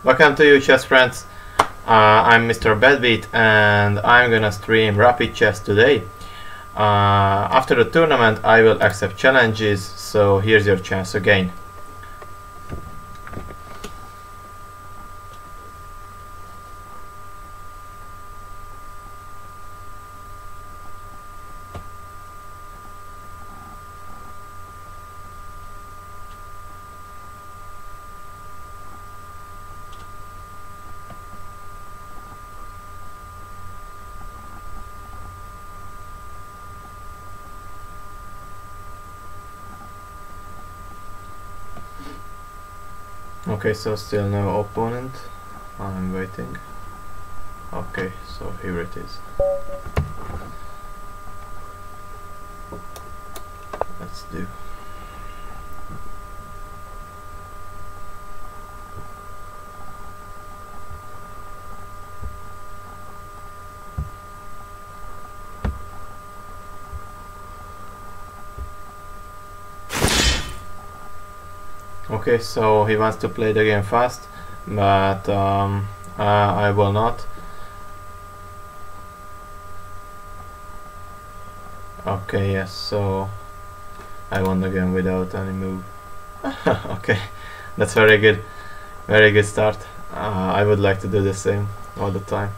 Welcome to you, chess friends. I'm Mr. Badbeat and I'm gonna stream Rapid Chess today. After the tournament I will accept challenges, so here's your chance again. Okay, so still no opponent. I'm waiting. Okay, so here it is. Let's do. Okay, so he wants to play the game fast, but I will not. Okay, yes, so I won the game without any move. Okay, that's very good start. I would like to do the same all the time.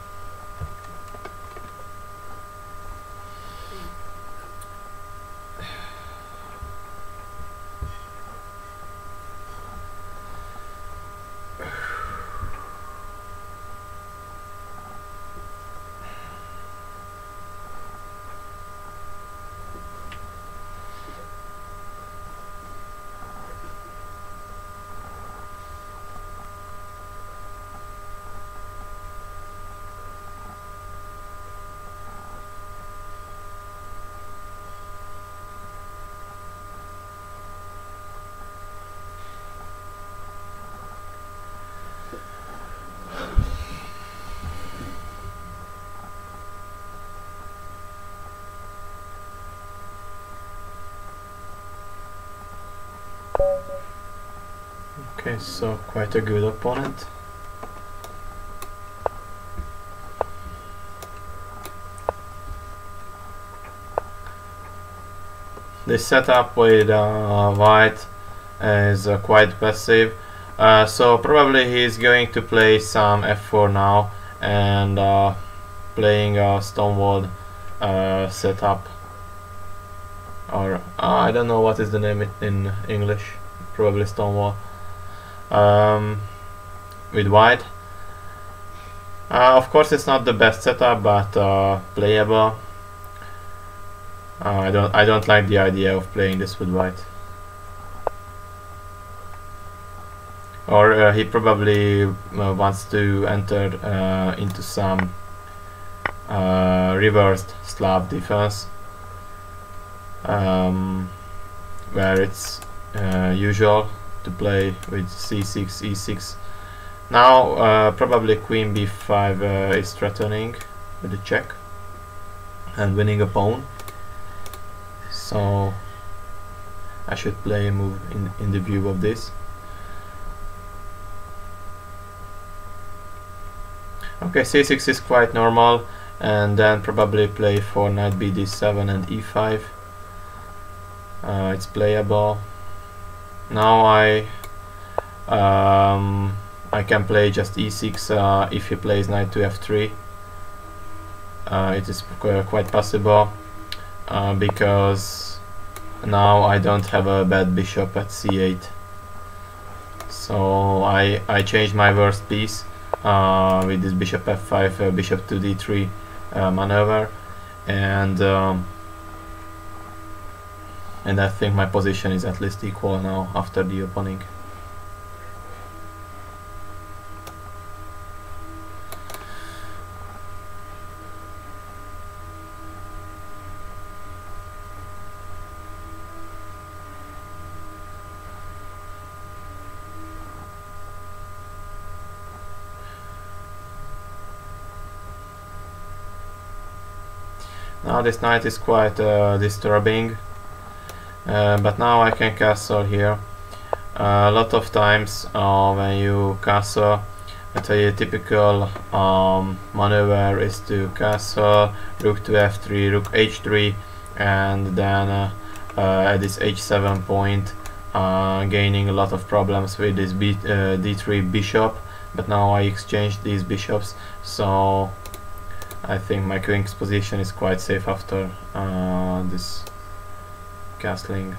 Okay, so quite a good opponent. This setup with white is quite passive, so probably he's going to play some f4 now and playing a Stonewall setup, or I don't know what is the name in English, probably Stonewall. With white. Of course, it's not the best setup, but playable. I don't like the idea of playing this with white. Or he probably wants to enter into some reversed Slav defense, where it's usual to play with c6, e6. Now probably queen b5 is threatening with a check and winning a pawn, so I should play a move in the view of this. Okay, c6 is quite normal, and then probably play for knight b d7 and e5. It's playable. Now I can play just e6 if he plays knight to f3. It is quite possible because now I don't have a bad bishop at c8. So I changed my worst piece with this bishop f5, bishop to d3 maneuver, and I think my position is at least equal now after the opening. Now this knight is quite disturbing. But now I can castle here. A lot of times when you castle, a typical maneuver is to castle, rook to f3, rook h3, and then at this h7 point gaining a lot of problems with this d3 bishop, but now I exchanged these bishops, so I think my king's position is quite safe after this castling.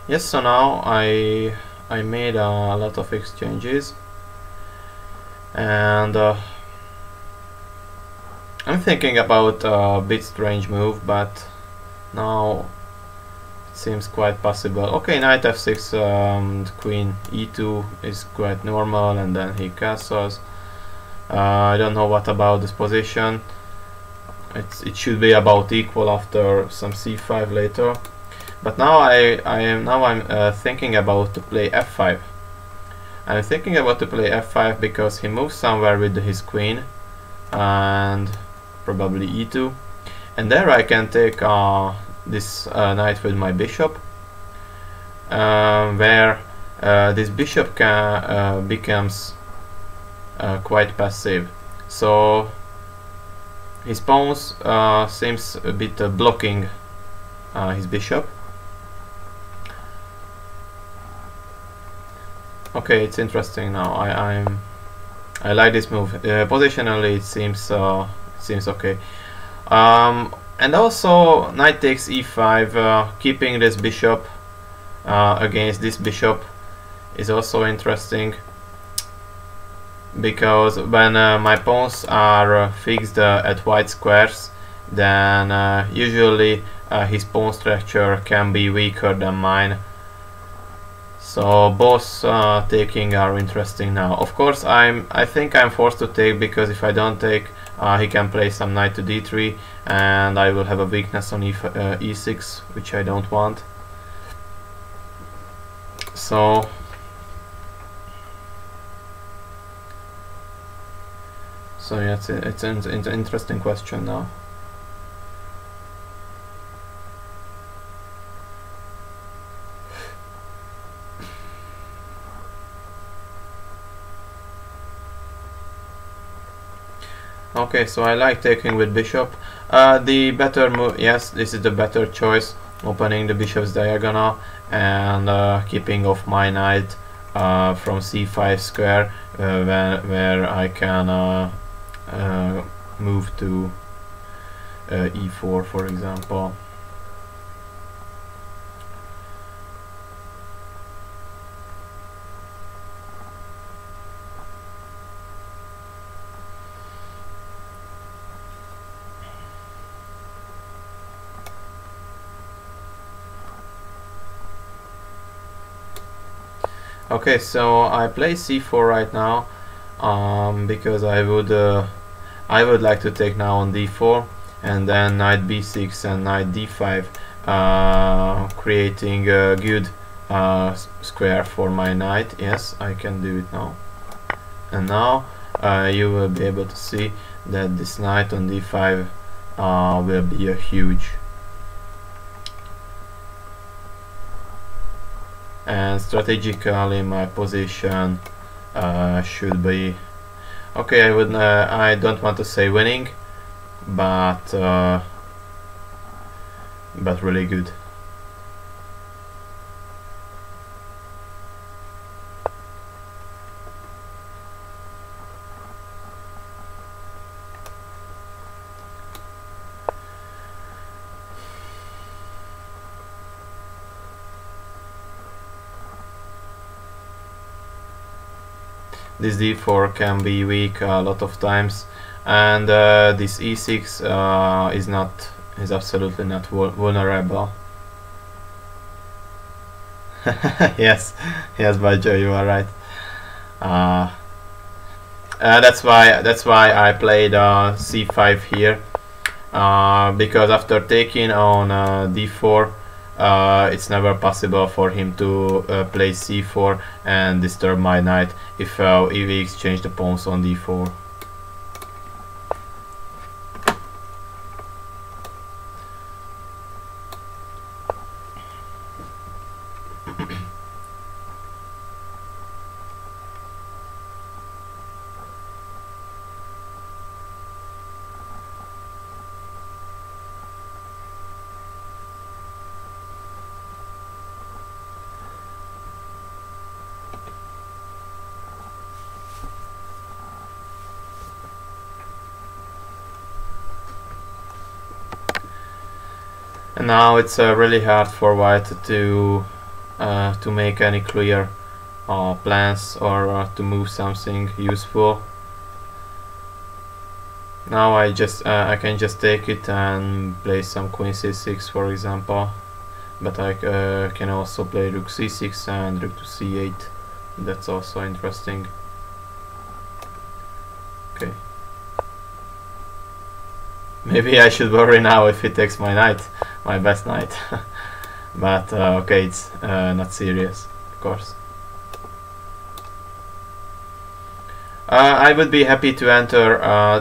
Yes, so now I made a lot of exchanges, and I'm thinking about a bit strange move, but now it seems quite possible. Okay, knight f6, queen e2 is quite normal, and then he castles. I don't know what about this position. It should be about equal after some c5 later. But now I'm thinking about to play f5. I'm thinking about to play f5 because he moves somewhere with his queen and probably e2, and there I can take this knight with my bishop, where this bishop becomes quite passive. So his pawns seems a bit blocking his bishop. Okay, it's interesting now. I like this move. Positionally, it seems okay. And also, knight takes e5, keeping this bishop against this bishop is also interesting, because when my pawns are fixed at white squares, then usually his pawn structure can be weaker than mine. So both taking are interesting now. Of course, I think I'm forced to take, because if I don't take, he can play some knight to d3, and I will have a weakness on e6, which I don't want. So yeah, it's an interesting question now. Okay, so I like taking with bishop. The better move, yes, this is the better choice, opening the bishop's diagonal and keeping off my knight from c5 square, where I can move to e4, for example. Okay, so I play c4 right now because I would like to take now on d4, and then knight b6 and knight d5, creating a good square for my knight. Yes, I can do it now. And now you will be able to see that this knight on d5 will be a huge. And strategically my position should be okay. I don't want to say winning, but really good. This d4 can be weak a lot of times, and this e6 is absolutely not vulnerable. yes, Bajo, you are right. That's why I played c5 here, because after taking on d4, it's never possible for him to play c4 and disturb my knight if we exchange the pawns on d4. And now it's really hard for white to make any clear plans or to move something useful. Now I can just take it and play some queen c6, for example, but I can also play rook c6 and rook to c8. That's also interesting. Okay. Maybe I should worry now if he takes my knight, my best knight. But okay, it's not serious, of course. I would be happy to enter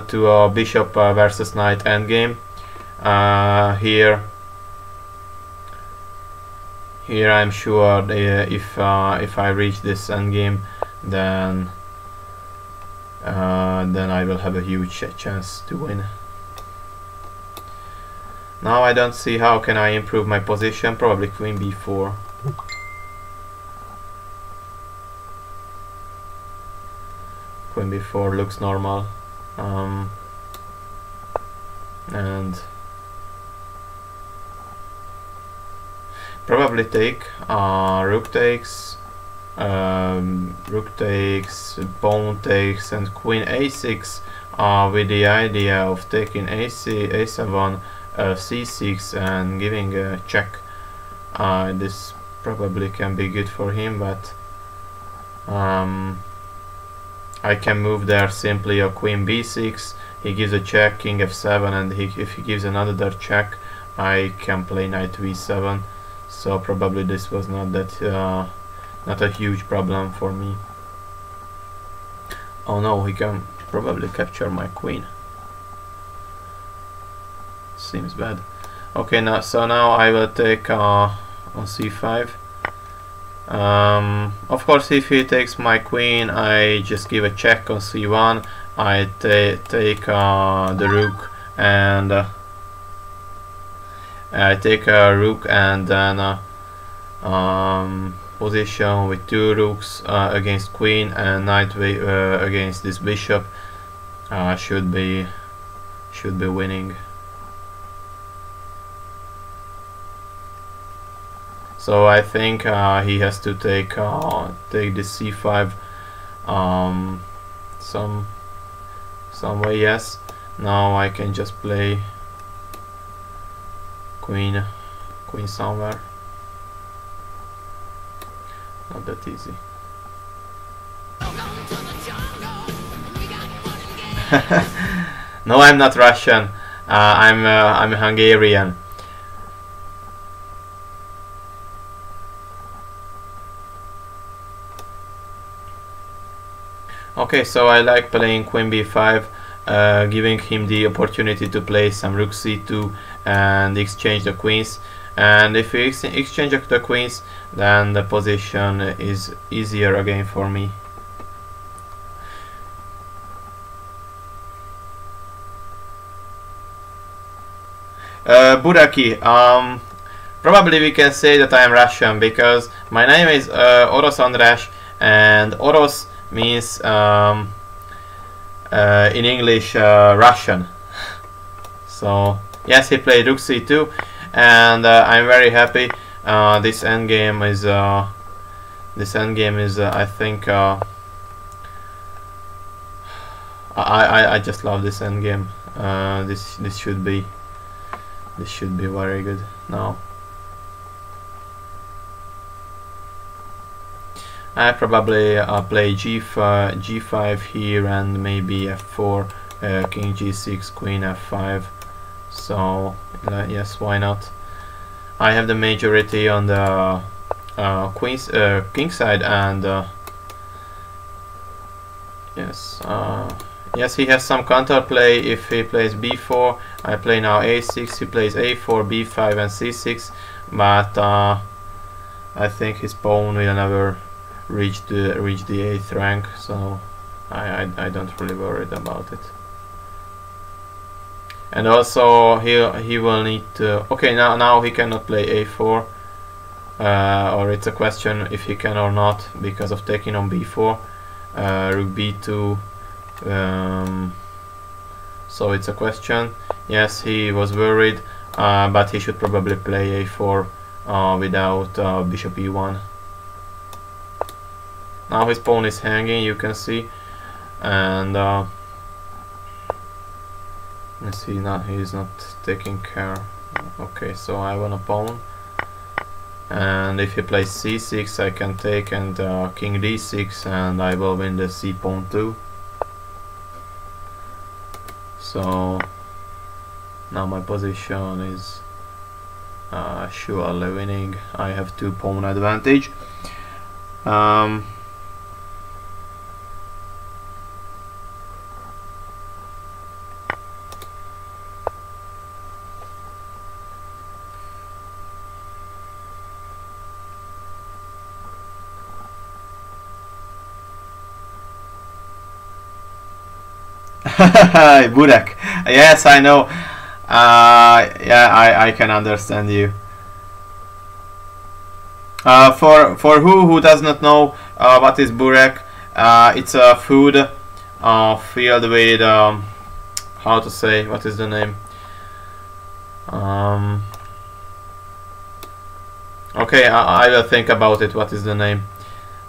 to a bishop versus knight endgame. Here I'm sure if I reach this endgame, then I will have a huge chance to win. Now I don't see how can I improve my position. Probably queen b4. Queen b4 looks normal, and probably take rook takes, pawn takes, and queen a6 with the idea of taking a7, c6 and giving a check. This probably can be good for him, but I can move there simply a queen b6, he gives a check, king f7, and if he gives another check, I can play knight v7. So probably this was not that not a huge problem for me. Oh no, he can probably capture my queen. Seems bad. Okay, now I will take on c5. Of course, if he takes my queen, I just give a check on c1. I take the rook, and I take a rook, and then position with two rooks against queen, and knight against this bishop should be winning. So I think he has to take this c5 some way. Yes. Now I can just play queen somewhere. Not that easy. No, I'm not Russian. I'm Hungarian. Okay, so I like playing queen b5, giving him the opportunity to play some rook c2 and exchange the queens. And if we exchange the queens, then the position is easier again for me. Buraki, probably we can say that I am Russian, because my name is Orosz András, and Orosz means in English Russian. So yes, he played rook c2, and I'm very happy. This endgame is I think I just love this endgame. This should be very good now. I probably play g5 here, and maybe f4, king g6, queen f5. So yes, why not? I have the majority on the king side, and yes, yes, he has some counterplay. If he plays b4, I play now a6. He plays a4, b5, and c6. But I think his pawn will never reach the 8th rank, so I don't really worried about it. And also he will need to. Okay, now he cannot play a4, or it's a question if he can or not because of taking on b4, rook b2. So it's a question. Yes, he was worried. but he should probably play a4 without bishop e1. Now his pawn is hanging, you can see, and let's see, now he's not taking care. Okay, so I won a pawn, and if he plays c6 I can take, and king d6, and I will win the c pawn too. So now my position is surely winning. I have 2 pawn advantage. Burek, yes, I know. Yeah, I can understand you. For who does not know what is burek, it's a food filled with how to say, what is the name? Okay, I will think about it. What is the name?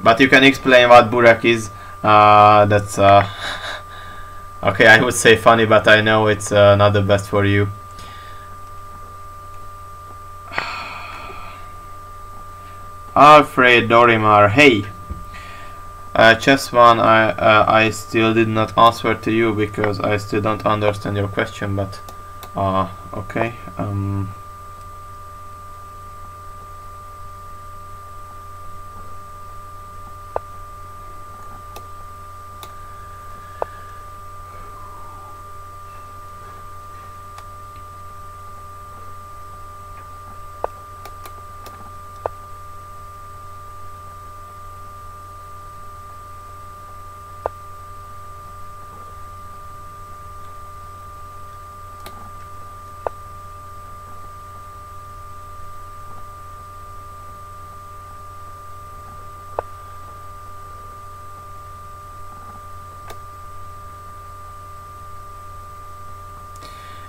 But you can explain what burek is. That's okay. I would say funny, but I know it's not the best for you. Alfred Dorimar, hey, chess one. I still did not answer to you because I still don't understand your question. But okay.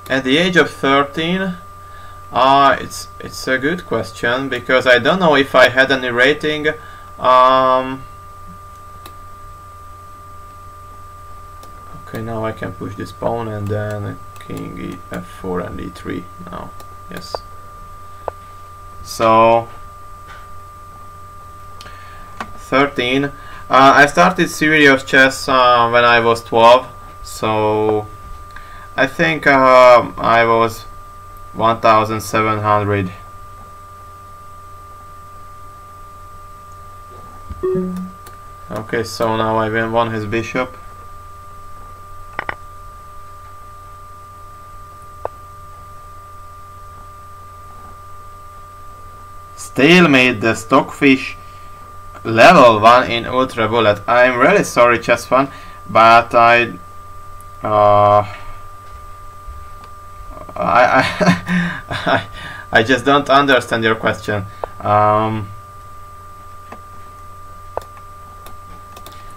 At the age of 13, it's a good question because I don't know if I had any rating. Okay, now I can push this pawn and then king e f4 and e3 now. Yes. So 13. I started serious chess when I was 12. So I think I was 1700. Okay, so now I won his bishop. Stalemate the Stockfish level 1 in Ultra Bullet. I'm really sorry, chess fan, but I just don't understand your question.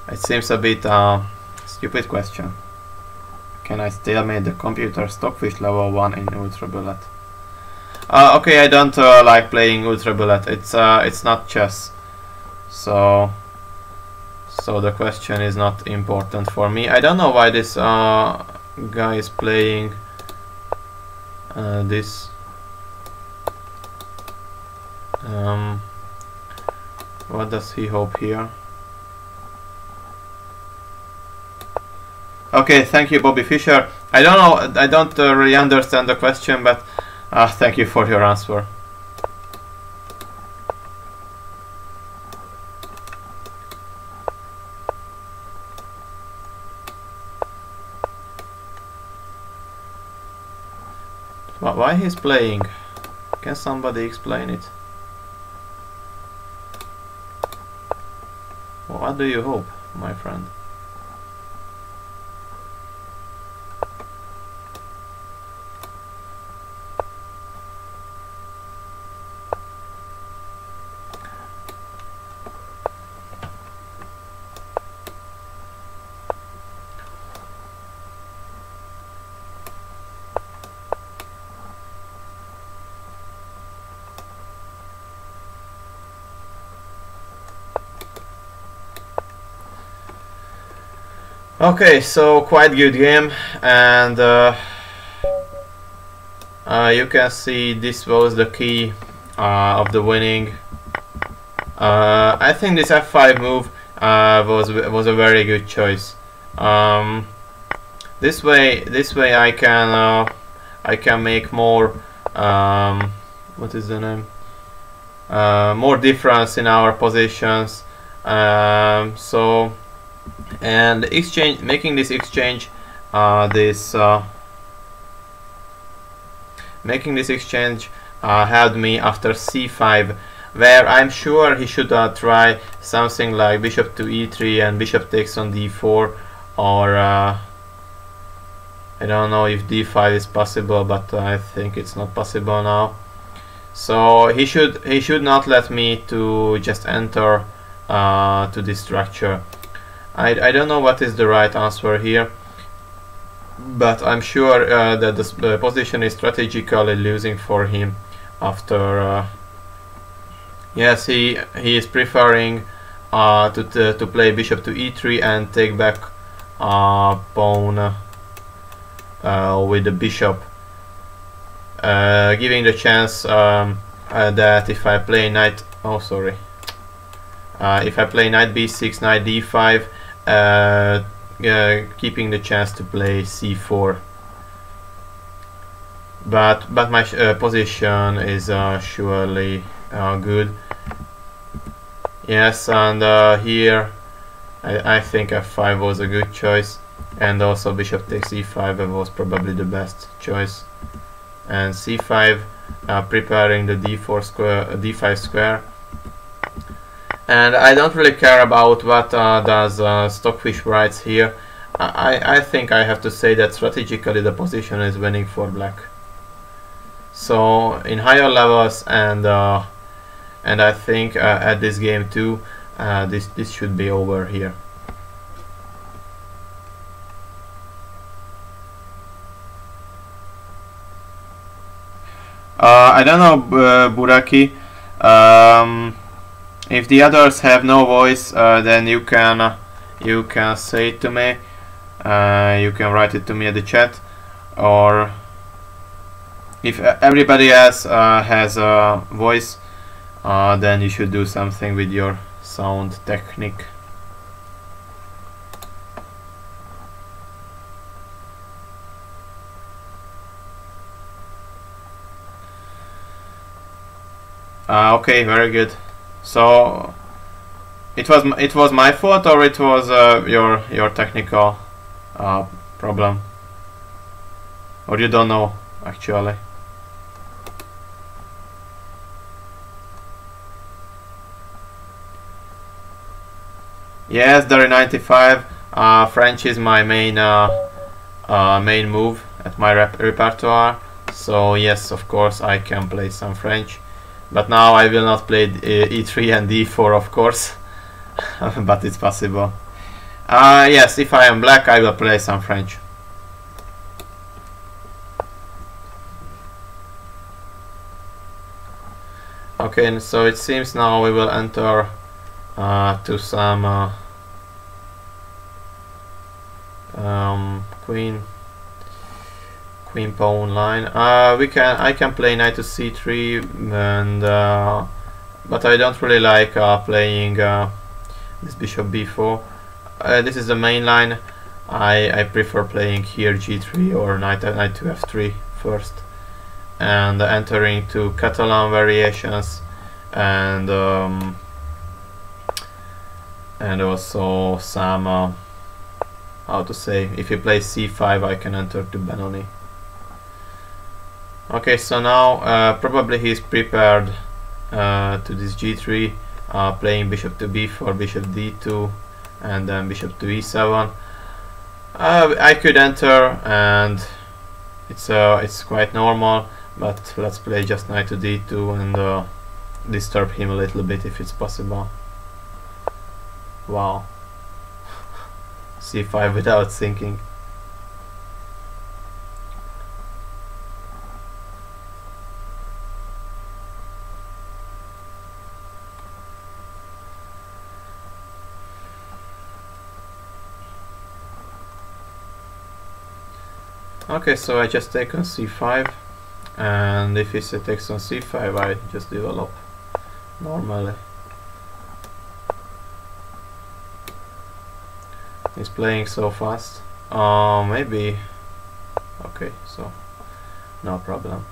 It seems a bit stupid question. Can I stalemate the computer Stockfish level 1 in Ultra Bullet? Okay, I don't like playing Ultra Bullet. It's not chess, so the question is not important for me. I don't know why this guy is playing this. What does he hope here? Okay, thank you, Bobby Fischer. I don't know, I don't really understand the question, but thank you for your answer. Why he's playing? Can somebody explain it? What do you hope, my friend? Okay, so quite good game, and you can see this was the key of the winning. I think this f5 move was a very good choice. This way I can make more what is the name? More difference in our positions. So and exchange, making this exchange, making this exchange helped me after c5, where I'm sure he should try something like bishop to e3 and bishop takes on d4, or I don't know if d5 is possible, but I think it's not possible now. So he should not let me to just enter to this structure. I don't know what is the right answer here, but I'm sure that the position is strategically losing for him after. Yes, he is preferring to play bishop to e3 and take back pawn with the bishop, giving the chance that if I play knight, if I play knight b6, knight d5, keeping the chance to play c4. But my position is surely good. Yes, and here I think f5 was a good choice, and also bishop takes e5 was probably the best choice, and c5 preparing the d4 square, d5 square. And I don't really care about what does Stockfish writes here. I think I have to say that strategically the position is winning for black. So in higher levels, and I think at this game too, this should be over here. I don't know, Buraki. If the others have no voice, then you can say it to me. You can write it to me at the chat, or if everybody else has a voice, then you should do something with your sound technique. Okay, very good. So it was my fault, or it was your technical problem, or you don't know actually? Yes, Dari 95. French is my main main move at my repertoire. So yes, of course I can play some French. But now I will not play e3 and d4, of course, but it's possible. Yes, if I am black, I will play some French. Okay, and so it seems now we will enter to some queen pawn line. I can play knight to c3, and but I don't really like playing this bishop b4. This is the main line. I prefer playing here g3 or knight to f3 first, and entering to Catalan variations, and also some how to say, if you play c5 I can enter to Benoni. Okay, so now probably he's prepared to this g3, playing bishop to b4, bishop d2, and then bishop to e7. I could enter, and it's quite normal, but let's play just knight to d2 and disturb him a little bit if it's possible. Wow. c5 without thinking. Okay, so I just take on c5, and if he takes on c5, I just develop normally. He's playing so fast. Maybe. Okay, so no problem.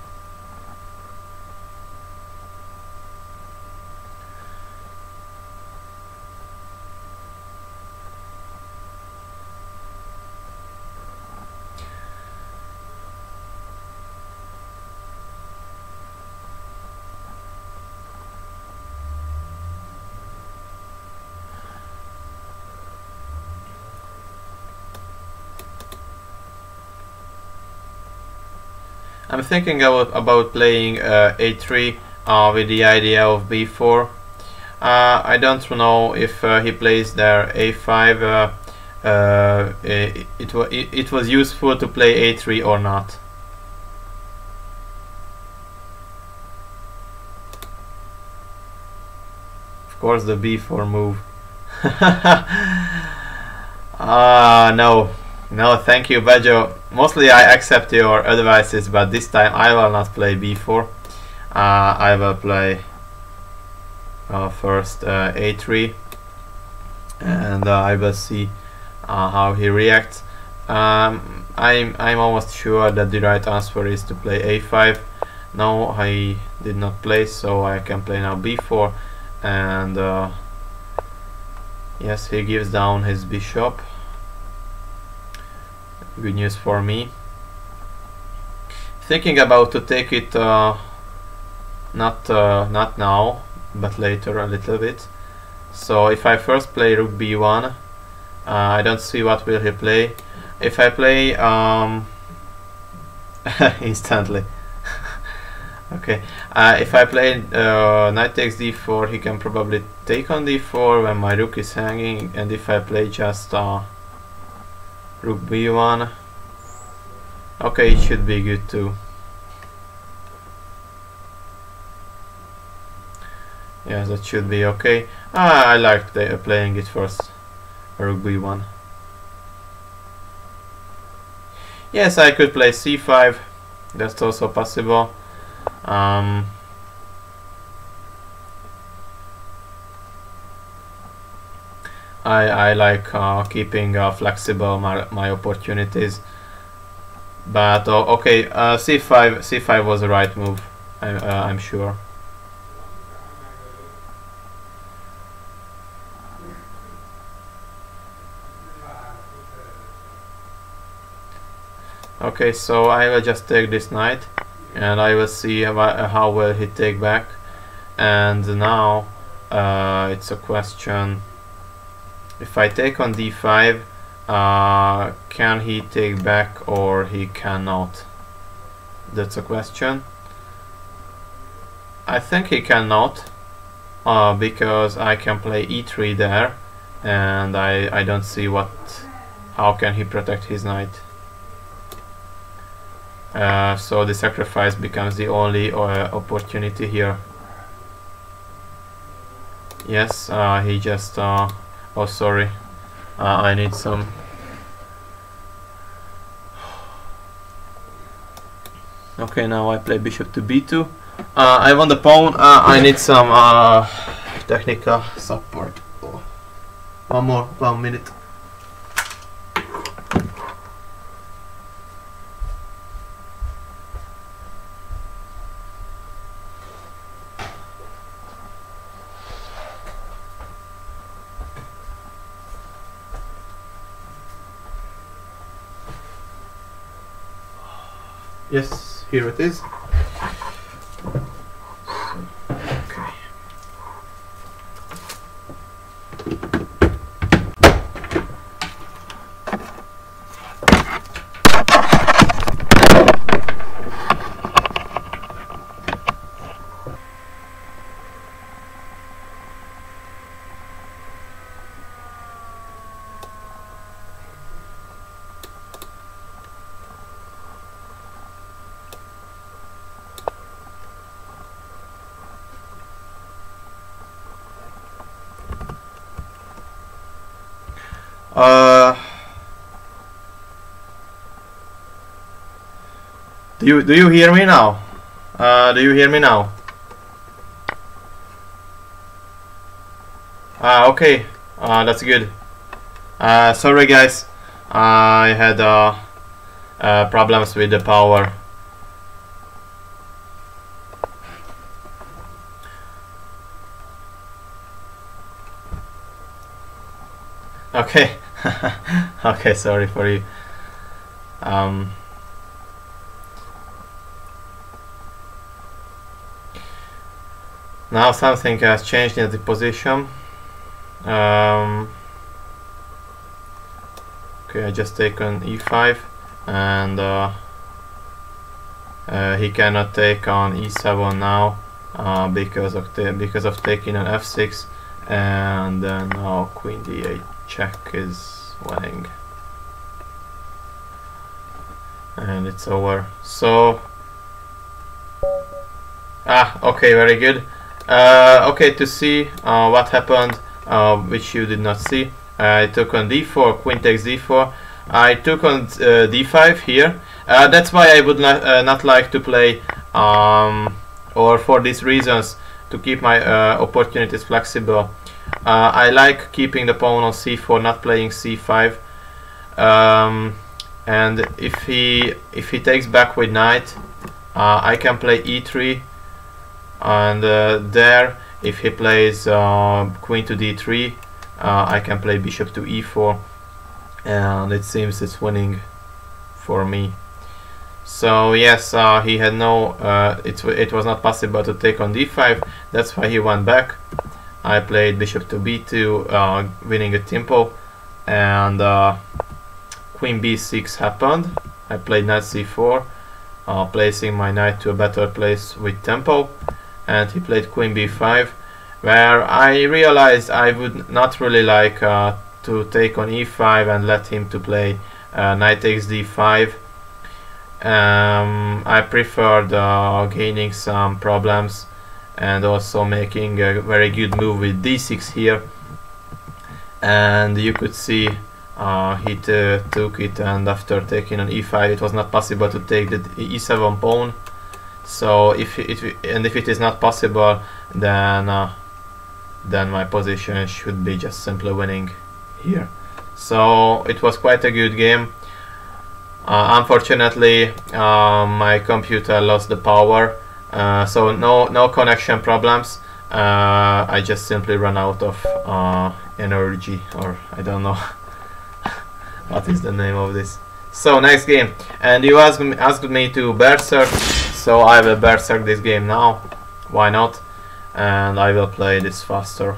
I'm thinking about playing a3 with the idea of b4. I don't know if he plays there a5. It was useful to play a3 or not. Of course, the b4 move. No, thank you, Bajo. Mostly I accept your advices, but this time I will not play b4. I will play first a3, and I will see how he reacts. I'm almost sure that the right answer is to play a5. No, I did not play, so I can play now b4, and yes, he gives down his bishop. Good news for me. Thinking about to take it not now, but later a little bit. So if I first play rook b1, I don't see what will he play. If I play instantly. Okay, if I play knight takes d4, he can probably take on d4 when my rook is hanging, and if I play just rook b1, okay, it should be good too. Yes, that should be okay. I like playing it first, rook b1. Yes, I could play c5, that's also possible. I like keeping flexible my opportunities, but okay, c5 was the right move. I'm sure. Okay, so I will just take this knight, and I will see how well he take back. And now it's a question. If I take on d5, can he take back or he cannot? That's a question. I think he cannot, because I can play e3 there, and I don't see how can he protect his knight. So the sacrifice becomes the only opportunity here. Yes, he just oh, sorry. I need some. Okay, now I play bishop to b2. I want the pawn. I need some technical support. Oh. 1 minute. Yes, here it is. Okay. Do you hear me now? Do you hear me now? Okay, that's good. Sorry guys, I had problems with the power. Okay, okay, sorry for you. Now something has changed in the position. Okay, I just take on e5, and he cannot take on e7 now because of taking on f6, and now queen d8 check is winning, and it's over. So okay, very good. Okay, to see what happened, which you did not see, I took on d4, queen takes d4. I took on d5 here. That's why I would not like to play, or for these reasons, to keep my opportunities flexible. I like keeping the pawn on c4, not playing c5. And if he takes back with knight, I can play e3, and there, if he plays queen to d3, I can play bishop to e4, and it seems it's winning for me. So yes, he had no, it was not possible to take on d5, that's why he went back. I played bishop to b2, winning a tempo, and queen b6 happened. I played knight c4, placing my knight to a better place with tempo, and he played queen b5, where I realized I would not really like to take on e5 and let him to play knight takes d5. I preferred gaining some problems and also making a very good move with d6 here, and you could see he took it, and after taking on e5 it was not possible to take the e7 pawn. So if it is not possible, then my position should be just simply winning here. So it was quite a good game. Unfortunately, my computer lost the power, so no connection problems. I just simply ran out of energy, or I don't know what is the name of this. So next game, and you asked me to berserk, so I will berserk this game now. Why not? And I will play this faster.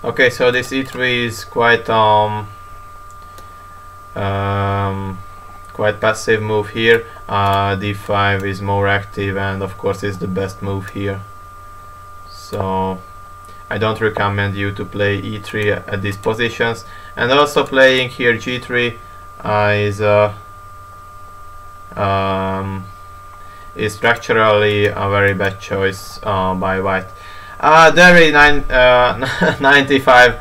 Okay, so this e3 is quite quite passive move here. d5 is more active, and of course is the best move here. So I don't recommend you to play e3 at these positions, and also playing here g3 is structurally a very bad choice by white. There is 95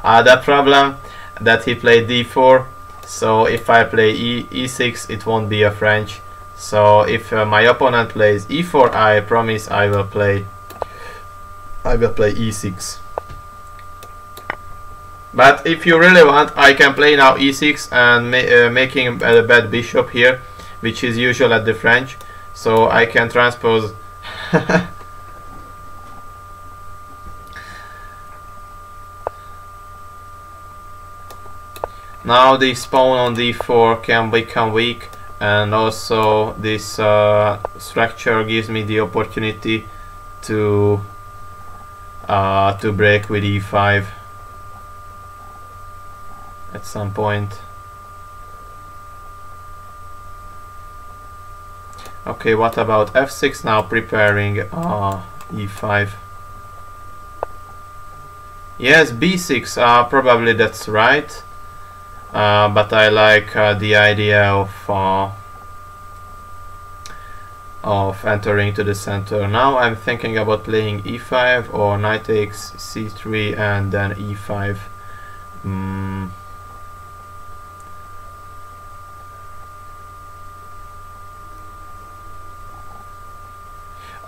the problem that he played d4, so if I play e6 it won't be a French. So if my opponent plays e4, I promise I will play e6. But if you really want, I can play now e6 and making a bad bishop here, which is usual at the French, so I can transpose now this pawn on d4 can become weak, and also this structure gives me the opportunity to break with e5 at some point. Okay, what about f6 now, preparing e5. Yes, b6, probably that's right. But I like the idea of of entering to the center. Now I'm thinking about playing e5 or knight takes c3 and then e5.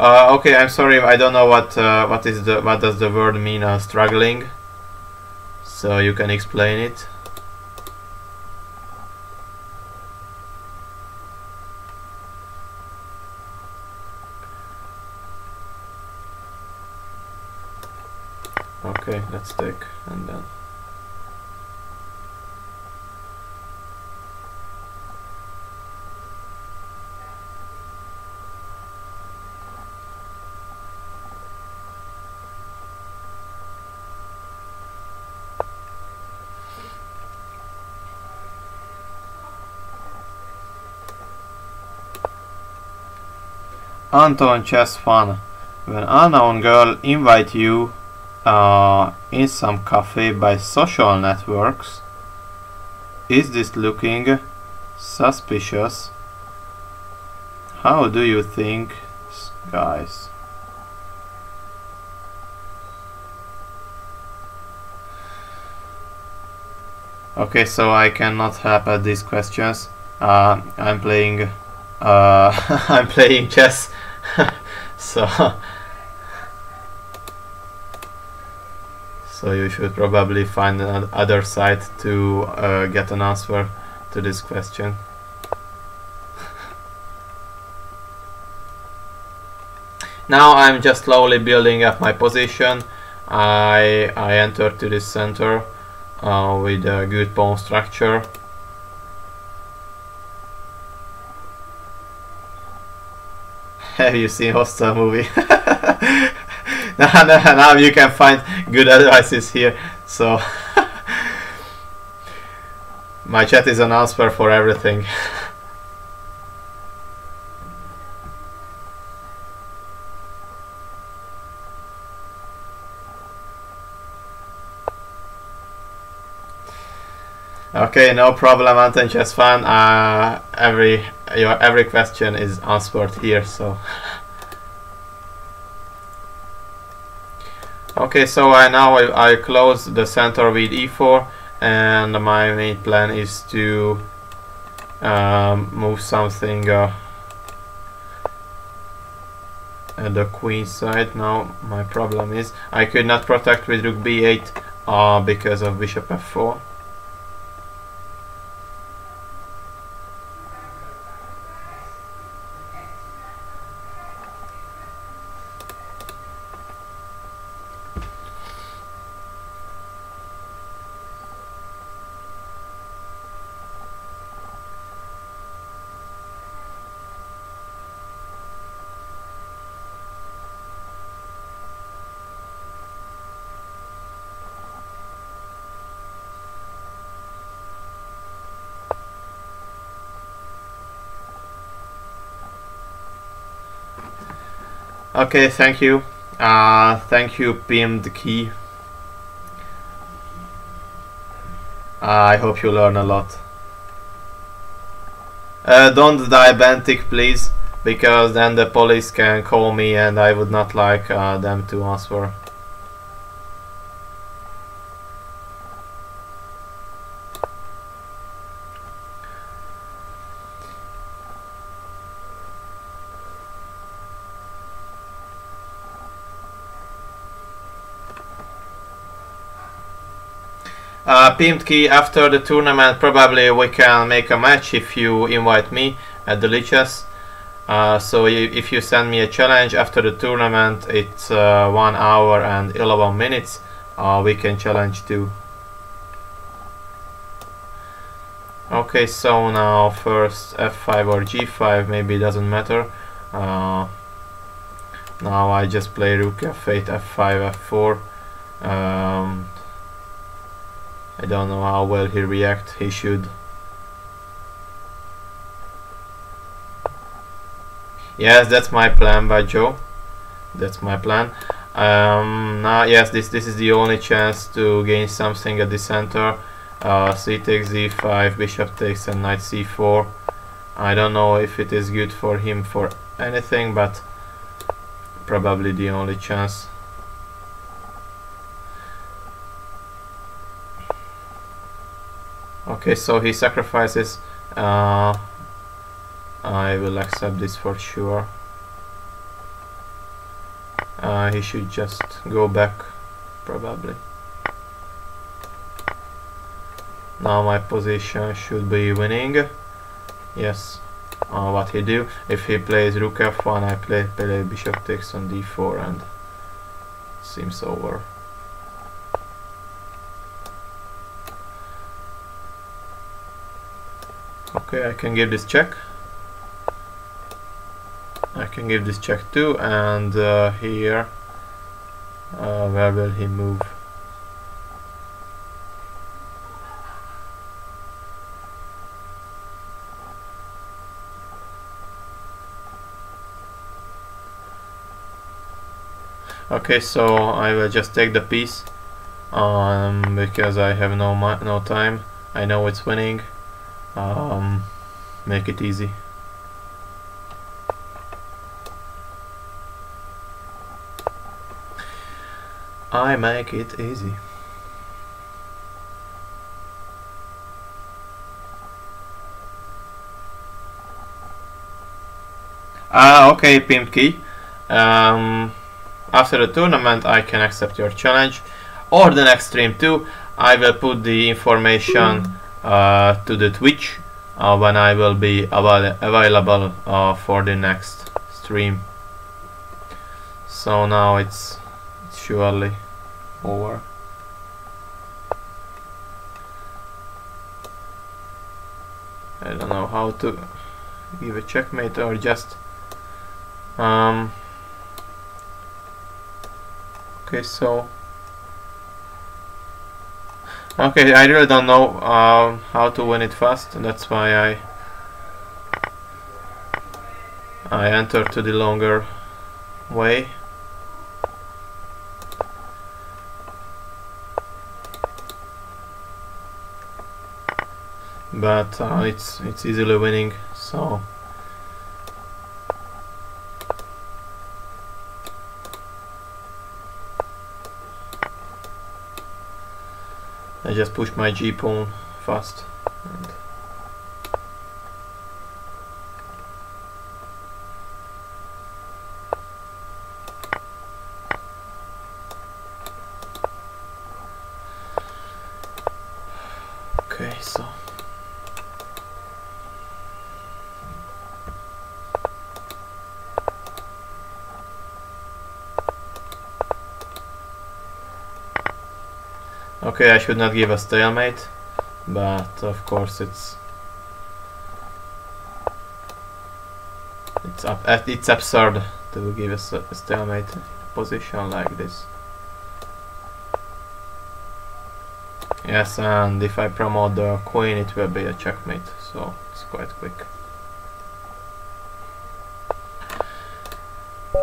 Okay, I'm sorry, I don't know what does the word mean, struggling. So you can explain it. Okay, let's take and then. Anton Chess Fun. When unknown girl invite you in some cafe by social networks, is this looking suspicious? How do you think, guys? Okay, so I cannot help at these questions. I'm playing I'm playing chess. so you should probably find another site to get an answer to this question. Now I'm just slowly building up my position. I entered to this center with a good pawn structure. Have you seen Hostel movie? now you can find good advices here. So my chat is an answer for everything. Okay, no problem, Anton Chess Fan. Every question is answered here. So okay, so now I close the center with e4, and my main plan is to move something at the queen side. Now my problem is I could not protect with rook b8 because of bishop f4. Okay, thank you. Thank you, Pinned Key. I hope you learn a lot. Don't die Bentic, please, because then the police can call me and I would not like them to answer. Pinned Key, after the tournament probably we can make a match if you invite me at the Lichess. So if you send me a challenge after the tournament, it's 1 hour and 11 minutes, we can challenge too. Okay, so now first f5 or g5, maybe it doesn't matter. Now I just play rook f8, f5, f4. I don't know how well he reacts. He should. Yes, that's my plan, by Joe. That's my plan. Now, yes, this is the only chance to gain something at the center. C takes d5, bishop takes, and knight c4. I don't know if it is good for him for anything, but probably the only chance. Okay, so he sacrifices. I will accept this for sure. He should just go back, probably. Now my position should be winning. Yes. What he do? If he plays rook f1, I play bishop takes on d4, and seems over. Okay, I can give this check. I can give this check too, and here, where will he move? Okay, so I will just take the piece because I have no time. I know it's winning. Make it easy. I make it easy. Okay, Pimpki. After the tournament, I can accept your challenge, or the next stream too. I will put the information to the Twitch when I will be available for the next stream. So now it's surely over. I don't know how to give a checkmate or just okay, so okay, I really don't know how to win it fast, and that's why I enter to the longer way. But it's easily winning, so I just push my G pawn fast. And okay, so okay, I should not give a stalemate, but of course it's absurd to give a stalemate in a position like this. Yes, and if I promote the queen, it will be a checkmate, so it's quite quick.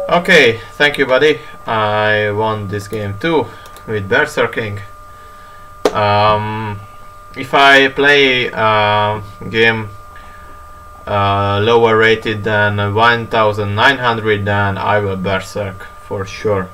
Okay, thank you, buddy. I won this game too with Berserking. If I play game lower rated than 1900, then I will Berserk for sure.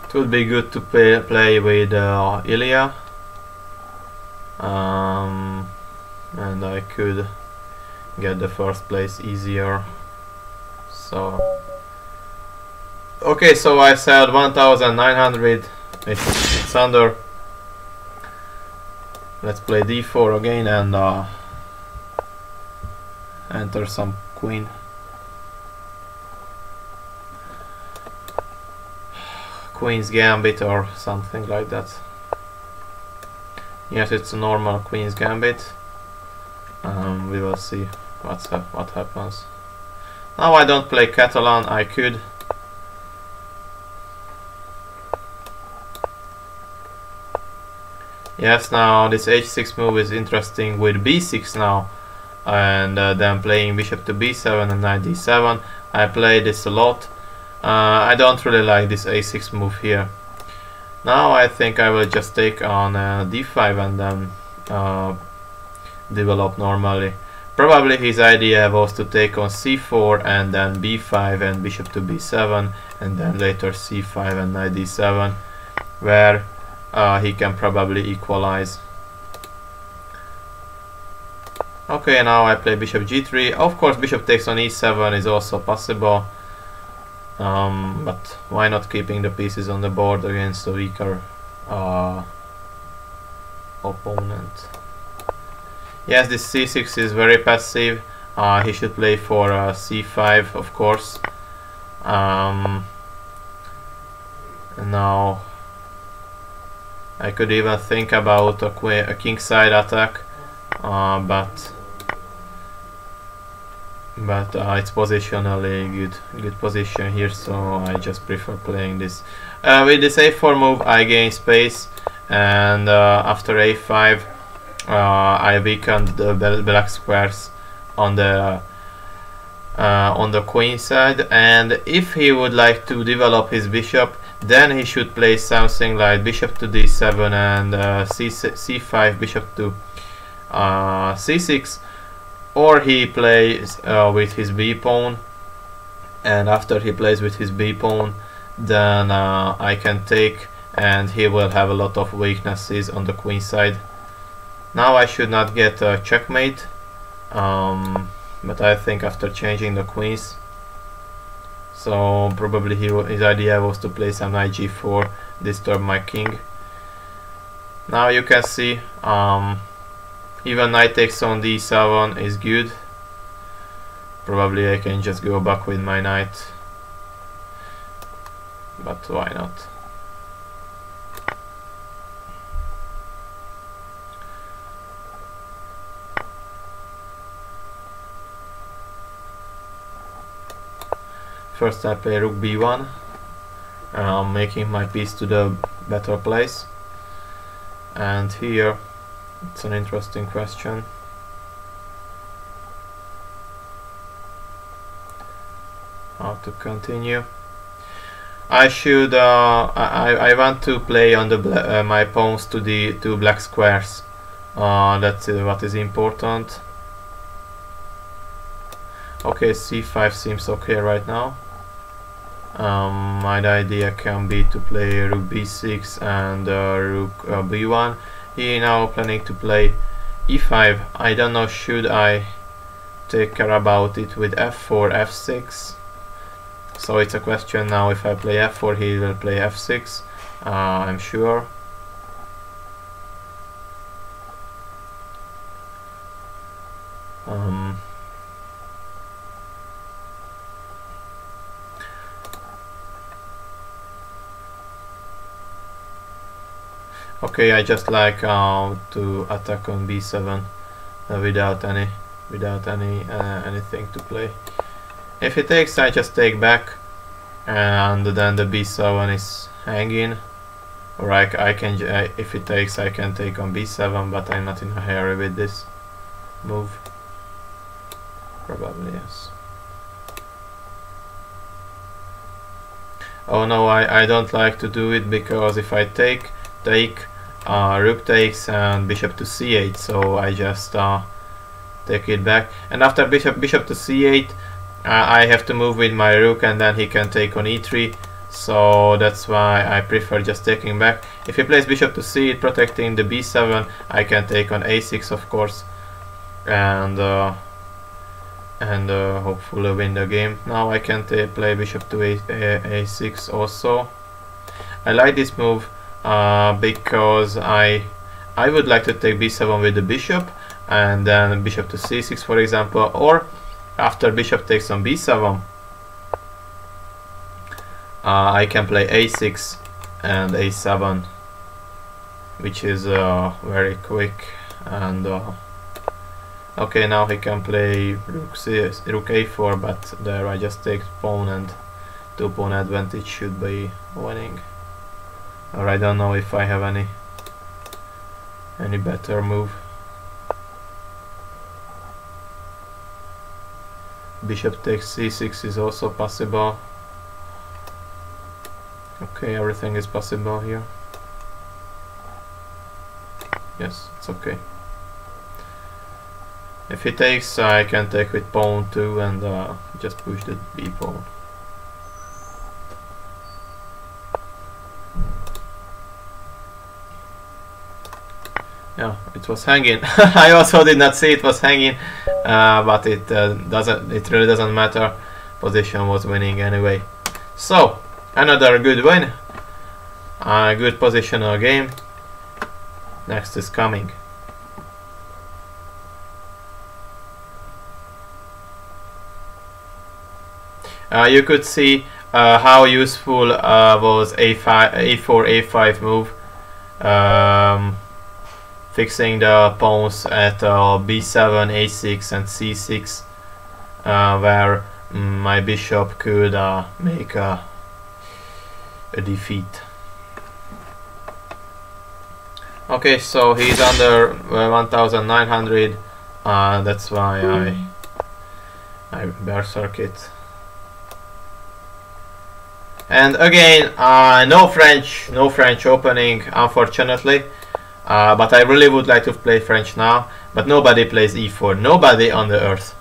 It would be good to play with Ilya. and I could get the first place easier. So okay, so I said 1900. It's under. Let's play d4 again and enter some queen. Queen's Gambit or something like that. Yes, it's a normal Queen's Gambit. We will see what happens. Now I don't play Catalan. I could. Yes, now this h6 move is interesting with b6 now, and then playing bishop to b7 and knight d7. I play this a lot. I don't really like this a6 move here. Now I think I will just take on d5 and then develop normally. Probably his idea was to take on c4 and then b5 and bishop to b7 and then later c5 and knight d7, where he can probably equalize. Okay, now I play bishop g3. Of course, bishop takes on e7 is also possible, but why not keeping the pieces on the board against a weaker opponent? Yes, this c6 is very passive. He should play for c5, of course. And now I could even think about a kingside attack, but it's positionally good position here, so I just prefer playing this. With this a4 move I gain space, and after a5 I weakened the black squares on the queen side, and if he would like to develop his bishop, then he should play something like bishop to d7 and c5, bishop to c6, or he plays with his b pawn, and after he plays with his b pawn, then I can take, and he will have a lot of weaknesses on the queen side. Now I should not get a checkmate, but I think after changing the queens, so probably his idea was to play some knight g4, disturb my king. Now you can see even knight takes on d7 is good. Probably I can just go back with my knight, but why not? First I play rook b1, making my piece to the better place, and here it's an interesting question. How to continue? I should I want to play on the my pawns to the two black squares. That's what is important. Okay, c5 seems okay right now. My idea can be to play rook b6 and rook b1. He now planning to play e5. I don't know, should I take care about it with f4, f6? So it's a question now. If I play f4, he will play f6, I'm sure. Okay, I just like to attack on b7 without anything to play. If he takes, I just take back, and then the b7 is hanging. Or I can, if he takes, I can take on b7, but I'm not in a hurry with this move. Probably yes. Oh no, I don't like to do it, because if I take, rook takes and bishop to c8, so I just take it back, and after bishop to c8 I have to move with my rook, and then he can take on e3, so that's why I prefer just taking back. If he plays bishop to c8 protecting the b7, I can take on a6, of course, and hopefully win the game. Now I can play bishop to a6 also. I like this move because I would like to take b7 with the bishop and then bishop to c6 for example, or after bishop takes on b7 I can play a6 and a7, which is very quick. And okay, now he can play rook a4, but there I just take pawn and 2 pawn advantage should be winning. Or I don't know if I have any better move. Bishop takes c6 is also possible. Okay, everything is possible here. Yes, it's okay. If he takes, I can take with pawn too and just push the b pawn. Yeah, it was hanging. I also did not see it was hanging, but it doesn't. It really doesn't matter. Position was winning anyway. So another good win. Good positional game. Next is coming. You could see how useful was a4, a5 move, fixing the pawns at b7, a6 and c6, where my bishop could make a defeat. Okay, so he's under 1900, that's why I berserk it. And again, no French opening, unfortunately. But I really would like to play French now. But nobody plays e4. Nobody on the earth.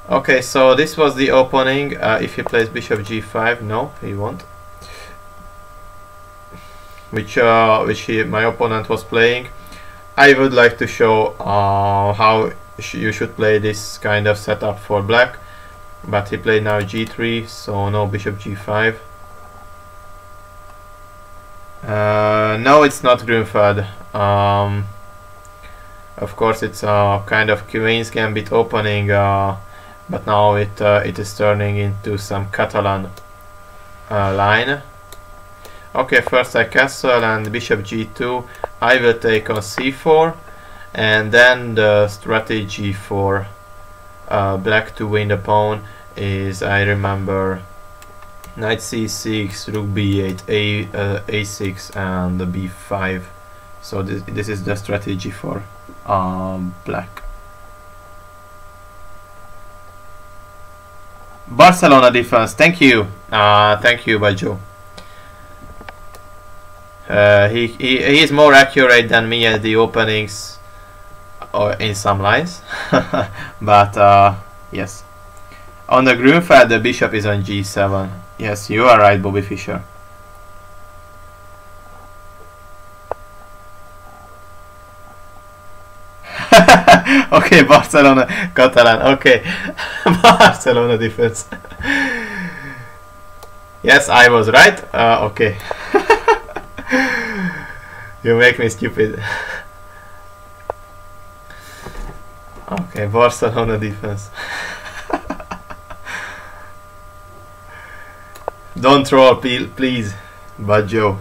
Okay, so this was the opening. If he plays bishop g5, no, he won't. Which my opponent was playing. I would like to show how you should play this kind of setup for black, but he played now g3, so no bishop g5. No, it's not Grunfeld. Of course, it's a kind of Queen's Gambit opening, but now it is turning into some Catalan line. Okay, first I castle and bishop g2. I will take on c4, and then the strategy for black to win the pawn is, I remember, knight c6, rook b8, a6 and b5. So this is the strategy for black. Barcelona defense, thank you Bajo. He is more accurate than me at the openings, or in some lines. But yes, on the Grunfeld the bishop is on g7. Yes, you are right, Bobby Fischer. Okay, Barcelona, Catalan. Okay, Barcelona defense. Yes, I was right. Okay. You make me stupid. Okay, Barcelona defense. Don't troll, please, Bajo.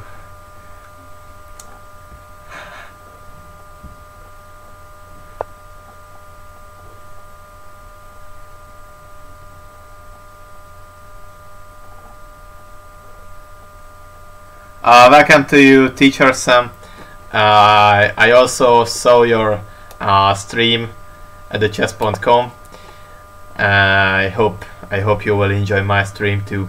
Welcome to you, teacher Sam. I also saw your stream at the chess.com. I hope you will enjoy my stream too.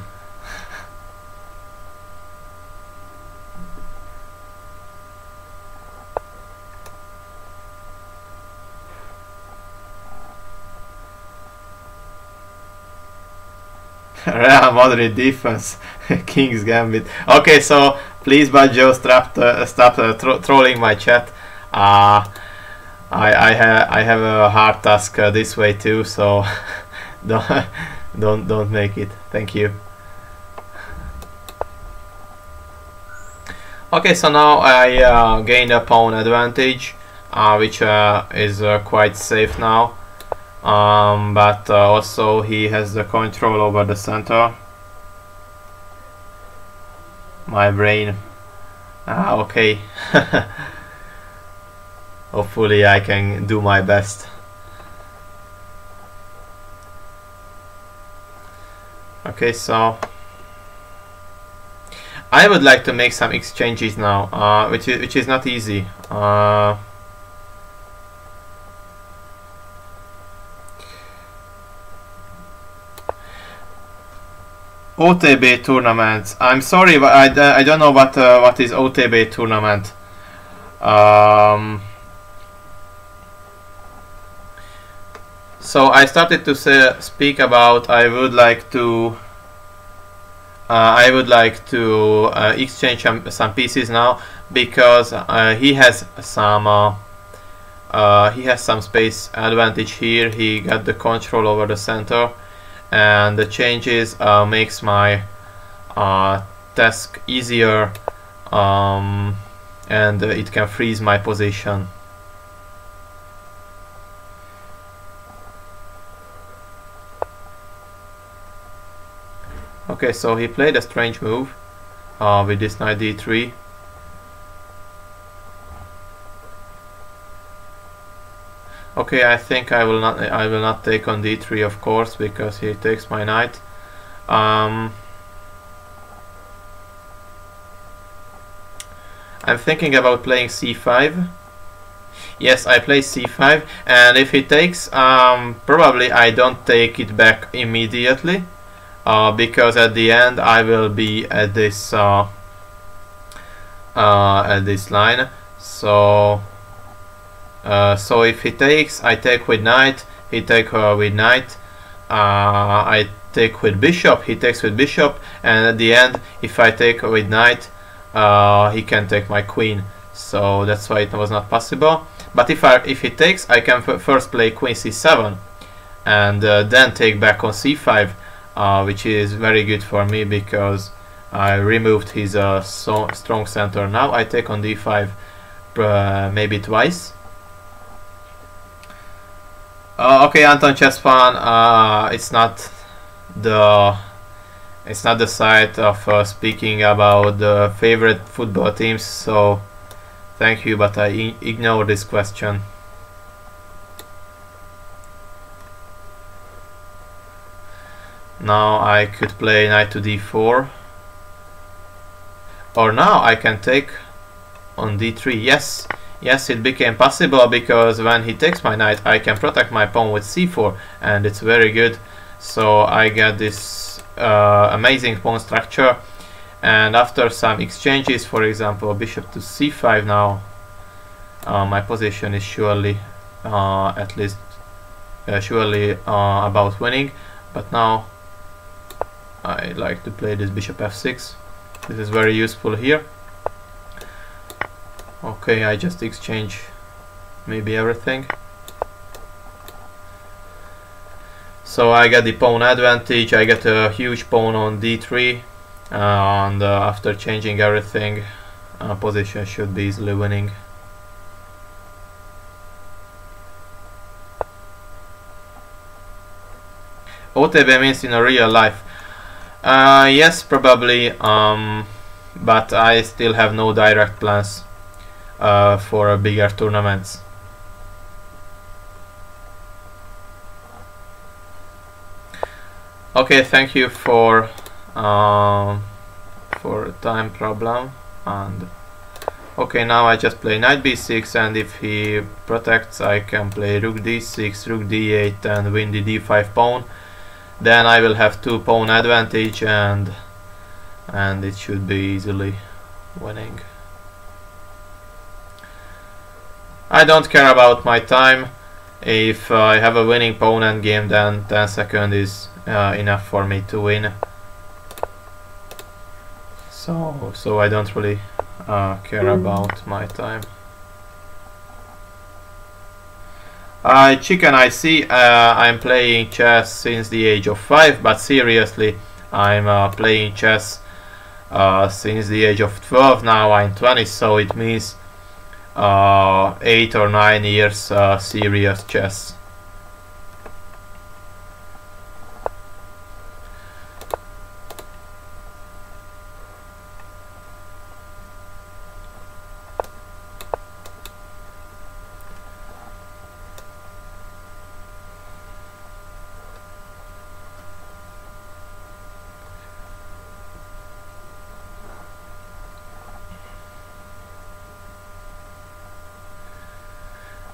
Real Madrid defense, King's Gambit. Okay, so please, but Joe, stop trolling my chat. I have a hard task this way too, so don't make it. Thank you. Okay, so now I gained a pawn advantage, which is quite safe now. But also he has the control over the center. My brain. Okay. Hopefully I can do my best. Okay, so I would like to make some exchanges now, which is not easy. OTB tournaments. I'm sorry, but I don't know what is OTB tournament. So I started to speak about I would like to exchange some pieces now, because he has some space advantage here. He got the control over the center, and the changes makes my task easier, and it can freeze my position. Okay, so he played a strange move with this knight d3. Okay, I think I will not take on d3, of course, because he takes my knight. I'm thinking about playing c5. Yes, I play c5, and if he takes, probably I don't take it back immediately, because at the end I will be at this line. So if he takes, I take with knight. He take with knight. I take with bishop. He takes with bishop, and at the end, if I take with knight, he can take my queen. So that's why it was not possible. But if he takes, I can first play queen c7, and then take back on c5, which is very good for me because I removed his strong center. Now I take on d5, maybe twice. Okay, Anton Chespan, it's not the site of speaking about the favorite football teams, so thank you, but I ignore this question. Now I could play knight to d4, or now I can take on d3. Yes, it became possible, because when he takes my knight, I can protect my pawn with c4, and it's very good. So I get this amazing pawn structure, and after some exchanges, for example bishop to c5, now my position is surely at least about winning. But now I like to play this bishop f6. This is very useful here. Okay, I just exchange maybe everything. So I get the pawn advantage. I get a huge pawn on d3, and after changing everything, position should be easily winning. OTB means in a real life. Yes, probably, but I still have no direct plans for bigger tournaments. Okay, thank you for time problem. And okay, now I just play knight b6, and if he protects, I can play rook d6, rook d8, and win the d5 pawn. Then I will have 2 pawn advantage, and it should be easily winning. I don't care about my time. If I have a winning pawn endgame, then 10 seconds is enough for me to win. So I don't really care about my time. Chicken, I see I'm playing chess since the age of 5, but seriously, I'm playing chess since the age of 12. Now I'm 20, so it means 8 or 9 years serious chess.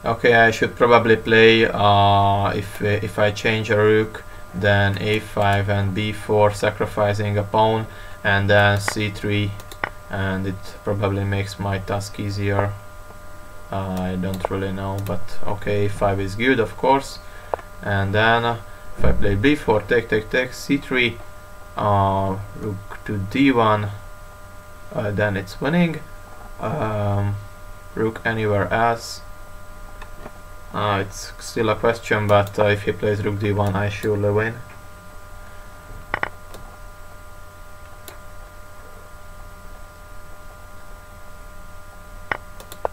Okay, I should probably play if I change a rook, then a5 and b4, sacrificing a pawn, and then c3, and it probably makes my task easier. I don't really know, but okay, a5 is good, of course. And then if I play b4, take, c3, rook to d1, then it's winning. Rook anywhere else. It's still a question, but if he plays rook d1, I surely win.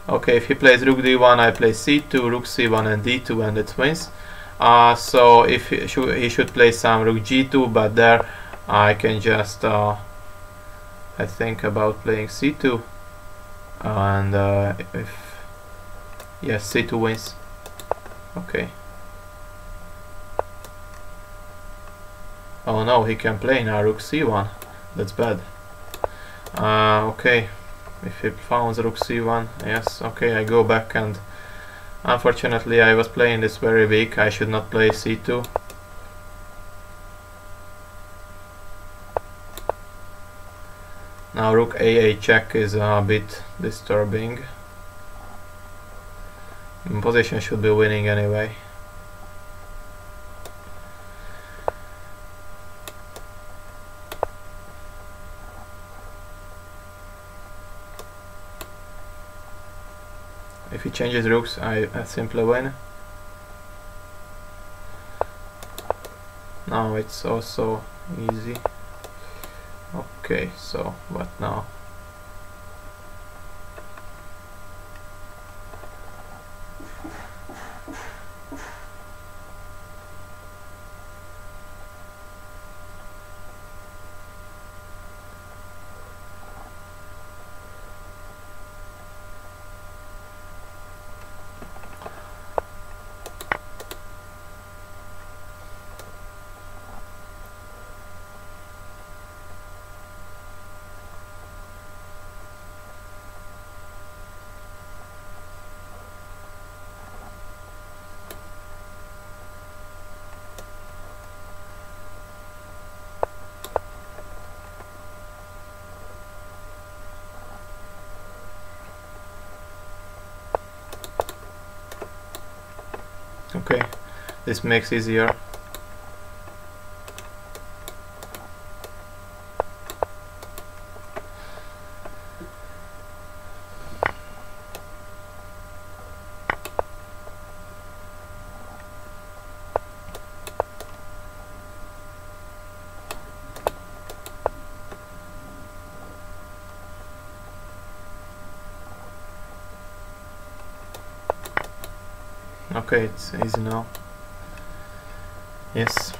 Okay, if he plays rook d1, I play c2, rook c1 and d2, and it wins. So if he should play some rook g2, but there I can just I think about playing c2, and if yes, c2 wins. Okay. Oh no, he can play now rook c1. That's bad. Okay. If he founds rook c1, yes, okay, I go back, and unfortunately I was playing this very weak. I should not play c2. Now rook a8 check is a bit disturbing. Position should be winning anyway. If he changes rooks, I simply win. Now it's also easy. Okay, so what now? Okay, this makes easier. Okay, it's easy now. Yes.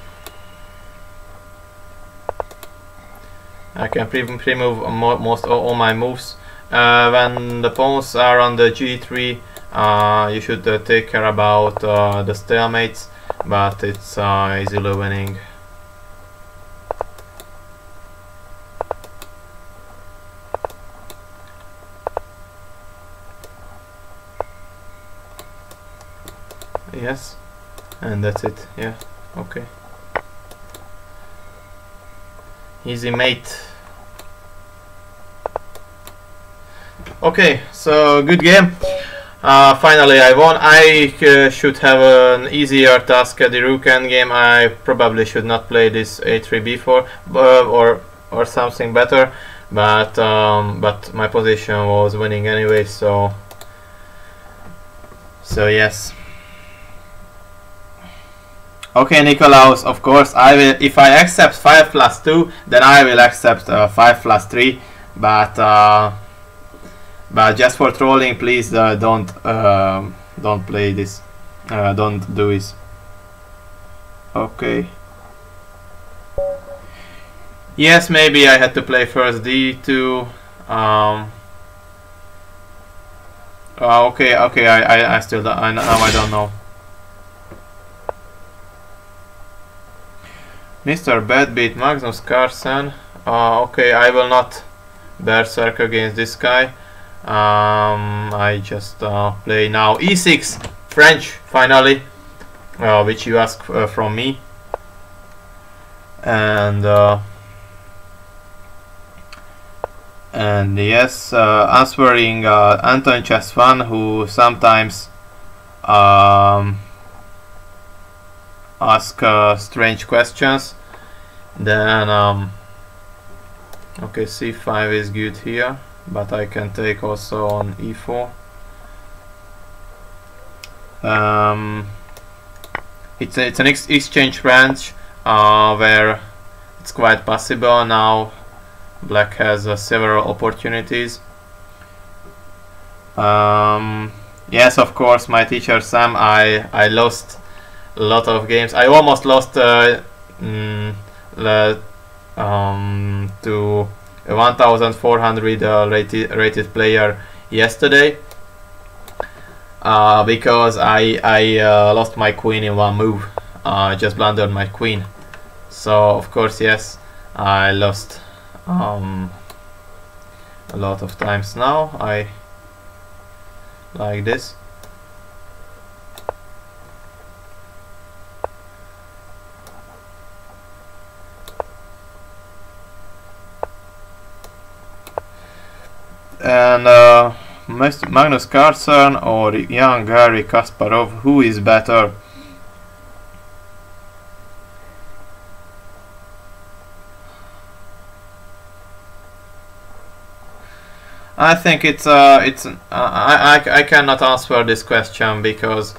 I can pre-move most all my moves. When the pawns are on the g3, you should take care about the stalemates, but it's easily winning. Yes, and that's it. Yeah, okay. Easy mate. Okay, so good game. Finally I won. I should have an easier task at the rook endgame. I probably should not play this a3 b4 or something better, but my position was winning anyway, so yes. Okay, Nikolaus, of course I will. If I accept 5 plus 2, then I will accept 5 plus 3, but just for trolling, please don't play this. Don't do this. Okay. Yes, maybe I had to play first d2. Okay. I still don't, I don't know. Mr. Bad beat Magnus Carlsen. Okay, I will not berserk against this guy. I just play now e6 French finally, which you asked from me, and yes, answering Anton Chesvan, who sometimes ask strange questions. Then okay, c5 is good here, but I can take also on e4. It's an exchange branch where it's quite possible. Now black has several opportunities. Yes, of course, my teacher Sam, I lost a lot of games. I almost lost to a 1400 rated player yesterday, because I lost my queen in one move. Just blundered my queen. So of course, yes, I lost a lot of times. Now I like this. And Magnus Carlsen or young Garry Kasparov, who is better? I think I cannot answer this question because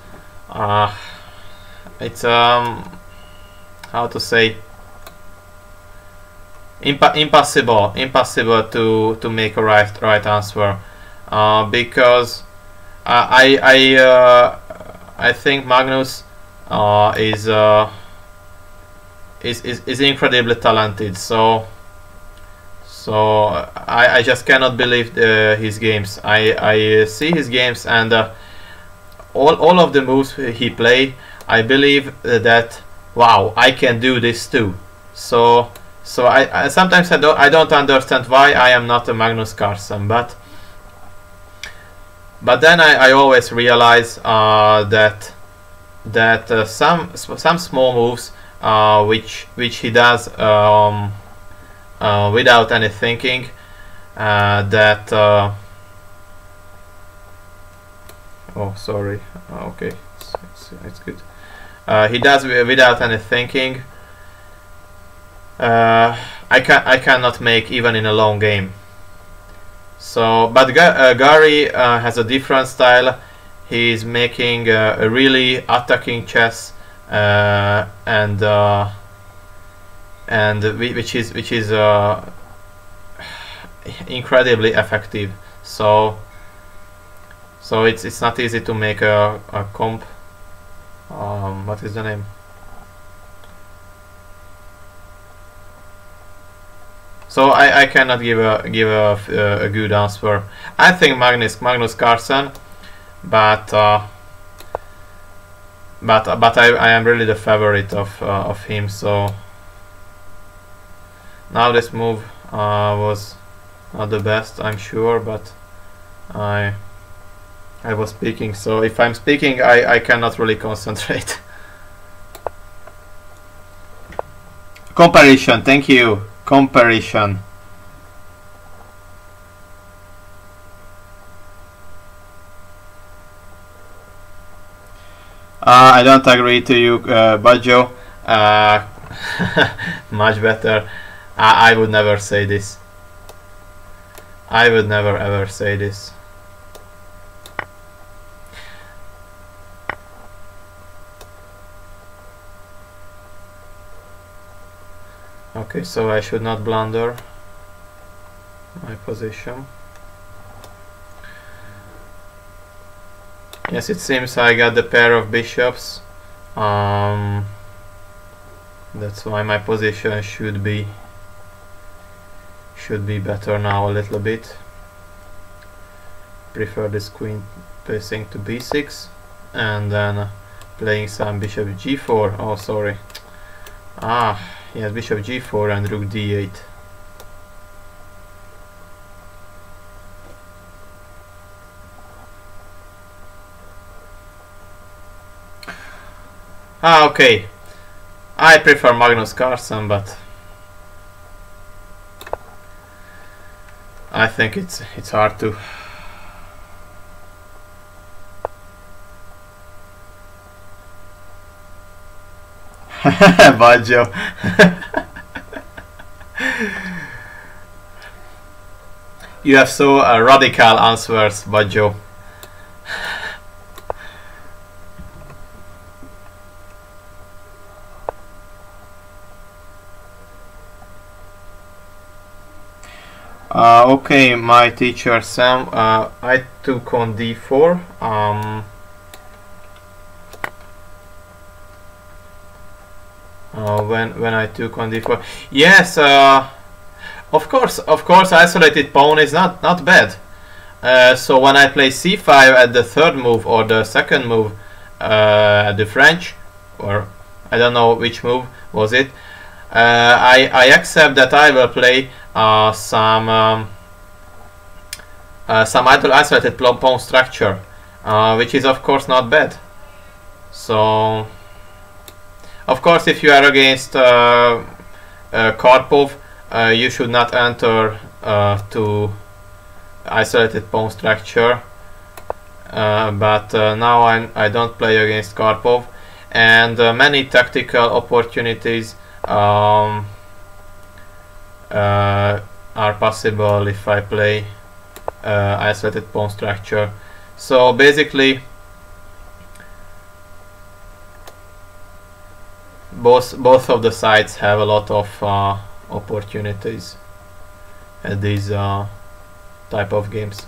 it's how to say, impossible to make a right answer, because I think Magnus is incredibly talented, so I just cannot believe his games. I see his games, and all of the moves he play, I believe that wow, I can do this too. So I sometimes I don't understand why I am not a Magnus Carlsen, but then I always realize that some small moves which he does without any thinking, oh sorry, okay, it's good. He does without any thinking. I cannot make even in a long game. So, but Garry has a different style. He's making a really attacking chess, and which is incredibly effective. So it's not easy to make a comp. What is the name? So I cannot give a good answer. I think Magnus Carlsen, but I am really the favorite of him. So now this move was not the best, I'm sure, but I was speaking. So if I'm speaking, I cannot really concentrate. Comparison, thank you. Comparison. I don't agree to you, Baggio. Much better. I would never say this. I would never ever say this. Okay, so I should not blunder my position. Yes, it seems I got the pair of bishops. That's why my position should be better now a little bit. Prefer this queen placing to b6 and then playing some bishop g4. Oh, sorry. Yes, bishop g4 and rook d8. Okay. I prefer Magnus Carlsen, but I think it's hard to. Baggio. You have so radical answers, Baggio. Okay, my teacher Sam, I took on d4. When I took on d4, yes, of course, isolated pawn is not bad. So when I play c5 at the third move or the second move, the French, or I don't know which move was it, I accept that I will play some isolated pawn structure, which is of course not bad. So of course, if you are against Karpov, you should not enter to isolated pawn structure. But now I don't play against Karpov, and many tactical opportunities are possible if I play isolated pawn structure. So basically, both of the sides have a lot of opportunities at these type of games.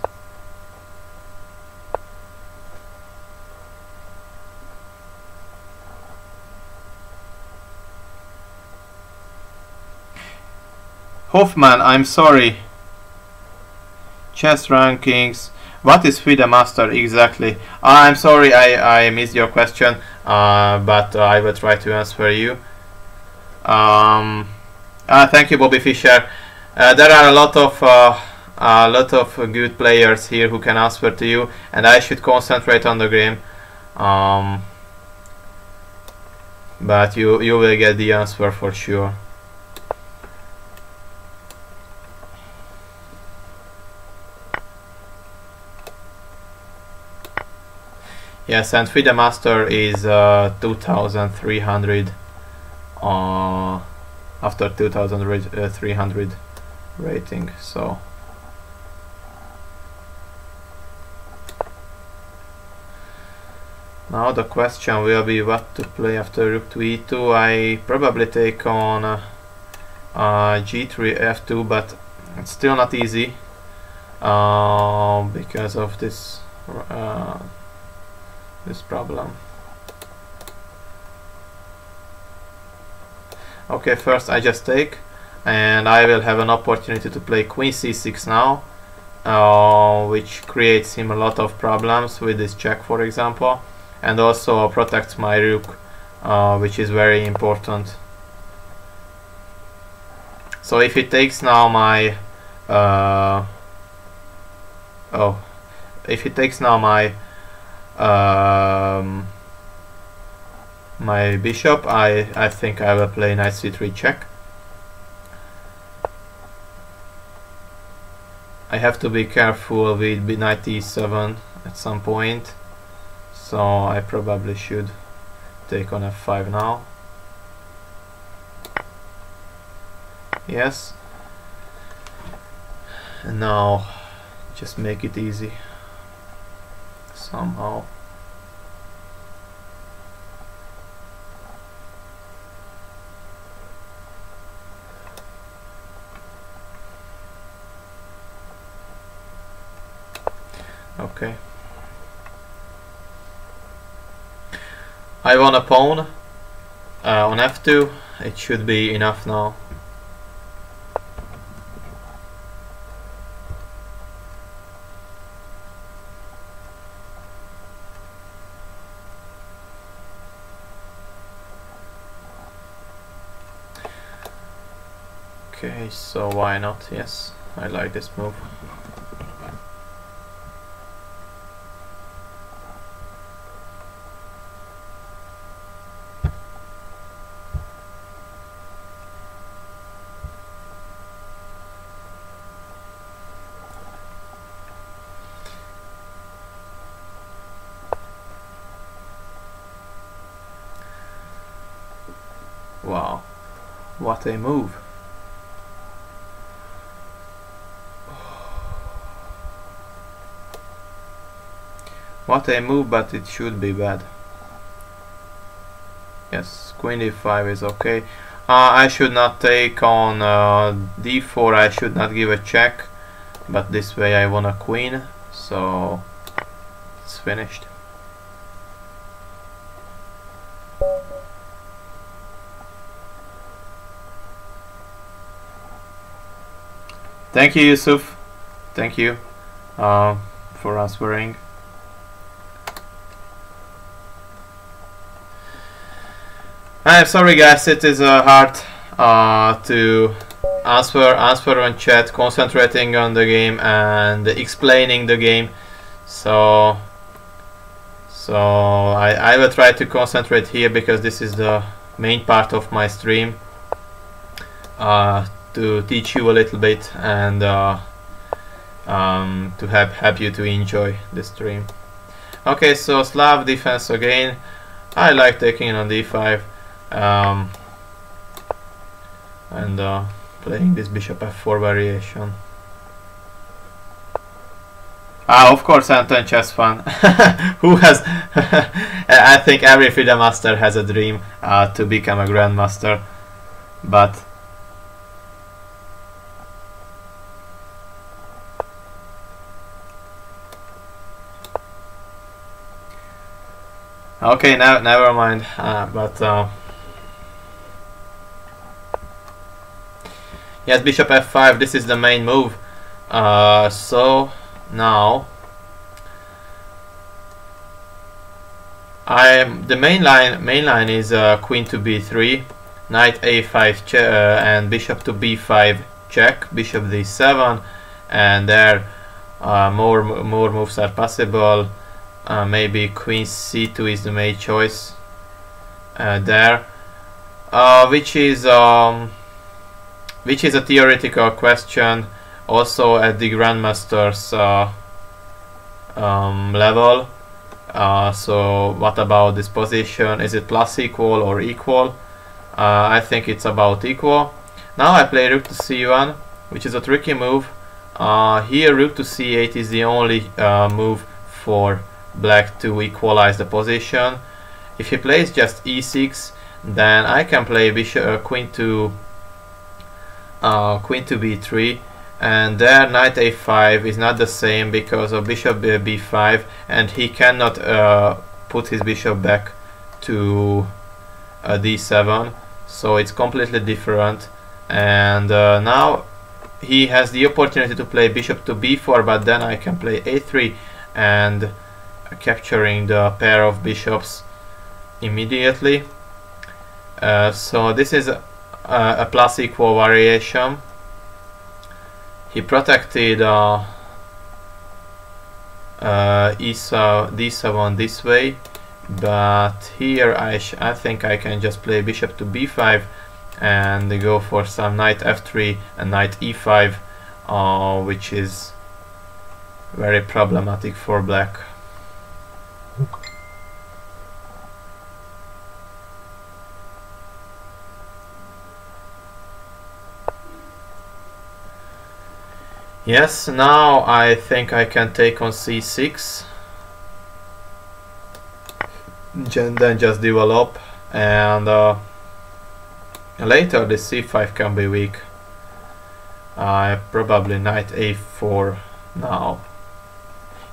Hoffman, I'm sorry. Chess rankings. What is FIDE Master exactly? I'm sorry, I missed your question, but I will try to answer you. Thank you, Bobby Fischer. There are a lot of good players here who can answer to you, and I should concentrate on the game. But you will get the answer for sure. Yes, and FIDE Master is 2300 after 2300 rating. So now the question will be what to play after rook to e2. I probably take on g3 f2, but it's still not easy because of this this problem. Okay, first I just take, and I will have an opportunity to play queen c6 now, which creates him a lot of problems with this check, for example, and also protects my rook, which is very important. So if he takes now my if he takes now my my bishop, I think I will play knight c3 check. I have to be careful with knight e7 at some point, so I probably should take on f5 now. Yes. And now just make it easy somehow. Okay. I won a pawn on f2. It should be enough now. Okay, so why not? Yes, I like this move. Wow, what a move. What a move, but it should be bad. Yes, queen d5 is okay. I should not take on d4, I should not give a check, but this way I won a queen, so it's finished. Thank you, Yusuf. Thank you for answering. I'm sorry guys, it is hard to answer on chat, concentrating on the game and explaining the game. So I will try to concentrate here because this is the main part of my stream, to teach you a little bit and to help you to enjoy the stream. Okay, so Slav defense again. I like taking on d5 and playing this bishop f4 variation. Of course, Anton Chess Fan. Who has? I think every FIDE master has a dream to become a grandmaster, but okay, now never mind. Yes, bishop f5. This is the main move. So now the main line is queen to b3, knight a5 and bishop to b5 check, bishop d7, and there more moves are possible. Maybe queen c2 is the main choice there, which is a theoretical question also at the grandmaster's level. So what about this position? Is it plus equal or equal? I think it's about equal. Now I play rook to c1, which is a tricky move. Here rook to c8 is the only move for black to equalize the position. If he plays just e6, then I can play bishop queen to b3, and there knight a5 is not the same because of bishop b5, and he cannot put his bishop back to d7, so it's completely different. And now he has the opportunity to play bishop to b4, but then I can play a3 and capturing the pair of bishops immediately. So this is a plus equal variation. He protected d7 this way, but here I think I can just play bishop to b5 and go for some knight f3 and knight e5, which is very problematic for black. Yes, now I think I can take on c6, then just develop, and later the c5 can be weak. Probably knight a4 now.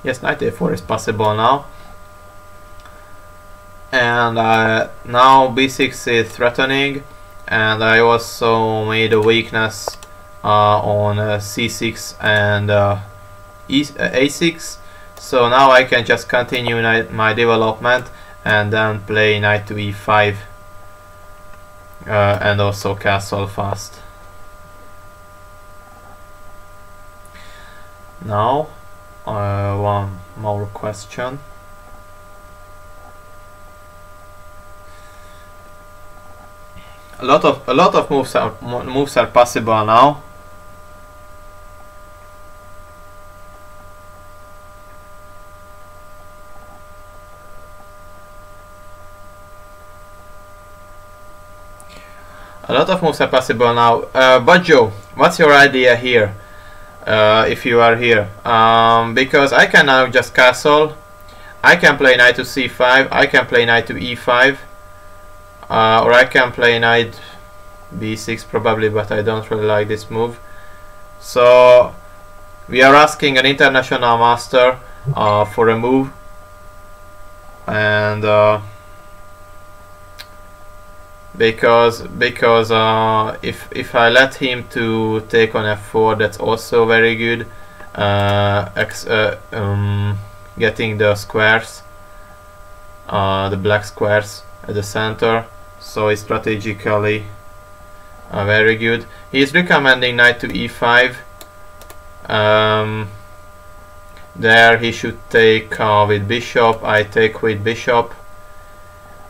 Yes, knight a4 is possible now. And now b6 is threatening, and I also made a weakness on c6 and a6. So now I can just continue my development and then play knight to e5 and also castle fast. Now one more question. A lot of moves are possible now. A lot of moves are possible now. Bajo, what's your idea here? If you are here, because I can now just castle. I can play knight to c5. I can play knight to e5. Or I can play knight b6 probably, but I don't really like this move. So we are asking an international master for a move, and because if I let him to take on f4, that's also very good. Getting the squares, the black squares at the center. So it's strategically very good. He is recommending knight to e5. There he should take with bishop. I take with bishop,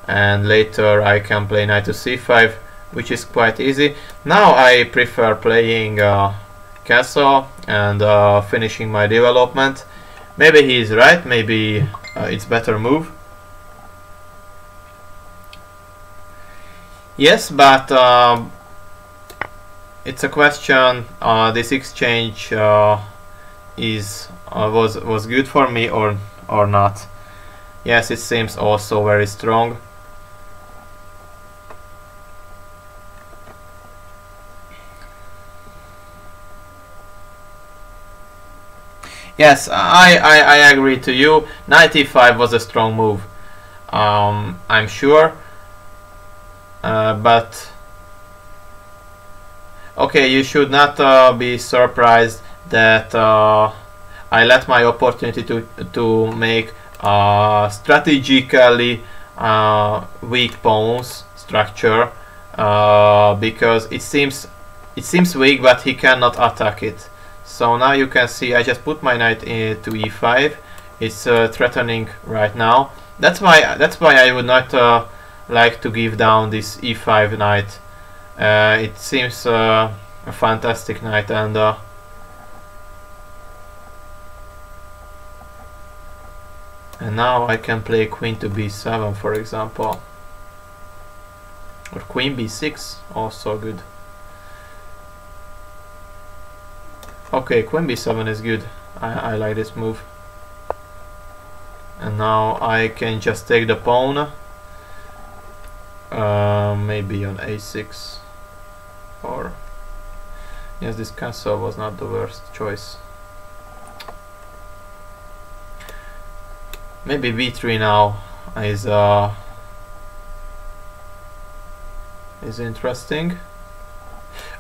and later I can play knight to c5, which is quite easy. Now I prefer playing castle and finishing my development. Maybe he is right. Maybe it's better move. Yes, but it's a question. This exchange was good for me or not. Yes, it seems also very strong. Yes, I agree to you. Knight e5 was a strong move. I'm sure. But okay, you should not be surprised that I let my opportunity to make strategically weak pawns structure, because it seems weak, but he cannot attack it. So now you can see I just put my knight to e5. It's threatening right now. That's why I would not like to give down this e5 knight. It seems a fantastic knight, and now I can play queen to b7, for example, or queen b6, also good. Okay, queen b7 is good. I like this move. And now I can just take the pawn. Maybe on a6, or yes, this castle was not the worst choice. Maybe b3 now is interesting.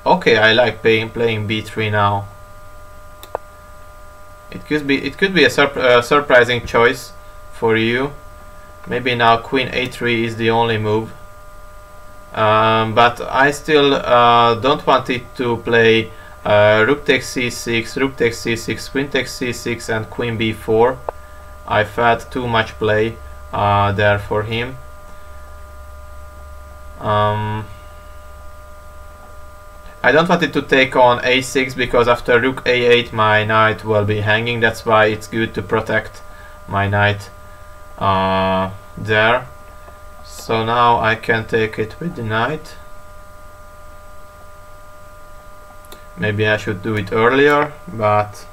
Okay, I like playing b3 now. It could be a surprising choice for you. Maybe now queen a3 is the only move. But I still don't want it to play rook takes c6, rook takes c6, queen takes c6, and queen b4. I felt too much play there for him. I don't want it to take on a6, because after rook a8 my knight will be hanging. That's why it's good to protect my knight there. So now I can take it with the knight. Maybe I should do it earlier, but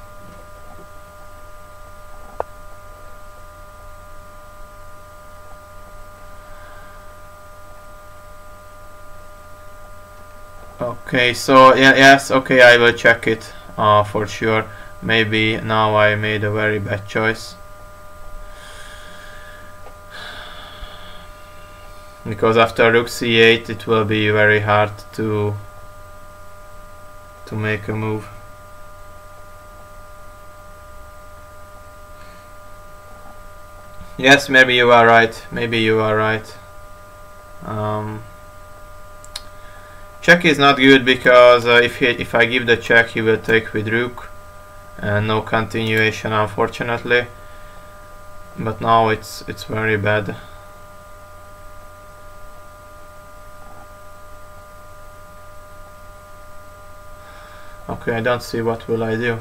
okay, so yeah, yes, okay, I will check it for sure. Maybe now I made a very bad choice, because after rook c8 it will be very hard to make a move. Yes, maybe you are right. Maybe you are right. Check is not good because if I give the check, he will take with rook, and no continuation, unfortunately. But now it's very bad. Okay, I don't see what will I do.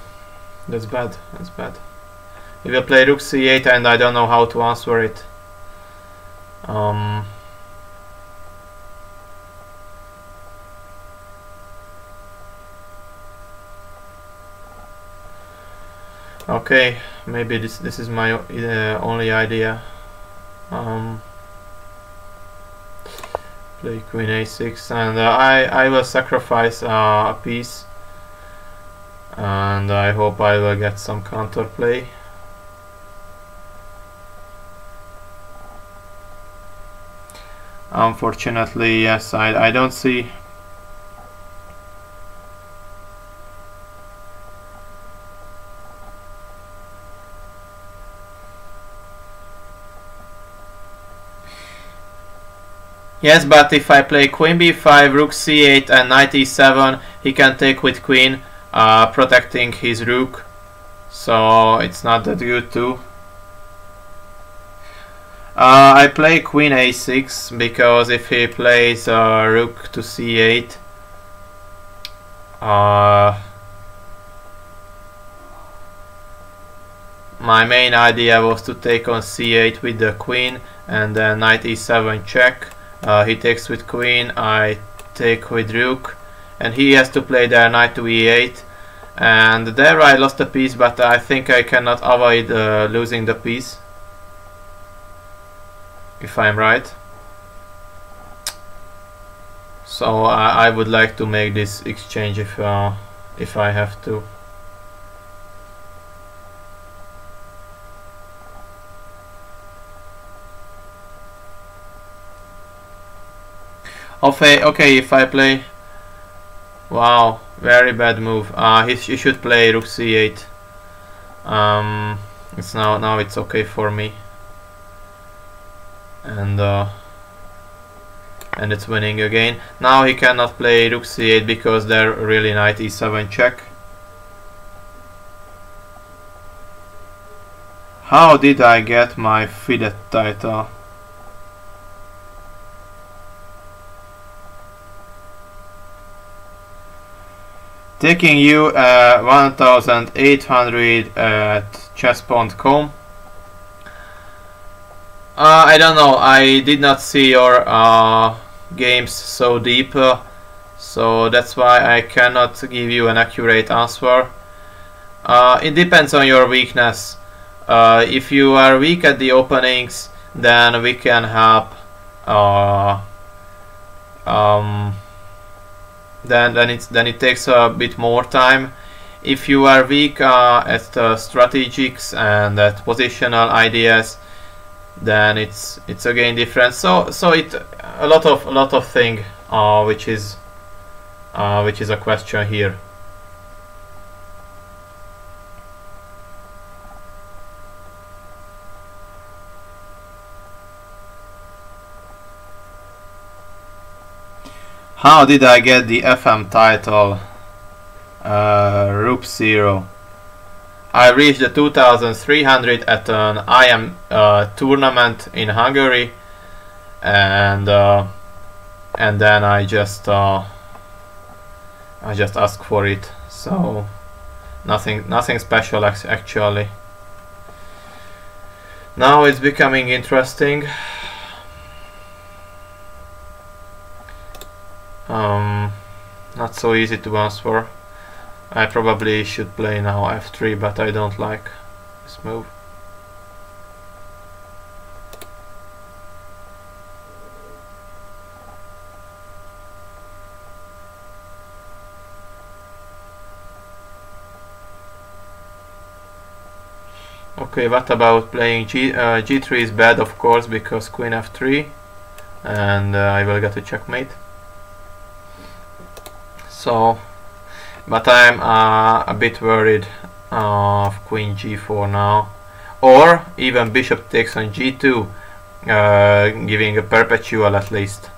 That's bad. That's bad. He will play rook c8, and I don't know how to answer it. Okay, maybe this is my only idea. Play queen a6, and I will sacrifice a piece, and I hope I will get some counterplay. Unfortunately, yes, I don't see. Yes, but if I play queen b5, rook c8 and knight e7, he can take with queen, protecting his rook. So it's not that good too. I play queen a6 because if he plays rook to c8, my main idea was to take on c8 with the queen and then knight e7 check. He takes with queen, I take with rook, and he has to play there knight to e8, and there I lost a piece, but I think I cannot avoid losing the piece, if I'm right. So I would like to make this exchange if I have to. Okay, if I play, wow, very bad move. He should play rook c8. It's now it's okay for me, and it's winning again. Now he cannot play rook c8 because they're really knight e7 check. How did I get my FIDE title? Taking you 1800 at chess.com. I don't know, I did not see your games so deep, so that's why I cannot give you an accurate answer. It depends on your weakness. If you are weak at the openings, then we can help. Then it takes a bit more time. If you are weak at strategics and at positional ideas, then it's again different. So it a lot of thing which is a question here. How did I get the FM title? Rook 0. I reached the 2300 at an IM tournament in Hungary, and then I just asked for it. So nothing special actually. Now it's becoming interesting. Not so easy to answer. I probably should play now f3, but I don't like this move. Okay, what about playing g3 is bad, of course, because queen f3, and I will get a checkmate. So, but I'm a bit worried of queen g4 now, or even bishop takes on g2, giving a perpetual at least.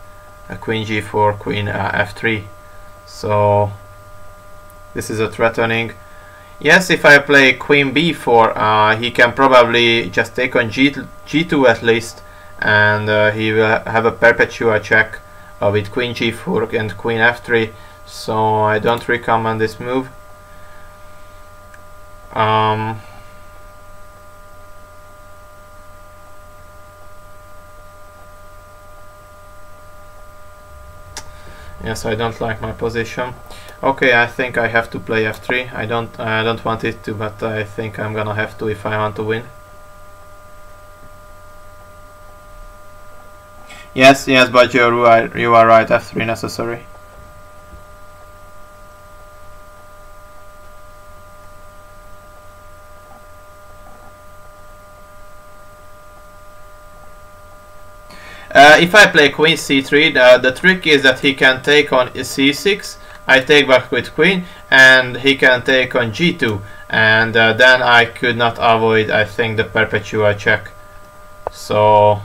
Queen g4, queen f3. So this is a threatening. Yes, if I play queen b4, he can probably just take on g2 at least, and he will have a perpetual check with queen g4 and queen f3. So I don't recommend this move. Yes, I don't like my position. Okay, I think I have to play f3. I don't want it to, but I think I'm gonna have to if I want to win. Yes, but you are right. f3 necessary. If I play queen c3, the trick is that he can take on c6, I take back with queen, and he can take on g2, and then I could not avoid, I think, the perpetual check. So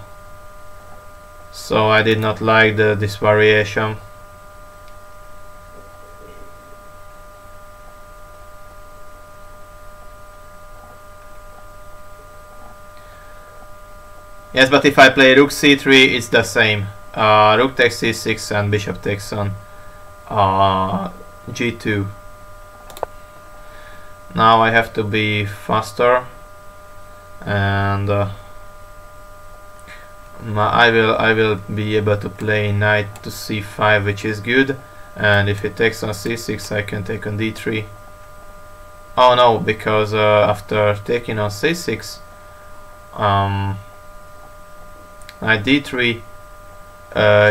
I did not like this variation. Yes, but if I play rook c3, it's the same. Rook takes c6 and bishop takes on g2. Now I have to be faster, and I will be able to play knight to c5, which is good. And if it takes on c6, I can take on d3. Oh no, because after taking on c6, knight d3,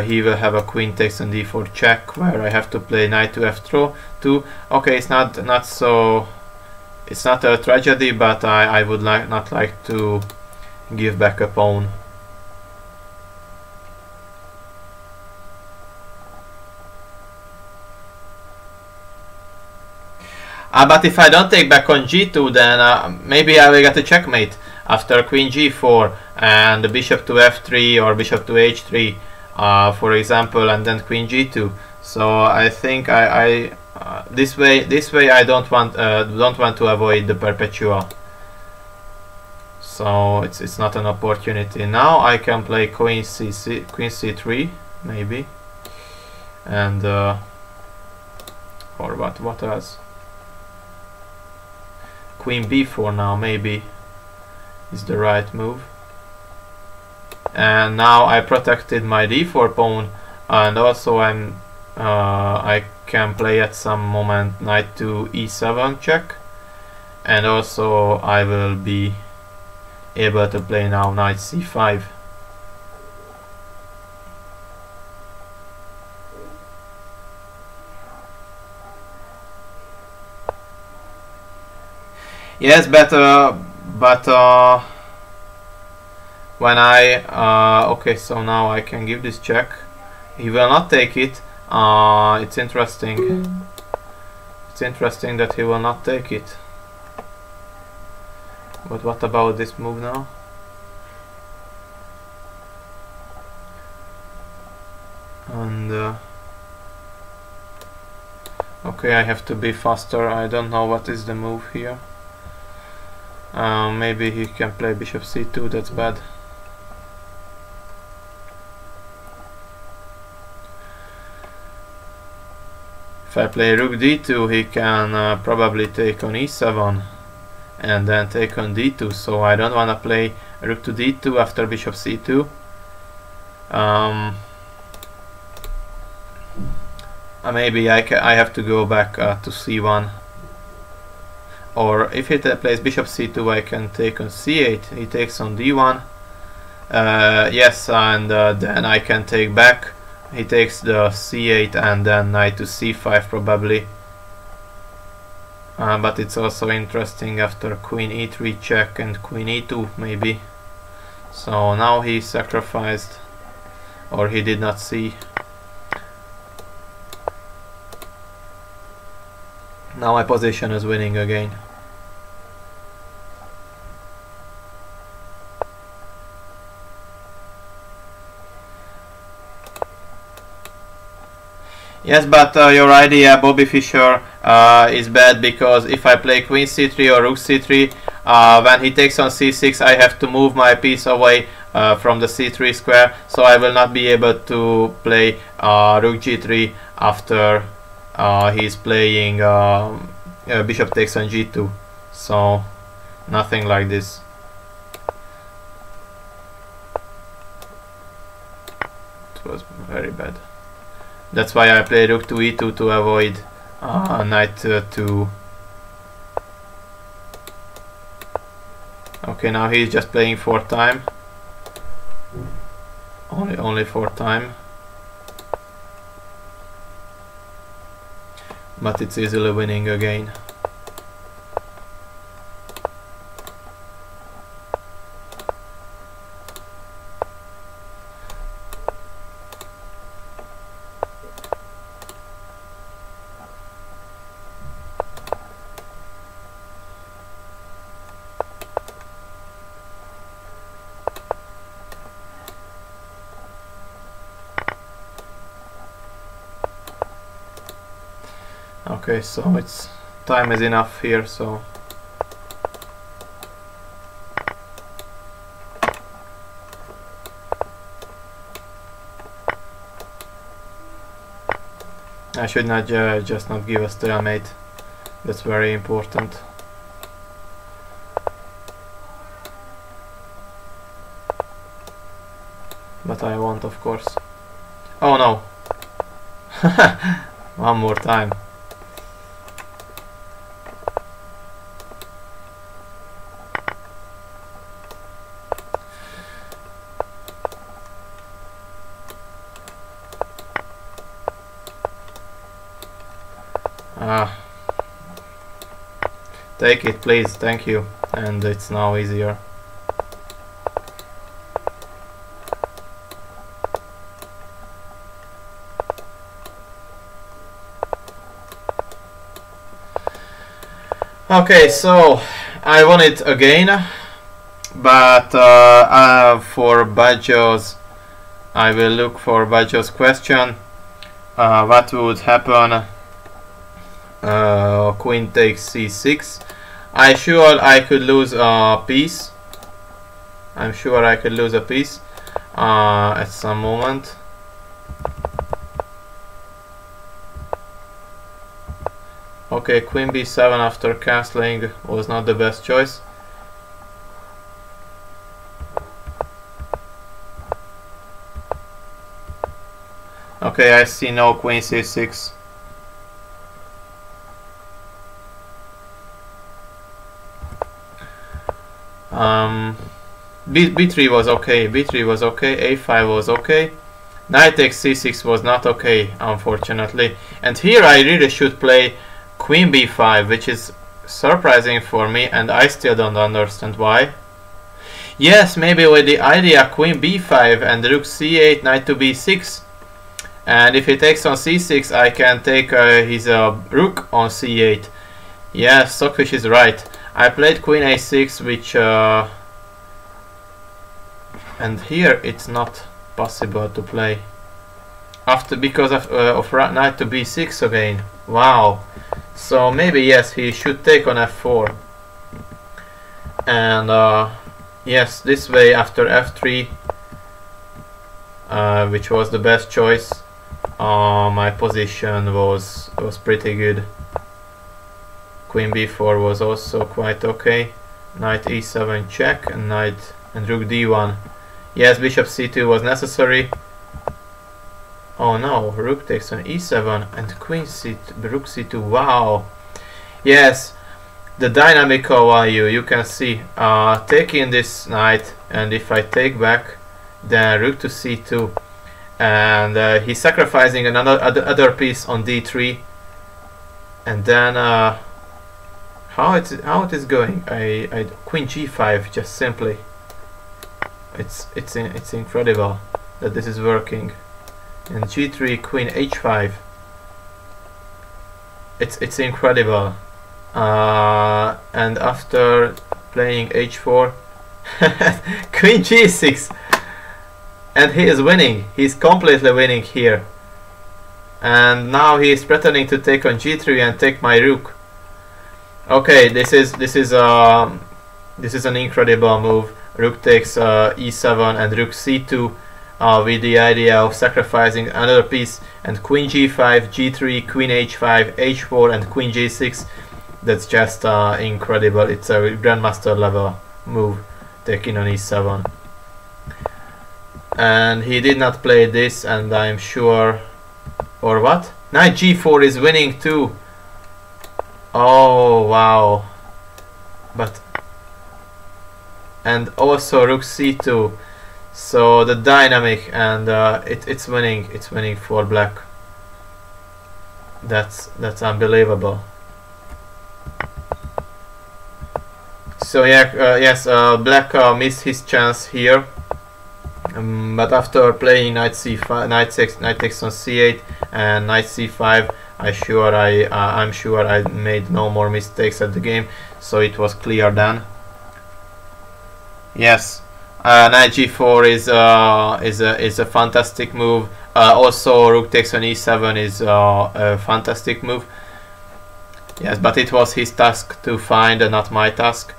he will have a queen takes on d4 check, where I have to play knight to f2. Okay, it's not a tragedy, but I would not like to give back a pawn. But if I don't take back on g2, then maybe I will get a checkmate after queen g4 and bishop to f3 or bishop to h3, for example, and then queen g2. So I think this way I don't want to avoid the perpetual. So it's not an opportunity. Now I can play queen c3 maybe, and or what else? Queen b4 now maybe is the right move. And now I protected my d4 pawn, and also I can play at some moment knight to e7 check, and also I will be able to play now knight c5. Yes, but when okay, so now I can give this check. He will not take it. It's interesting. It's interesting that he will not take it. But what about this move now? And okay, I have to be faster. I don't know what is the move here. Maybe he can play bishop c2. That's bad. If I play rook d2, he can probably take on e7 and then take on d2, so I don't want to play rook to d2 after bishop c2. Maybe I have to go back to c1 or if he plays bishop c2, I can take on c8. He takes on d1. Yes, and then I can take back. He takes the c8 and then knight to c5 probably. But it's also interesting after queen e3 check and queen e2 maybe. So now he sacrificed, or he did not see. Now my position is winning again. Yes, but your idea, Bobby Fischer, is bad, because if I play queen c3 or rook c3, when he takes on c6, I have to move my piece away from the c3 square, so I will not be able to play rook g3 after he's playing bishop takes on g2. So nothing like this. It was very bad. That's why I play rook to e2 to avoid knight to. Okay, now he's just playing for time. Only for time. But it's easily winning again. Okay, so it's time is enough here, so I should not just not give a stalemate. That's very important. But I won't, of course. Oh no! One more time. Take it, please, thank you. And it's now easier. Okay, so I won it again, but for Baggio's, I will look for Baggio's question. What would happen? Queen takes c6. I'm sure I could lose a piece. I'm sure I could lose a piece at some moment. Okay, queen b7 after castling was not the best choice. Okay, I see no queen c6. B3 was okay, B3 was okay, A5 was okay, knight takes c6 was not okay, unfortunately. And here I really should play queen b5, which is surprising for me, and I still don't understand why. Yes, maybe with the idea queen b5 and rook c8, knight to b6, and if he takes on c6 I can take his rook on c8. Yes, Stockfish is right. I played queen a6, which and here it's not possible to play after, because of knight to b6 again. Wow. So maybe yes, he should take on f4, and yes, this way after f3, which was the best choice. My position was pretty good. Queen b4 was also quite okay. Knight e7 check and knight and rook d1. Yes, bishop c2 was necessary. Oh no, rook takes on e7 and queen c2, rook c2. Wow. Yes, the dynamic of you can see taking this knight, and if I take back, then rook to c2, and he's sacrificing another other piece on d3, and then how it is going? I queen g5 just simply. It's incredible that this is working. And g3, queen h5. It's incredible. And after playing h4, queen g6, and he is winning. He's completely winning here. And now he is threatening to take on g3 and take my rook. Okay, this is an incredible move. Rook takes e7 and rook c2 with the idea of sacrificing another piece, and queen g5, g3, queen h5, h4, and queen g6. That's just incredible. It's a grandmaster level move, taking on e7. And he did not play this, and I'm sure, or what? Knight g4 is winning too. Oh wow. But and also rook c2. So the dynamic, and it's winning for black. That's unbelievable. So yeah, yes, black missed his chance here, but after playing knight c5, knight takes on c8 and knight c5, I'm sure I made no more mistakes at the game, so it was clear then. Yes, knight g4 is a fantastic move. Also, rook takes on e7 is a fantastic move. Yes, but it was his task to find, not my task.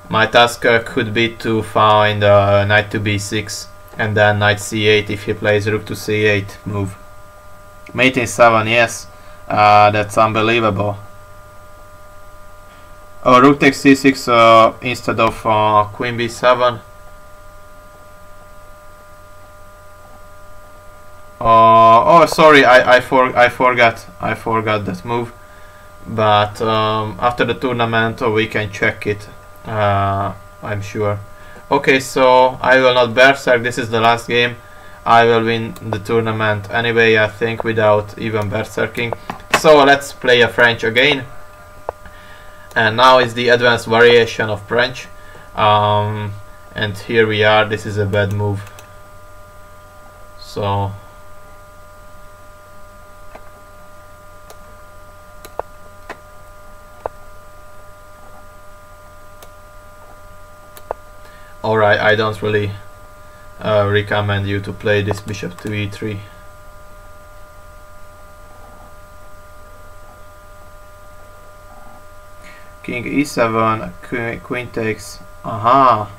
My task could be to find knight to b6 and then knight c8 if he plays rook to c8 move. Mate in 7, yes, that's unbelievable. Rook takes c6 instead of queen b7. Oh, sorry, I forgot that move. But after the tournament we can check it. I'm sure. Okay, so I will not berserk. This is the last game. I will win the tournament anyway, I think, without even berserking. So let's play a French again. And now is the advanced variation of French. And here we are. This is a bad move. So alright, I don't really recommend you to play this bishop to e3. King e7, queen takes. Aha.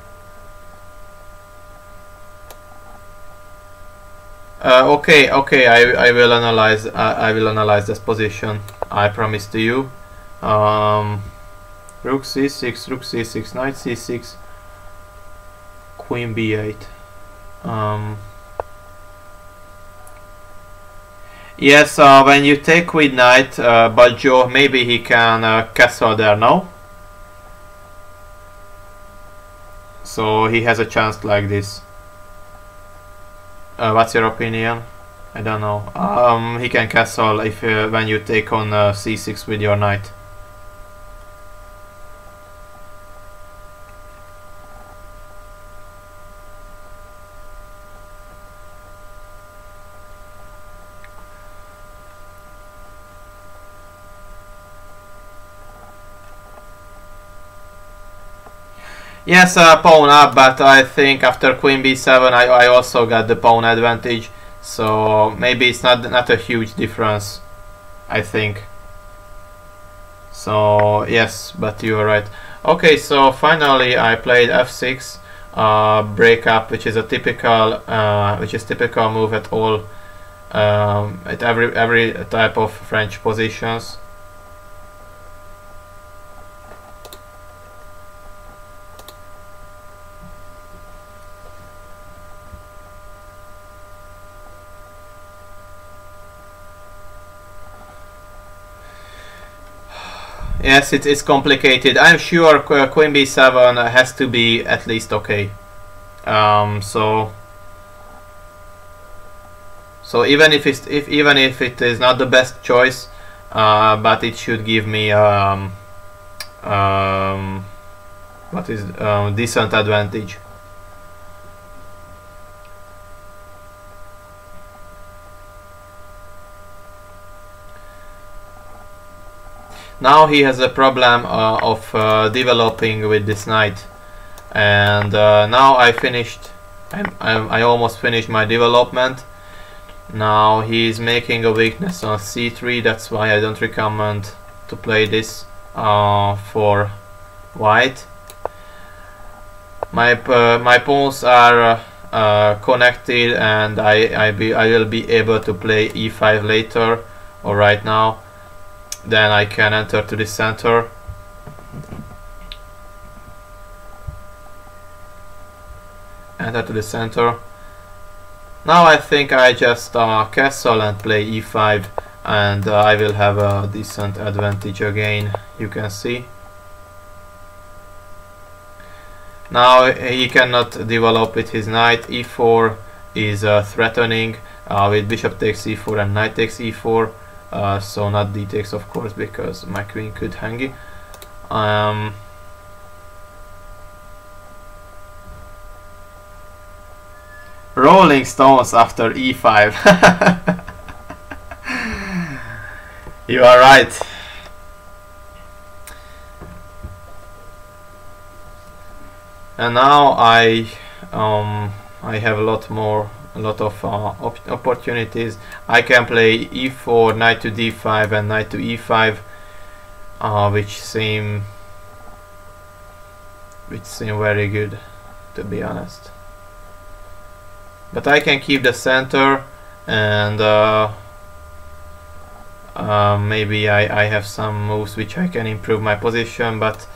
Okay, I will analyze. I will analyze this position. I promise to you. Rook c6, knight c6. Queen b8. Yes, when you take with knight, Baljo, maybe he can castle there, no? So he has a chance like this. What's your opinion? I don't know. He can castle if when you take on c6 with your knight. Yes, pawn up, but I think after queen b7 I also got the pawn advantage, so maybe it's not a huge difference, I think. So yes, but you are right. Okay, so finally I played f6 breakup, which is typical move at all at every type of French positions. Yes, it is complicated. I'm sure queen b7 has to be at least okay. So even if it is not the best choice, but it should give me what is decent advantage. Now he has a problem of developing with this knight, and now I almost finished my development. Now he's making a weakness on c3. That's why I don't recommend to play this for white. My pawns are connected, and I will be able to play e5 later or right now. Then I can enter to the center. Enter to the center. Now I think I just castle and play e5, and I will have a decent advantage again, you can see. Now he cannot develop with his knight. e4 is threatening with bishop takes e4 and knight takes e4. So not d takes, of course, because my queen could hang it. Rolling stones after e5. You are right. And now I have a lot of opportunities. I can play e4, knight to d5, and knight to e5, which seem very good, to be honest. But I can keep the center, and maybe I have some moves which I can improve my position, but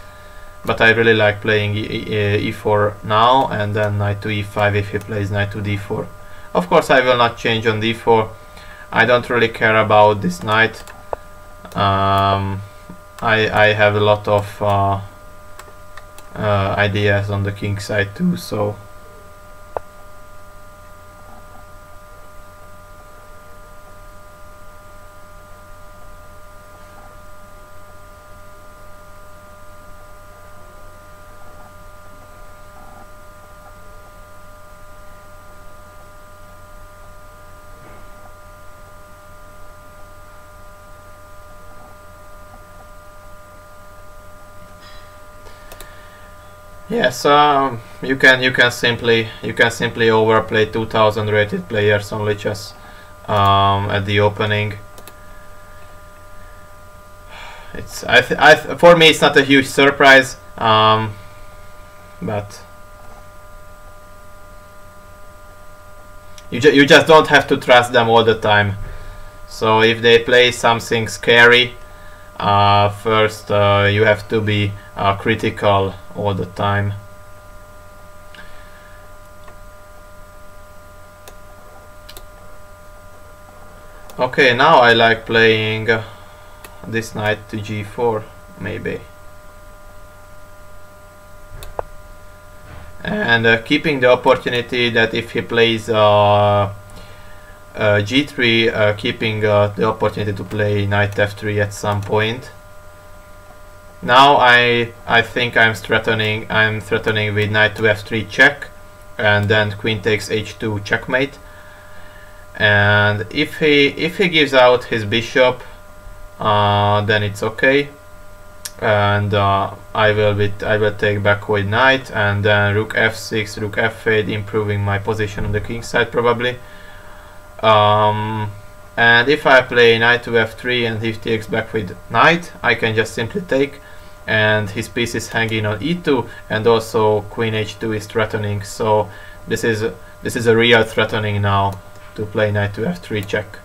I really like playing e4 now, and then knight to e5 if he plays knight to d4. Of course I will not change on d4. I don't really care about this knight. I have a lot of ideas on the king side too, so yes, you can simply overplay 2000 rated players on Lichess at the opening. It's for me it's not a huge surprise, but you just don't have to trust them all the time. So if they play something scary, first you have to be critical all the time. Okay, now I like playing this knight to g4, maybe, and keeping the opportunity that if he plays g3, keeping the opportunity to play knight f3 at some point. Now I think I'm threatening with knight to f3 check, and then queen takes h2 checkmate. And if he gives out his bishop, then it's okay, and I will take back with knight, and then rook f6, rook f8, improving my position on the king side probably. And if I play knight to f3 and he takes back with knight, I can just simply take, and his piece is hanging on e2, and also queen h2 is threatening. So this is a real threatening now to play knight to f3 check.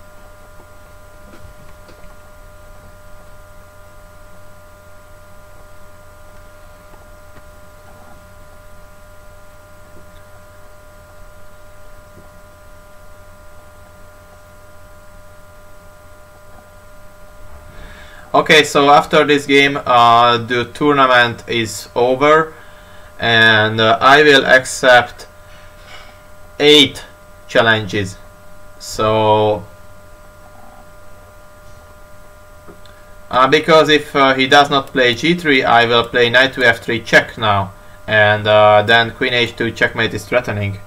Okay, so after this game, the tournament is over, and I will accept 8 challenges. So because if he does not play g3, I will play knight to f3 check now, and then queen h2 checkmate is threatening.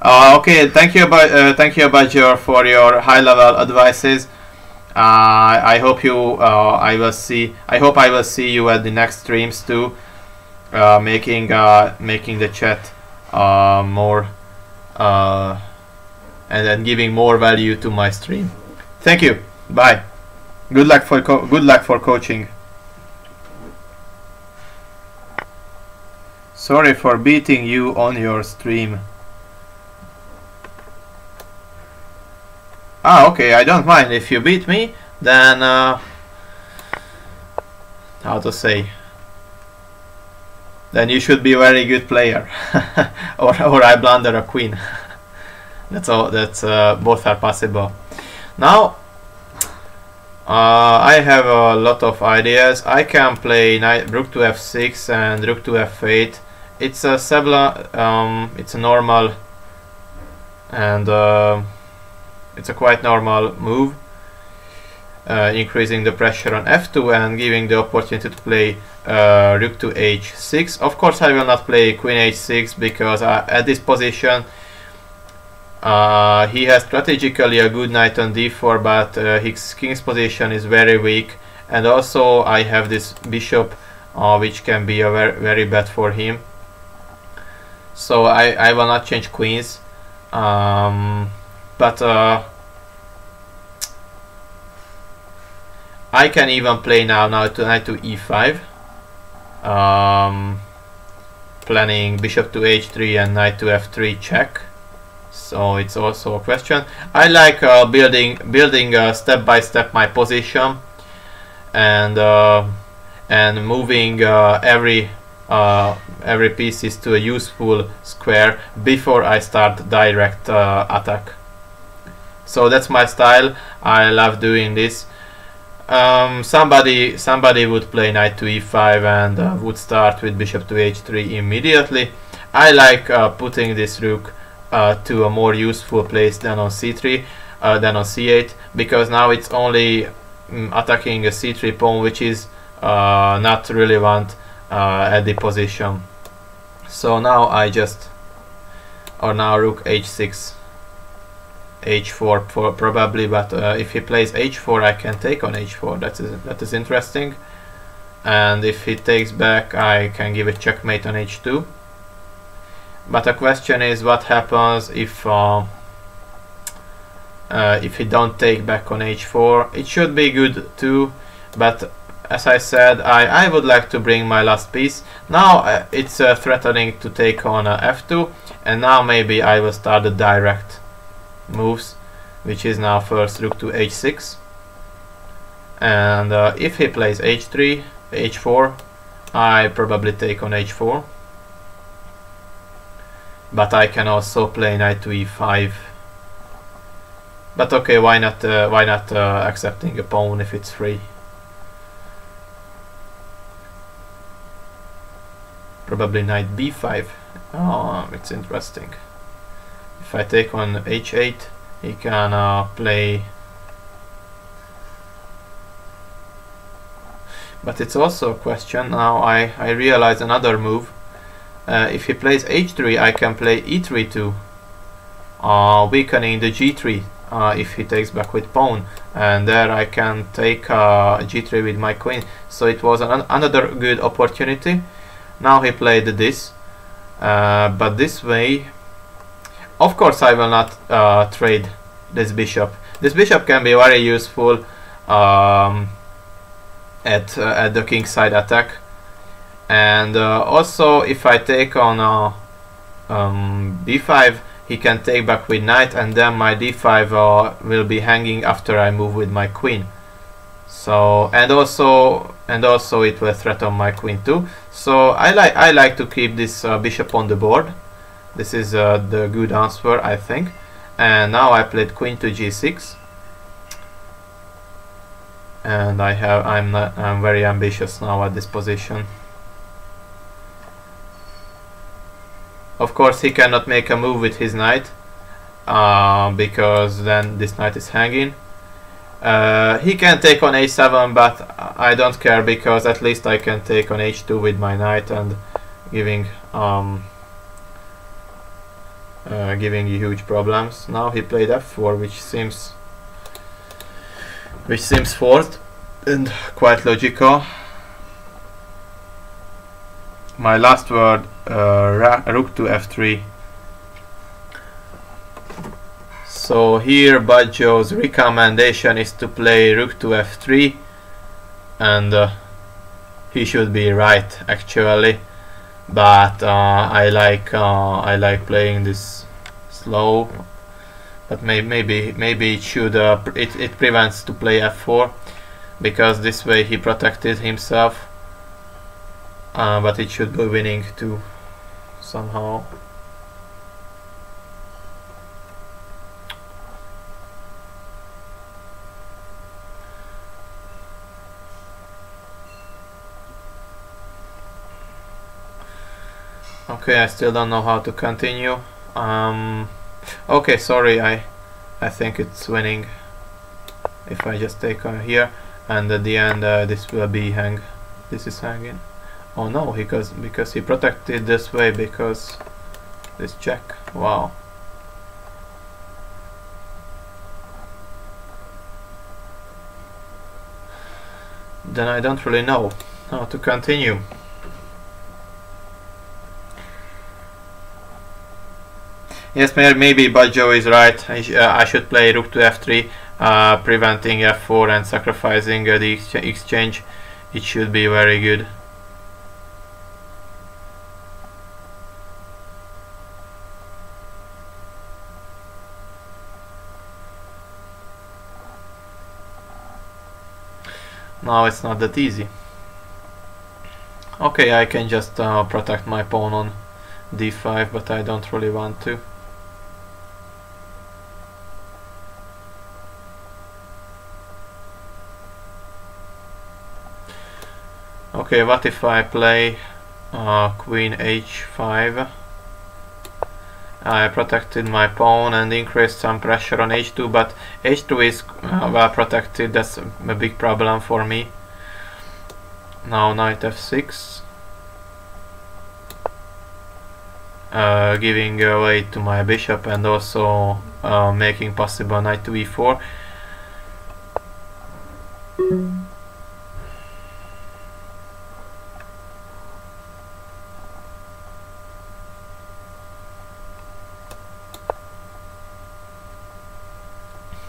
Okay, thank you, Badger, for your high-level advices. I hope you. I hope I will see you at the next streams too, making the chat more and then giving more value to my stream. Thank you. Bye. Good luck for coaching. Sorry for beating you on your stream. Ah, okay, I don't mind if you beat me, then how to say, then you should be a very good player. or I blunder a queen. That's all. That's both are possible. Now I have a lot of ideas. I can play rook to f6 and rook to f8. It's a it's a normal and it's a quite normal move, increasing the pressure on f2 and giving the opportunity to play rook to h6. Of course, I will not play queen h6 because at this position he has strategically a good knight on d4, but his king's position is very weak, and also I have this bishop which can be a very bad for him. So I will not change queens. But I can even play now to knight to e5, planning bishop to h3 and knight to f3 check. So it's also a question. I like building step by step my position and moving every pieces to a useful square before I start direct attack. So that's my style. I love doing this. Somebody would play knight to e5 and would start with bishop to h3 immediately. I like putting this rook to a more useful place than on c3, than on c8, because now it's only attacking a c3 pawn, which is not relevant at the position. So now now rook h6. h4 probably, but if he plays h4, I can take on h4. That is interesting. And if he takes back, I can give a checkmate on h2. But the question is, what happens if he don't take back on h4? It should be good too, but as I said, I would like to bring my last piece. Now it's threatening to take on f2, and now maybe I will start the direct moves, which is now first rook to h6, and if he plays h3, h4, I probably take on h4, but I can also play knight to e5. But okay, why not accepting a pawn if it's free? Probably knight b5. Oh, it's interesting. If I take on h8, he can play, but it's also a question. Now I realize another move. If he plays h3, I can play e3 too, weakening the g3 if he takes back with pawn, and there I can take g3 with my queen. So it was another good opportunity. Now he played this, but this way, of course, I will not trade this bishop. This bishop can be very useful at the king side attack, and also if I take on b5, he can take back with knight, and then my d5 will be hanging after I move with my queen. So and also it will threaten my queen too. So I like to keep this bishop on the board. This is the good answer, I think. And now I played queen to g6, and I'm very ambitious now at this position. Of course he cannot make a move with his knight, because then this knight is hanging. He can take on a7, but I don't care, because at least I can take on h2 with my knight and giving you huge problems. Now he played f4, which seems forced and quite logical. My last word, rook to f3. So here Baggio's recommendation is to play rook to f3, and he should be right actually, but I like playing this slow. But maybe it should it prevents to play f4, because this way he protected himself. But it should be winning too somehow. Okay, I still don't know how to continue. Okay, sorry, I think it's winning if I just take here, and at the end this will be hang. This is hanging. Oh no, because he protected this way, because this check. Wow. Then I don't really know how to continue. Yes, maybe Baggio is right. I should play rook to f3, preventing f4 and sacrificing the exchange. It should be very good. Now it's not that easy. Okay, I can just protect my pawn on d5, but I don't really want to. Okay, what if I play queen h5? I protected my pawn and increased some pressure on h2, but h2 is well protected. That's a big problem for me. Now knight f6, giving away to my bishop, and also making possible knight to e4.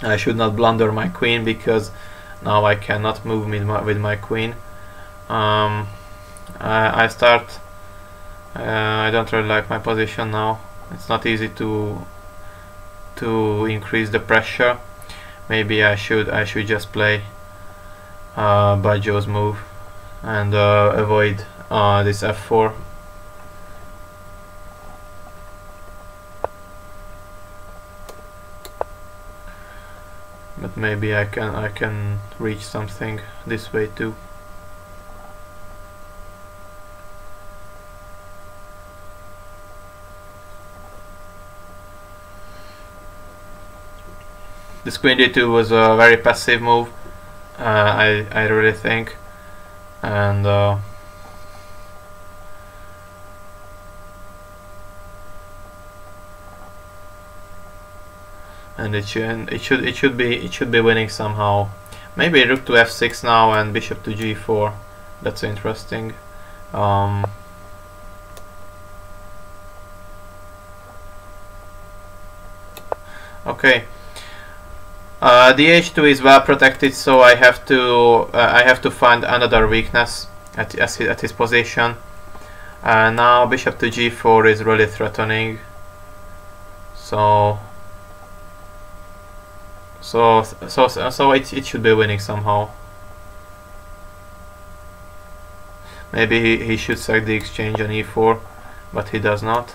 I should not blunder my queen, because now I cannot move with my queen. I don't really like my position now. It's not easy to increase the pressure. Maybe I should just play Baggio's move and avoid this f4. But maybe I can reach something this way too. This queen d2 was a very passive move, I really think, and it should be winning somehow. Maybe rook to f6 now and bishop to g4. That's interesting. Okay. The h2 is well protected, so I have to find another weakness at his position. Now bishop to g4 is really threatening. So it should be winning somehow. Maybe he should sack the exchange on e4, but he does not.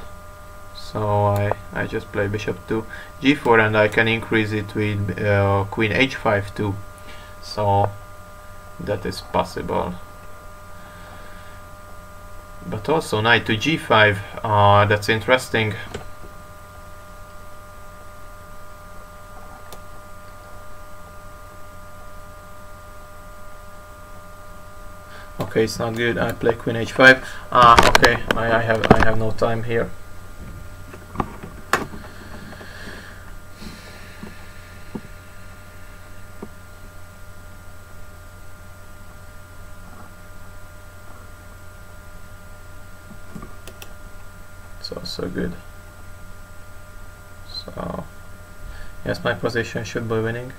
So I just play bishop to g4, and I can increase it with queen h5 too. So that is possible. But also knight to g5, that's interesting. Okay, it's not good. I play queen h5. Okay, I have no time here. It's also good. So yes, my position should be winning.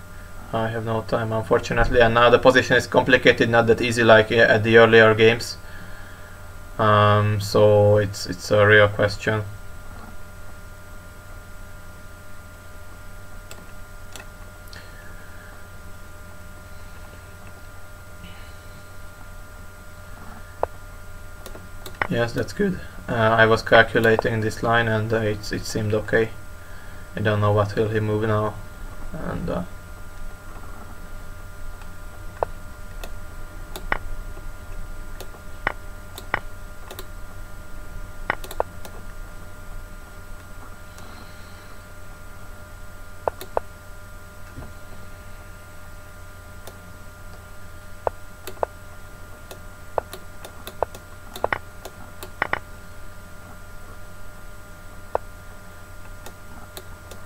I have no time, unfortunately, and now the position is complicated, not that easy like at the earlier games. So it's a real question. Yes, that's good. I was calculating this line and it seemed okay. I don't know what will he move now, and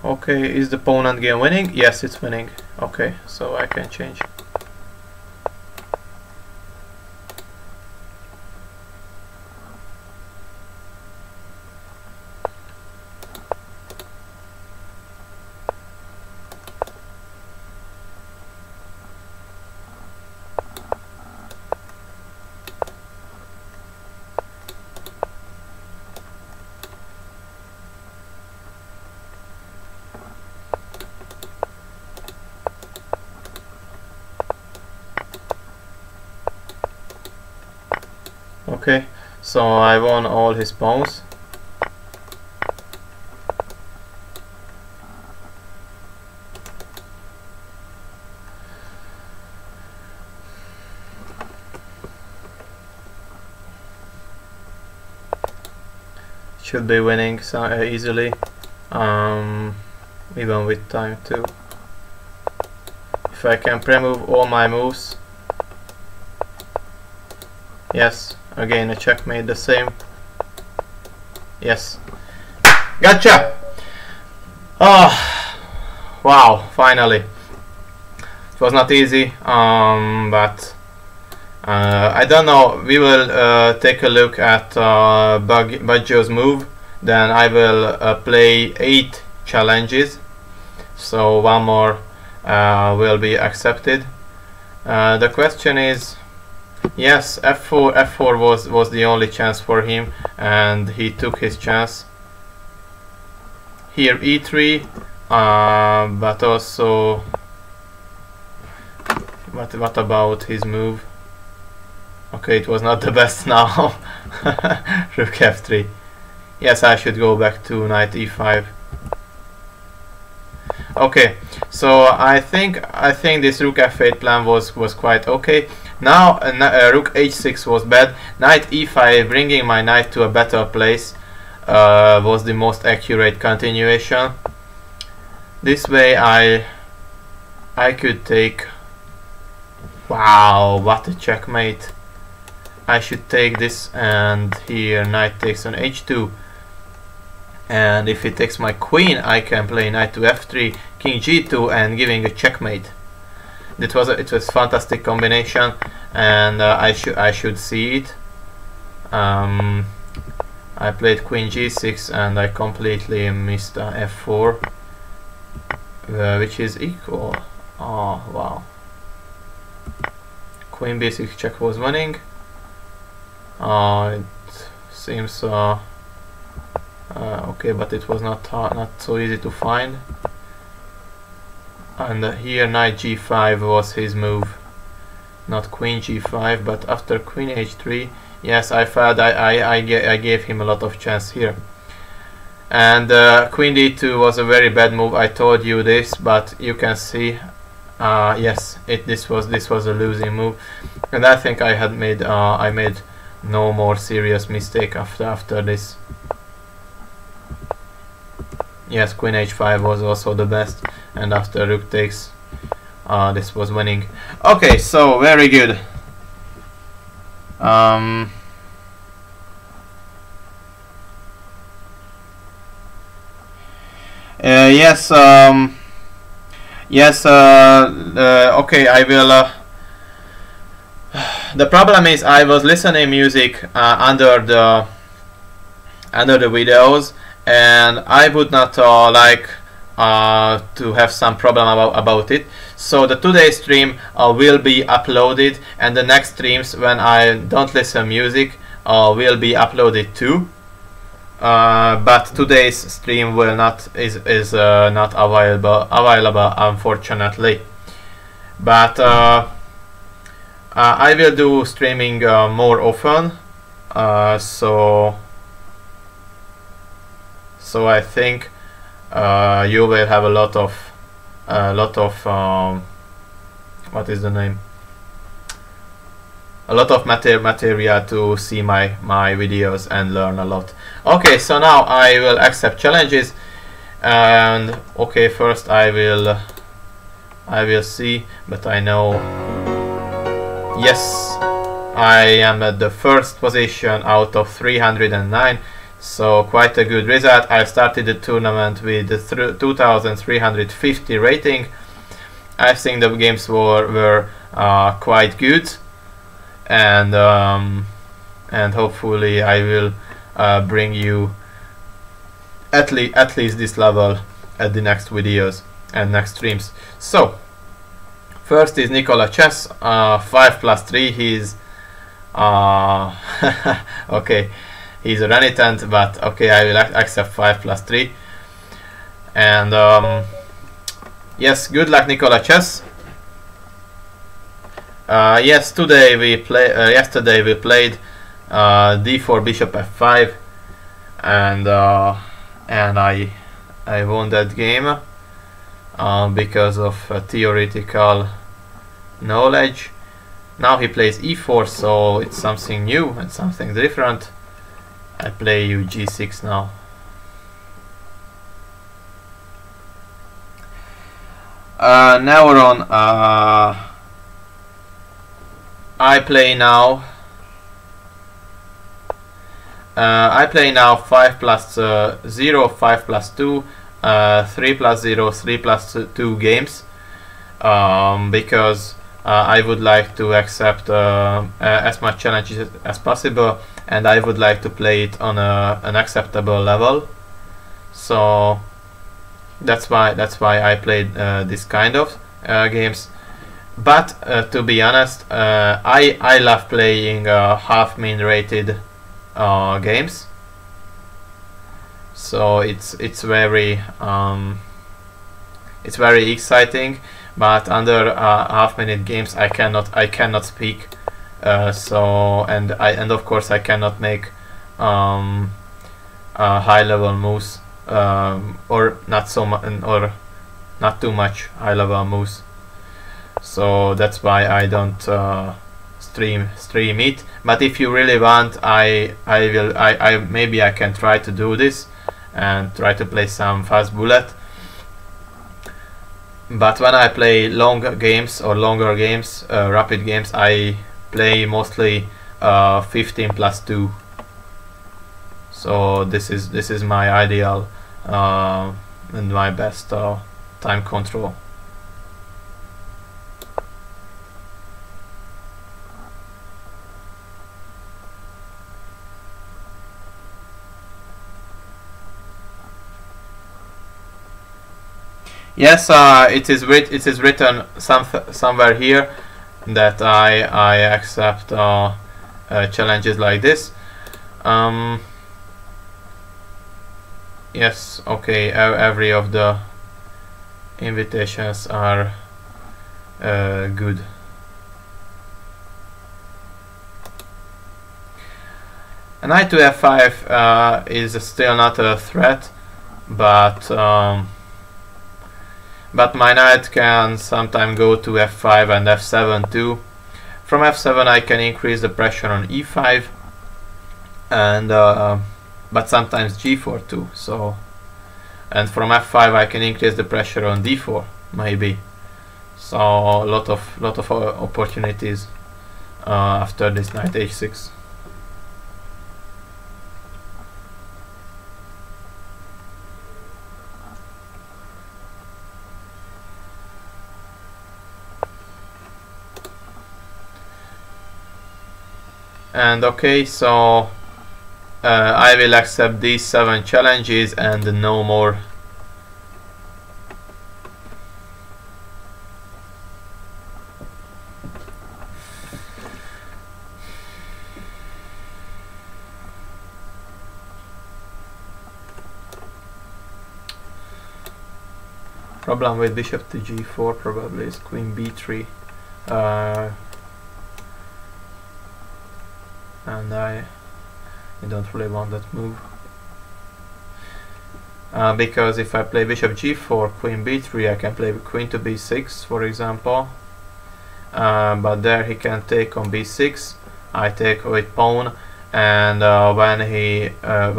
okay, is the opponent game winning? Yes, it's winning. Okay, so I can change. Okay, so I won all his pawns. Should be winning so, easily, even with time too. If I can pre-move all my moves. Yes, again a checkmate, the same. Yes. Gotcha! Oh, wow, finally. It was not easy, but I don't know. We will take a look at Baggio's move. Then I will play 8 challenges. So one more will be accepted. The question is, yes, f4 was the only chance for him, and he took his chance. Here e3, but also what about his move? Okay, it was not the best now. Rook f3. Yes, I should go back to knight e5. Okay, so I think this rook f8 plan was quite okay. Now rook h6 was bad. Knight e5, bringing my knight to a better place, was the most accurate continuation. This way I could take. Wow, what a checkmate! I should take this, and here knight takes on h2. And if he takes my queen, I can play knight to f3, king g2, and giving a checkmate. It was a fantastic combination, and I should see it. I played queen g6, and I completely missed f4, which is equal. Oh wow! Queen b6 check was winning. It seems. Okay, but it was not so easy to find. And here knight g5 was his move, not queen g5. But after queen h3, yes, I felt I gave him a lot of chance here. And queen d2 was a very bad move. I told you this, but you can see Yes, this was a losing move, and I think I made no more serious mistake after this. Yes, Queen h5 was also the best, and after rook takes, this was winning. Okay, so very good. Yes. Yes. Okay, I will. The problem is I was listening music under the videos, and I would not like to have some problem about it. So the today's stream will be uploaded, and the next streams when I don't listen music will be uploaded too. But today's stream will not is not available unfortunately. But I will do streaming more often. So I think you will have a lot of what is the name? A lot of material to see my videos and learn a lot. Okay, so now I will accept challenges, and okay, first I will see, but I know, yes, I am at the first position out of 309, so quite a good result. I started the tournament with the 2350 rating. I think the games were quite good, and hopefully I will bring you at least this level at the next videos and next streams. So first is Nikola Chess, 5+3. He's okay, he's a renitent, but okay, I will accept 5+3. And yes, good luck, Nikola Chess. Yes, yesterday we played d4 bishop f5, and I won that game because of theoretical knowledge. Now he plays e4, so it's something new and something different. I play g6 now. Neuron, I play now 5+0, 5+2, 3+0, 3+2 games, because I would like to accept as much challenges as possible, and I would like to play it on an acceptable level. So that's why I played this kind of games. But to be honest, I love playing half-min rated games. So it's very exciting. But under half-minute games, I cannot speak. And of course I cannot make high-level moves, or not so much, or not too much high-level moves. So that's why I don't stream it. But if you really want, maybe I can try to do this and try to play some fast bullet. But when I play longer games, rapid games, I play mostly 15+2. So this is my ideal and my best time control. Yes, it is written somewhere here that I accept challenges like this. Yes, okay. Every of the invitations are good. And knight to f5 is still not a threat, but but my knight can sometimes go to f5 and f7 too. From f7 I can increase the pressure on e5, and but sometimes g4 too. So, and from f5 I can increase the pressure on d4 maybe. So a lot of opportunities after this knight h6. And okay, so I will accept these 7 challenges and no more. Problem with bishop to g4 probably is queen b3, and I don't really want that move, because if I play bishop g4, queen b3, I can play queen to b6 for example, but there he can take on b6, I take with pawn, and when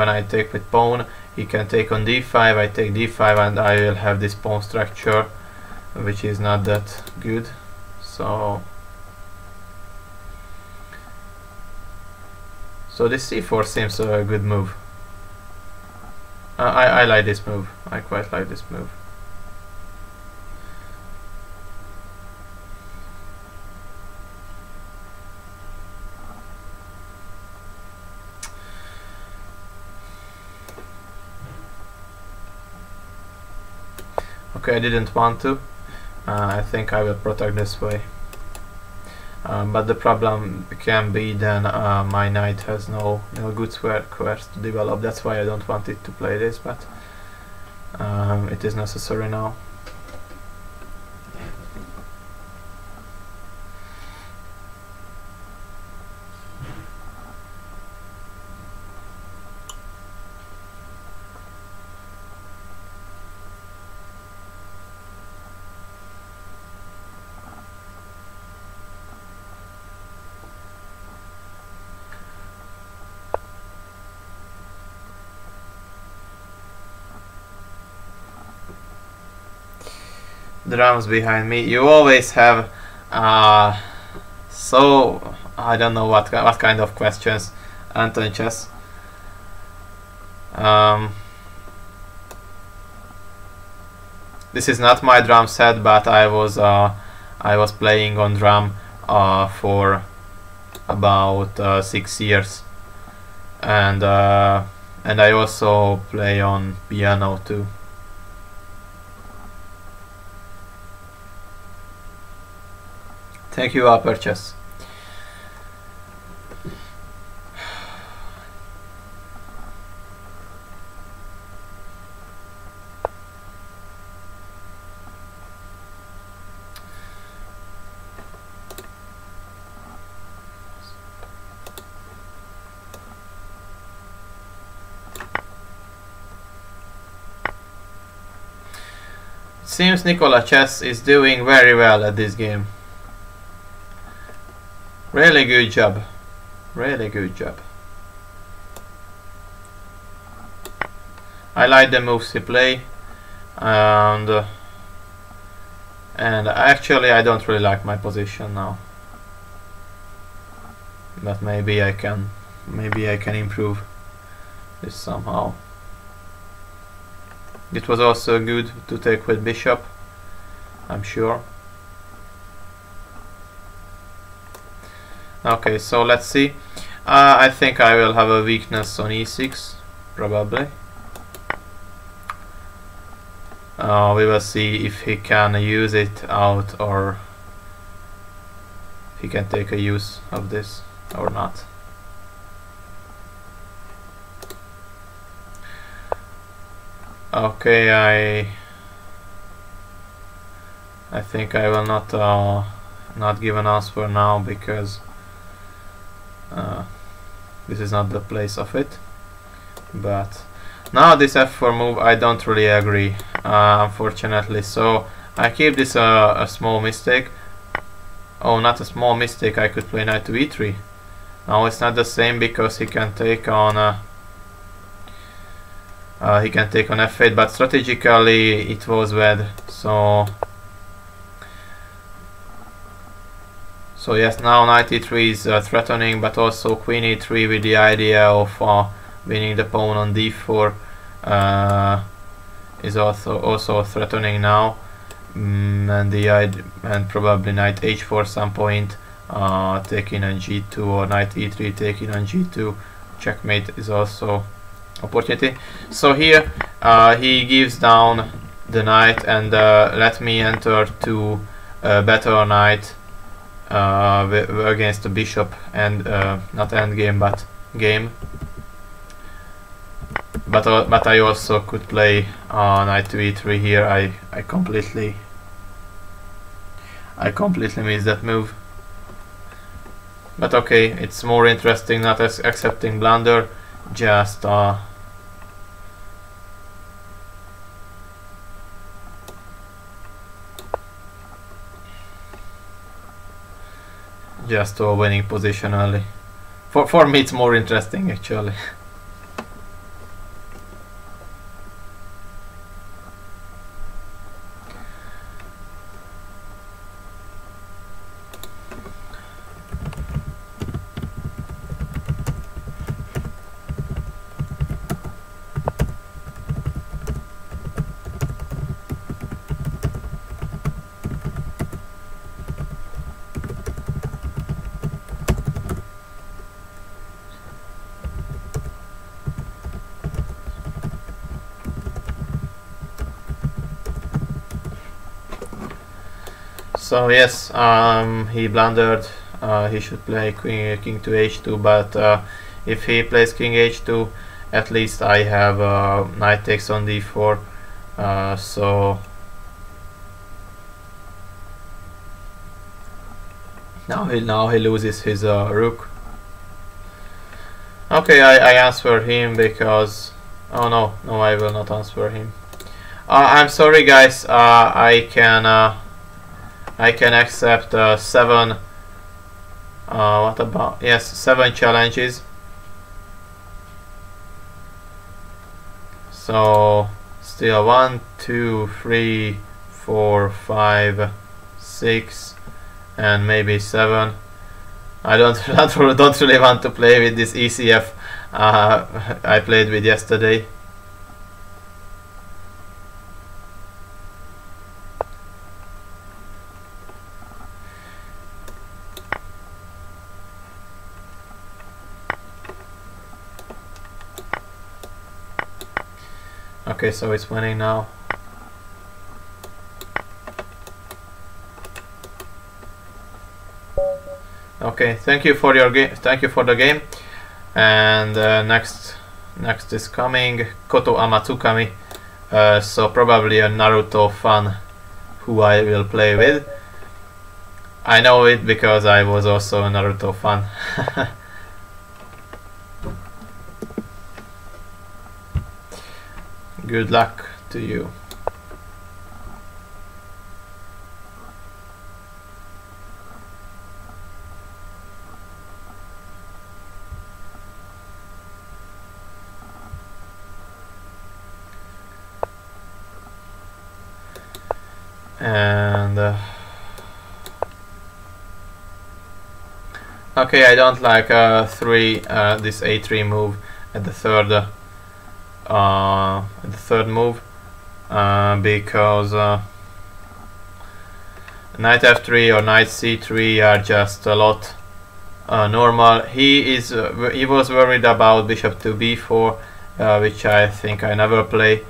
I take with pawn, he can take on d5, I take d5, and I will have this pawn structure, which is not that good. So this c4 seems a good move. I like this move. I quite like this move. Okay, I didn't want to. I think I will protect this way. But the problem can be then my knight has no good squares to develop. That's why I don't want it to play this, but it is necessary now. Drums behind me. You always have so I don't know what kind of questions, Anton Chess. This is not my drum set, but I was playing on drum for about 6 years, and I also play on piano too. Thank you, Aperchess. Seems Nikola Chess is doing very well at this game. Really good job. Really good job. I like the moves he play, and actually I don't really like my position now. But maybe I can improve this somehow. It was also good to take with bishop, I'm sure. Okay, so let's see. I think I will have a weakness on e6, probably. We will see if he can use it out, or he can take a use of this or not. Okay, I think I will not give an answer now, because this is not the place of it. But now this f4 move, I don't really agree, unfortunately. So I keep this a small mistake. Oh, not a small mistake, I could play knight to e3. Now it's not the same because he can take on f8, but strategically it was bad. So yes, now knight e3 is threatening, but also queen e3 with the idea of winning the pawn on d4 is also threatening now, and probably knight h4 some point, taking on g2, or knight e3 taking on g2. Checkmate is also opportunity. So here he gives down the knight and let me enter to better knight against the bishop, and not endgame but game. But I also could play knight to e3 here. I completely missed that move. But okay, it's more interesting not as accepting blunder, just to a winning position early. For me it's more interesting actually. So yes, he blundered. He should play king to h2, but if he plays king h2, at least I have knight takes on d4. So now he loses his rook. Okay, I answer him because no, I will not answer him. I'm sorry guys, I can accept 7 what about, yes, 7 challenges. So still 1, 2, 3, 4, 5, 6 and maybe 7. I don't really want to play with this ECF I played with yesterday. Okay, so it's winning now. Okay, thank you for your game. Thank you for the game. And next is coming Koto Amatsukami. So probably a Naruto fan who I will play with. I know it because I was also a Naruto fan. Good luck to you. And okay, I don't like this a3 move at the third move because knight f3 or knight c3 are just a lot normal. He was worried about bishop to b4, which I think I never play.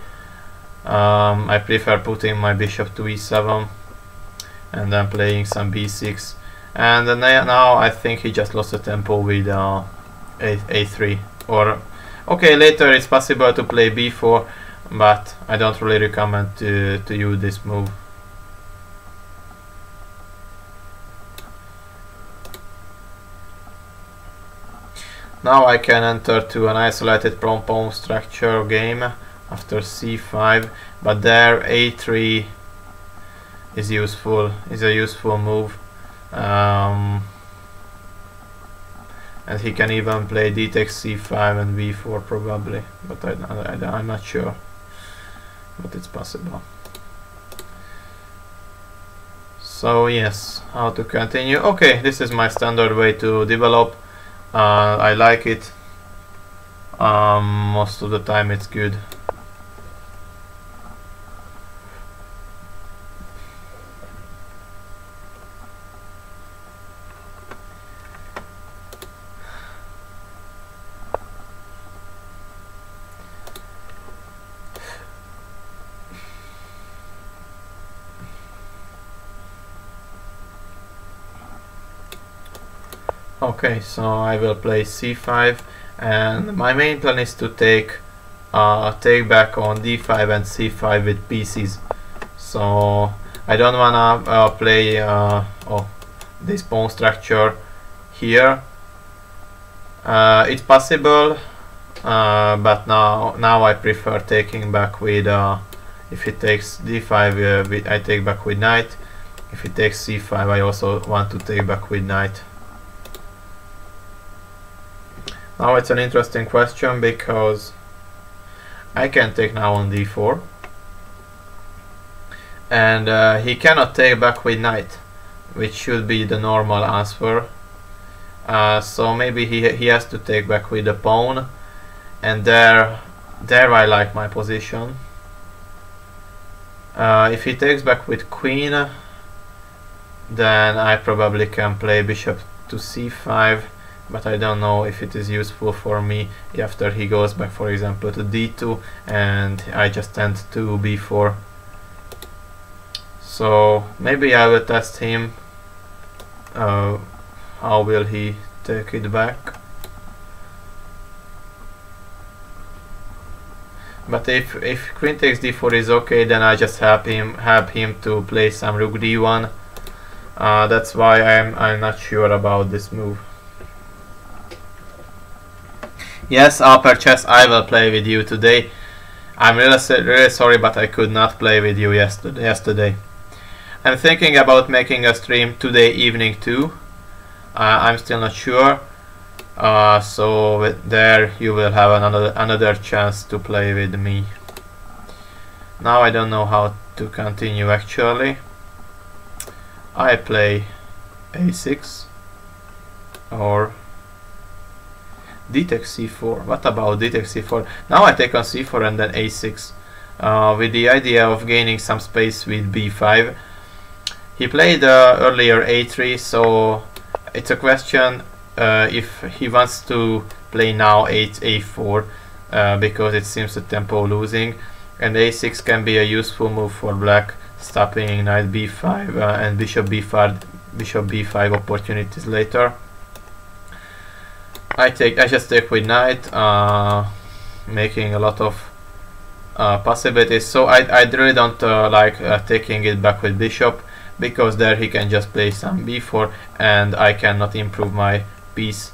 I prefer putting my bishop to e7 and then playing some b6, and now I think he just lost the tempo with a3. Or okay, later it's possible to play b4, but I don't really recommend to use this move. Now I can enter to an isolated pawn structure game after c5, but there a3 is useful. Is a useful move. And he can even play d takes c5 and b4 probably, but I'm not sure, but it's possible. So yes, how to continue. Okay, this is my standard way to develop. I like it. Most of the time it's good. Okay, so I will play c5, and my main plan is to take back on d5 and c5 with pieces. So I don't wanna play this pawn structure here. It's possible, but now I prefer taking back with if it takes d5, I take back with knight. If it takes c5, I also want to take back with knight. Now it's an interesting question because I can take now on d4, and he cannot take back with knight, which should be the normal answer. So maybe he has to take back with the pawn, and there I like my position. If he takes back with queen, then I probably can play bishop to c5. But I don't know if it is useful for me after he goes back, for example, to d2, and I just tend to b4. So maybe I will test him. How will he take it back? But if queen takes d4 is okay, then I just help him to play some rook d1. That's why I'm not sure about this move. Yes, Upper Chess, I will play with you today. I'm really sorry, but I could not play with you yesterday. I'm thinking about making a stream today evening too. I'm still not sure. So there you will have another chance to play with me. Now I don't know how to continue actually. I play a6 or d takes c4. What about d takes c4? Now I take on c4 and then a6 with the idea of gaining some space with b5. He played earlier a3, so it's a question if he wants to play now a4 because it seems the tempo losing, and a6 can be a useful move for black, stopping knight b5 and bishop b5 opportunities later. I just take with knight, making a lot of possibilities. So I really don't like taking it back with bishop, because there he can just play some b4 and I cannot improve my piece.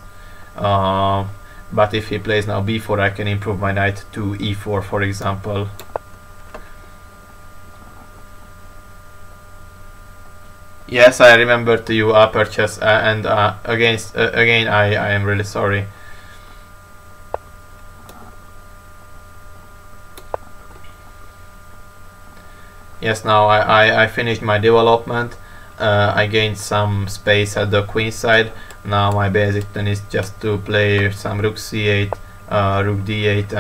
But if he plays now b4, I can improve my knight to e4, for example. Yes, I remember to you, Upper Chess, and again I am really sorry. Yes, now I finished my development. I gained some space at the queen side. Now my basic plan is just to play some rook c8, rook d8,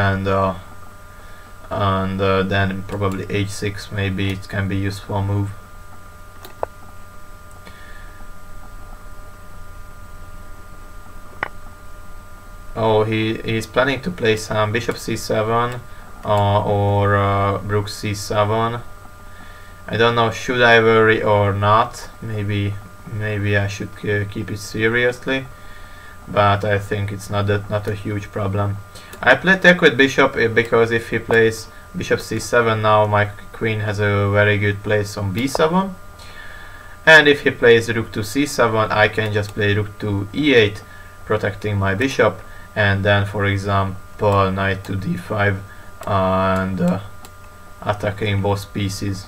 and then probably h6. Maybe it can be a useful move. Oh, he's planning to play some bishop c7 or rook c7. I don't know, should I worry or not? Maybe I should keep it seriously, but I think it's not a huge problem. I play take with bishop because if he plays bishop c7, now my queen has a very good place on b7, and if he plays rook to c7, I can just play rook to e8, protecting my bishop, and then for example knight to d5 and attacking both pieces.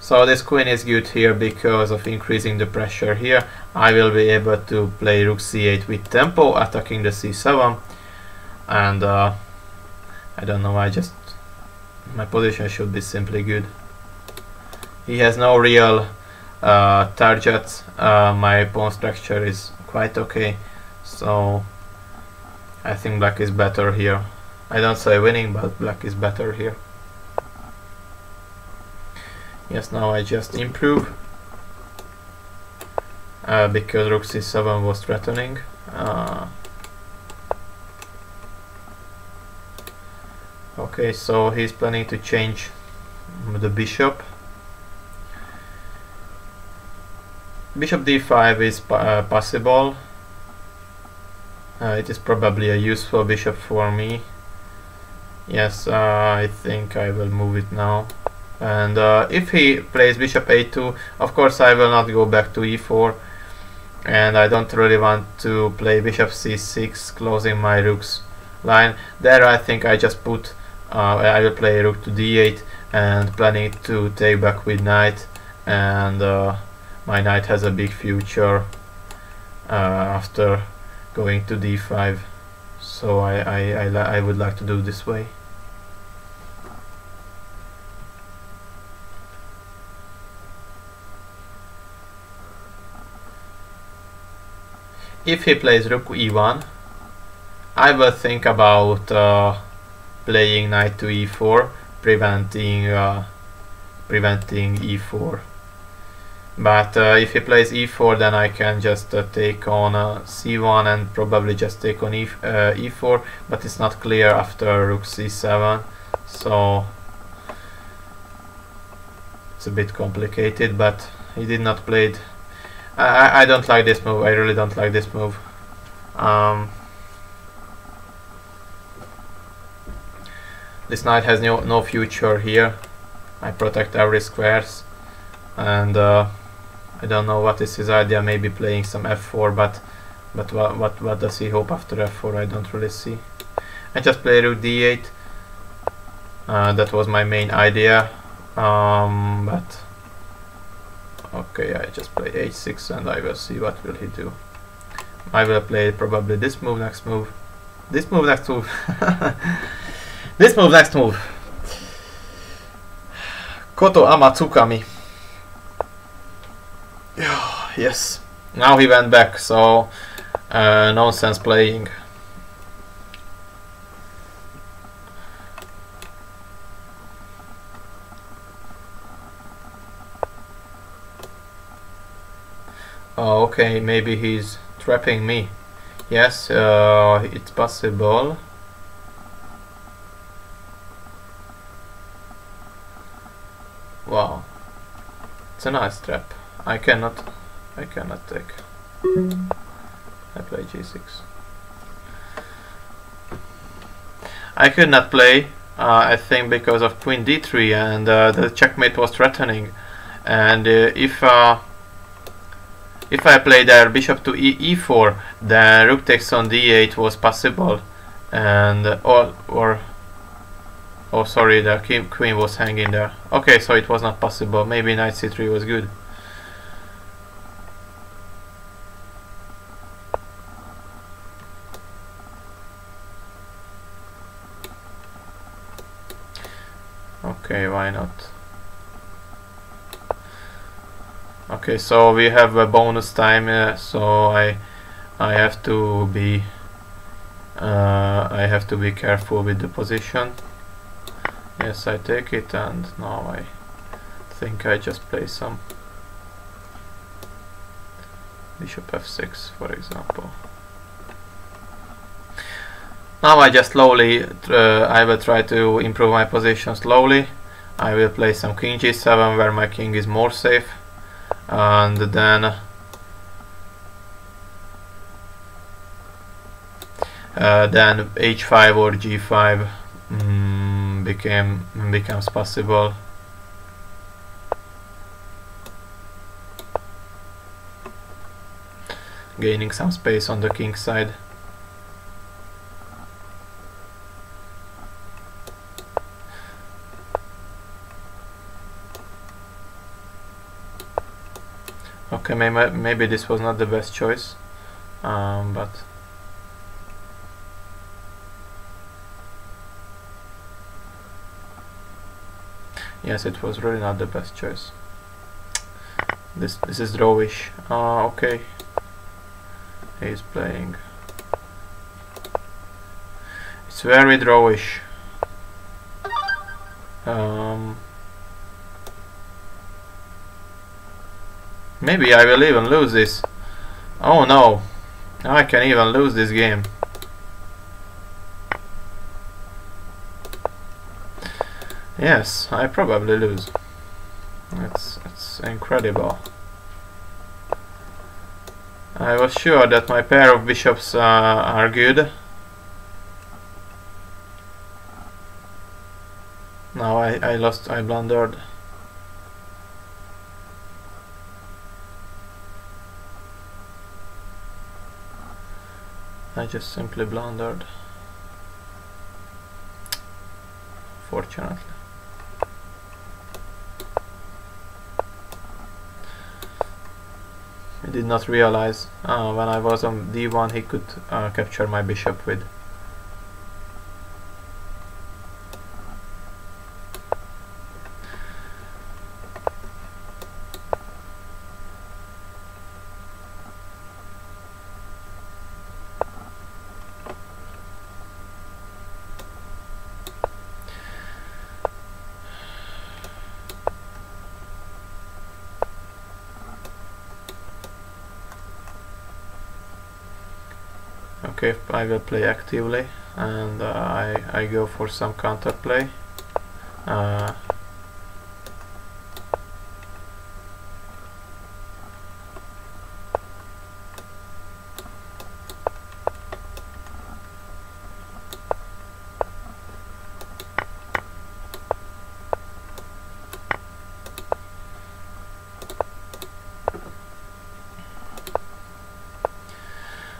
So this queen is good here because of increasing the pressure here. I will be able to play rook c8 with tempo, attacking the c7, and I don't know, my position should be simply good. He has no real targets. My pawn structure is quite okay, so I think black is better here. I don't say winning, but black is better here. Yes, now I just improve because rook c7 was threatening. Okay, so he's planning to change the bishop. Bishop d5 is possible. It is probably a useful bishop for me. Yes, I think I will move it now. And if he plays bishop a2, of course I will not go back to e4, and I don't really want to play bishop c6, closing my rook's line. There I think I just put I will play rook to d8 and planning to take back with knight, and my knight has a big future after going to d5, so I would like to do this way. If he plays rook e1, I will think about playing knight to e4, preventing e4. But if he plays e4, then I can just take on c1 and probably just take on e4, but it's not clear after rook c7, so it's a bit complicated. But he did not play it. I don't like this move. I really don't like this move. This knight has no future here. I protect every squares, and I don't know what is his idea. Maybe playing some f4, but what does he hope after f4? I don't really see. I just play rook d8. That was my main idea, but okay, I just play h6 and I will see what will he do. I will play probably this move, next move, this move, next move, this move, next move. Koto Amatsukami. Yes. Now he went back, so nonsense playing. Oh, okay, maybe he's trapping me. Yes, it's possible. Wow, it's a nice trap. I cannot take. I play g6. I could not play, I think, because of queen d3, and the checkmate was threatening. And if I play there bishop to e4, then rook takes on d8 was possible, and oh sorry, the queen was hanging there. Okay, so it was not possible. Maybe knight c3 was good. Okay, why not? Okay, so we have a bonus time, so I have to be careful with the position. Yes, I take it, and now I think I just play some bishop f6, for example. Now I just slowly, I will try to improve my position slowly. I will play some king g7 where my king is more safe, and then h5 or g5 becomes possible. Gaining some space on the king side. Okay, maybe this was not the best choice, but yes, it was really not the best choice. This is drawish. Okay, he's playing. It's very drawish. Maybe I will even lose this. Oh no, I can even lose this game. Yes, I probably lose. It's incredible. I was sure that my pair of bishops are good. No, I lost, I blundered. I just simply blundered. Fortunately. I did not realize when I was on d1 he could capture my bishop with. Okay, I will play actively, and I go for some counterplay.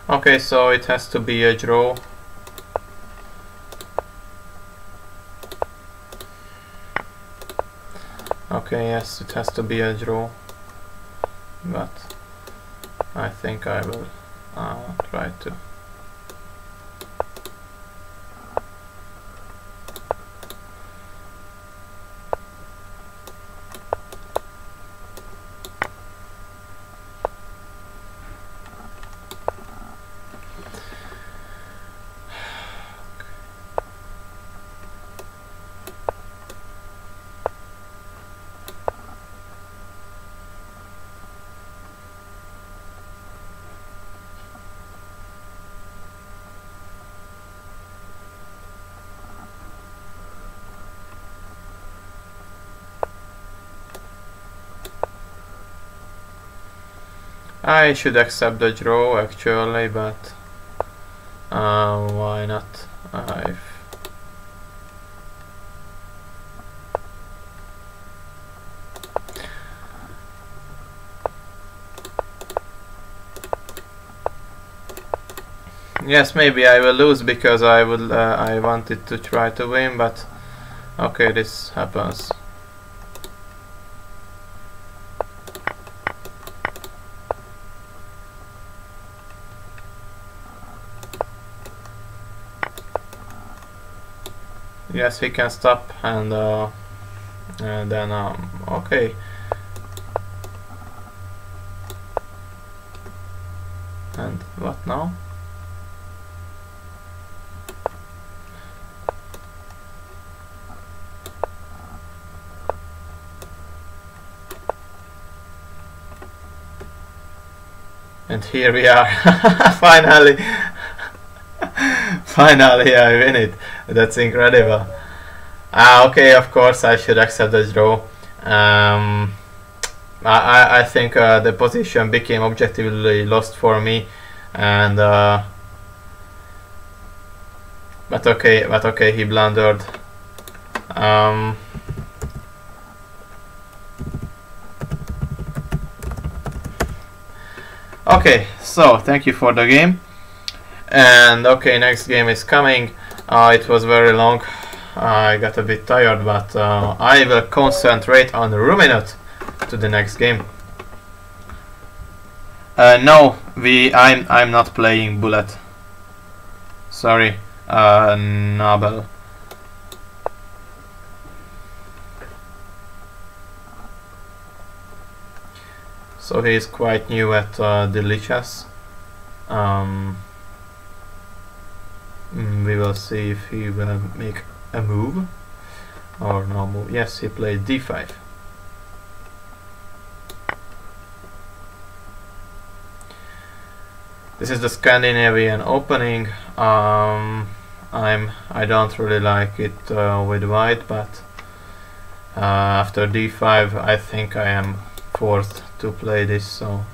Okay, so it has to be a draw. Okay, yes, it has to be a draw, but I think I will try to. I should accept the draw actually, but why not? Yes, maybe I will lose because I wanted to try to win, but okay, this happens. Yes, he can stop, and then okay. And what now? And here we are. Finally. Finally I win it. That's incredible. Okay, of course I should accept the draw. I think the position became objectively lost for me, and but okay, he blundered. Okay, so thank you for the game, and okay, next game is coming. It was very long. I got a bit tired, but I will concentrate on Ruminot to the next game. No, I'm not playing bullet. Sorry, Nabel. So he is quite new at Delicious. We will see if he will make a move or no move. Yes, he played d5. This is the Scandinavian opening. I don't really like it with white, but after d5 I think I am forced to play this. So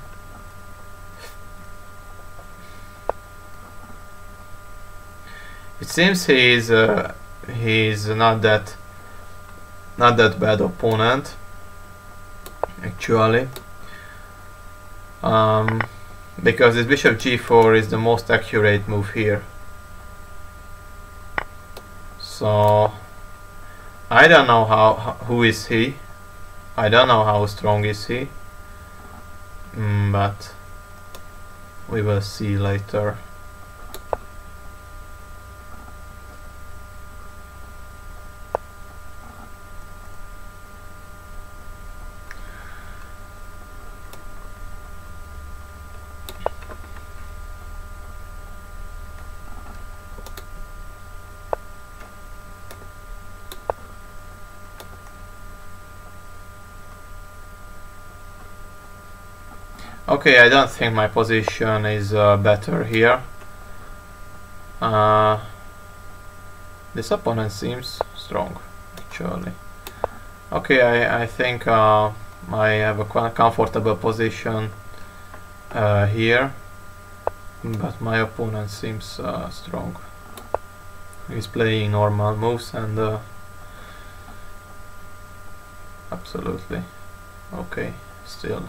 it seems he's not that bad opponent actually, because this bishop g4 is the most accurate move here. So I don't know who is he. I don't know how strong is he, but we will see later. Okay, I don't think my position is better here. This opponent seems strong, actually. Okay, I think I have a quite comfortable position here, but my opponent seems strong. He's playing normal moves and absolutely okay still.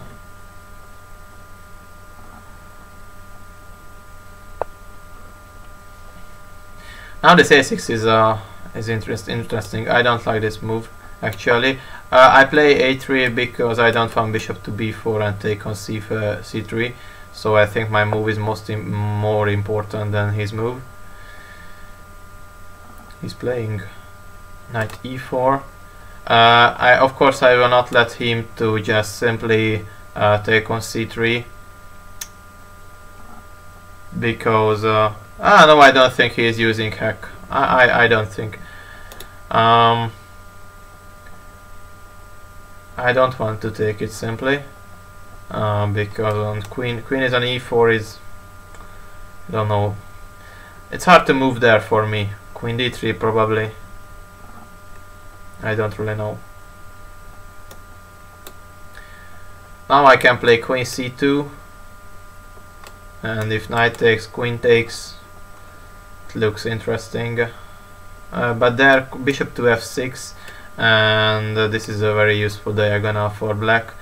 Now this a6 is interesting. I don't like this move actually. I play a3 because I don't want bishop to b4 and take on c3. So I think my move is more important than his move. He's playing knight e4. Of course I will not let him to just simply take on c3 because no, I don't think he is using hack. I don't think. I don't want to take it simply because on queen is on e4 is, I don't know. It's hard to move there for me. Queen d3 probably. I don't really know. Now I can play queen c2, and if knight takes, queen takes. Looks interesting, but there bishop to f6, and this is a very useful diagonal for black.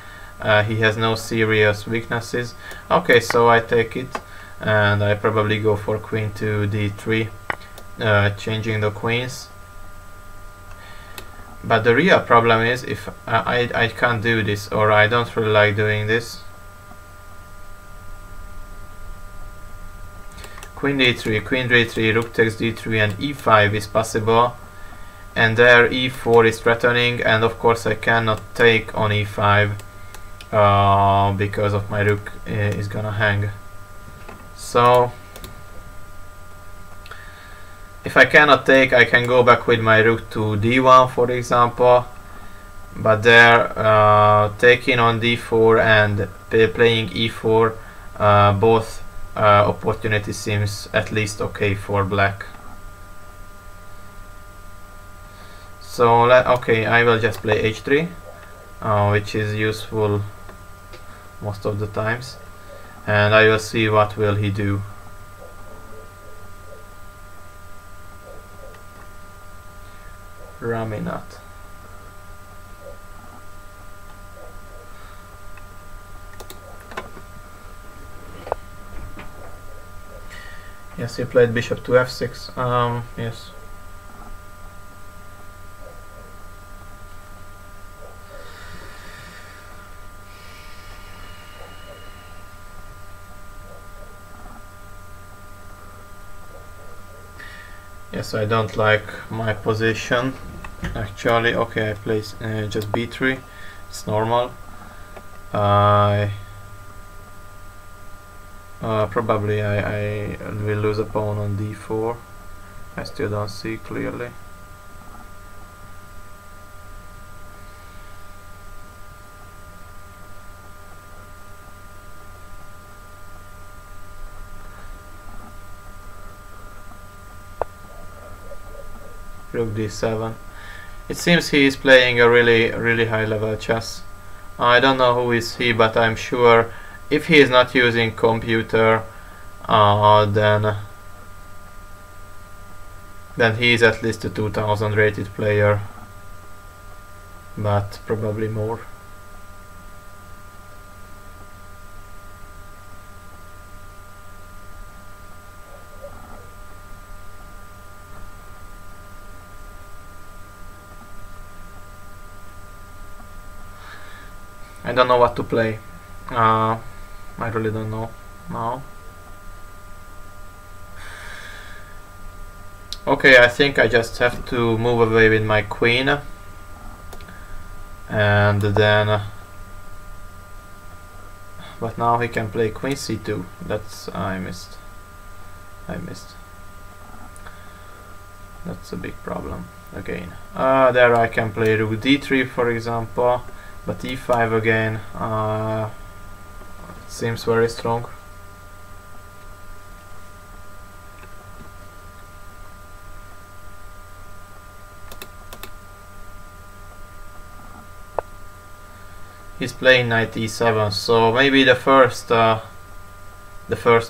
He has no serious weaknesses. Okay, so I take it, and I probably go for queen to d3, changing the queens. But the real problem is if I can't do this, or I don't really like doing this. Queen d3, queen d3, rook takes d3, and e5 is possible, and there e4 is threatening, and of course I cannot take on e5 because of my rook is gonna hang. So if I cannot take, I can go back with my rook to d1 for example, but there taking on d4 and playing e4 both opportunity seems at least okay for black. So okay, I will just play h3, which is useful most of the times, and I will see what will he do. Raminat. Yes, he played bishop to f6. Yes. Yes, I don't like my position actually. Okay, I place just b3. It's normal. Probably I will lose a pawn on d4. I still don't see clearly. Rook d7. It seems he is playing a really high level chess. I don't know who is he, but I'm sure if he is not using computer, then he is at least a 2000 rated player, but probably more. I don't know what to play. I really don't know now. Okay, I think I just have to move away with my queen, and then but now he can play queen c2. That's I missed. That's a big problem again. There I can play rook d3 for example, but e5 again seems very strong. He's playing knight e7, so maybe the first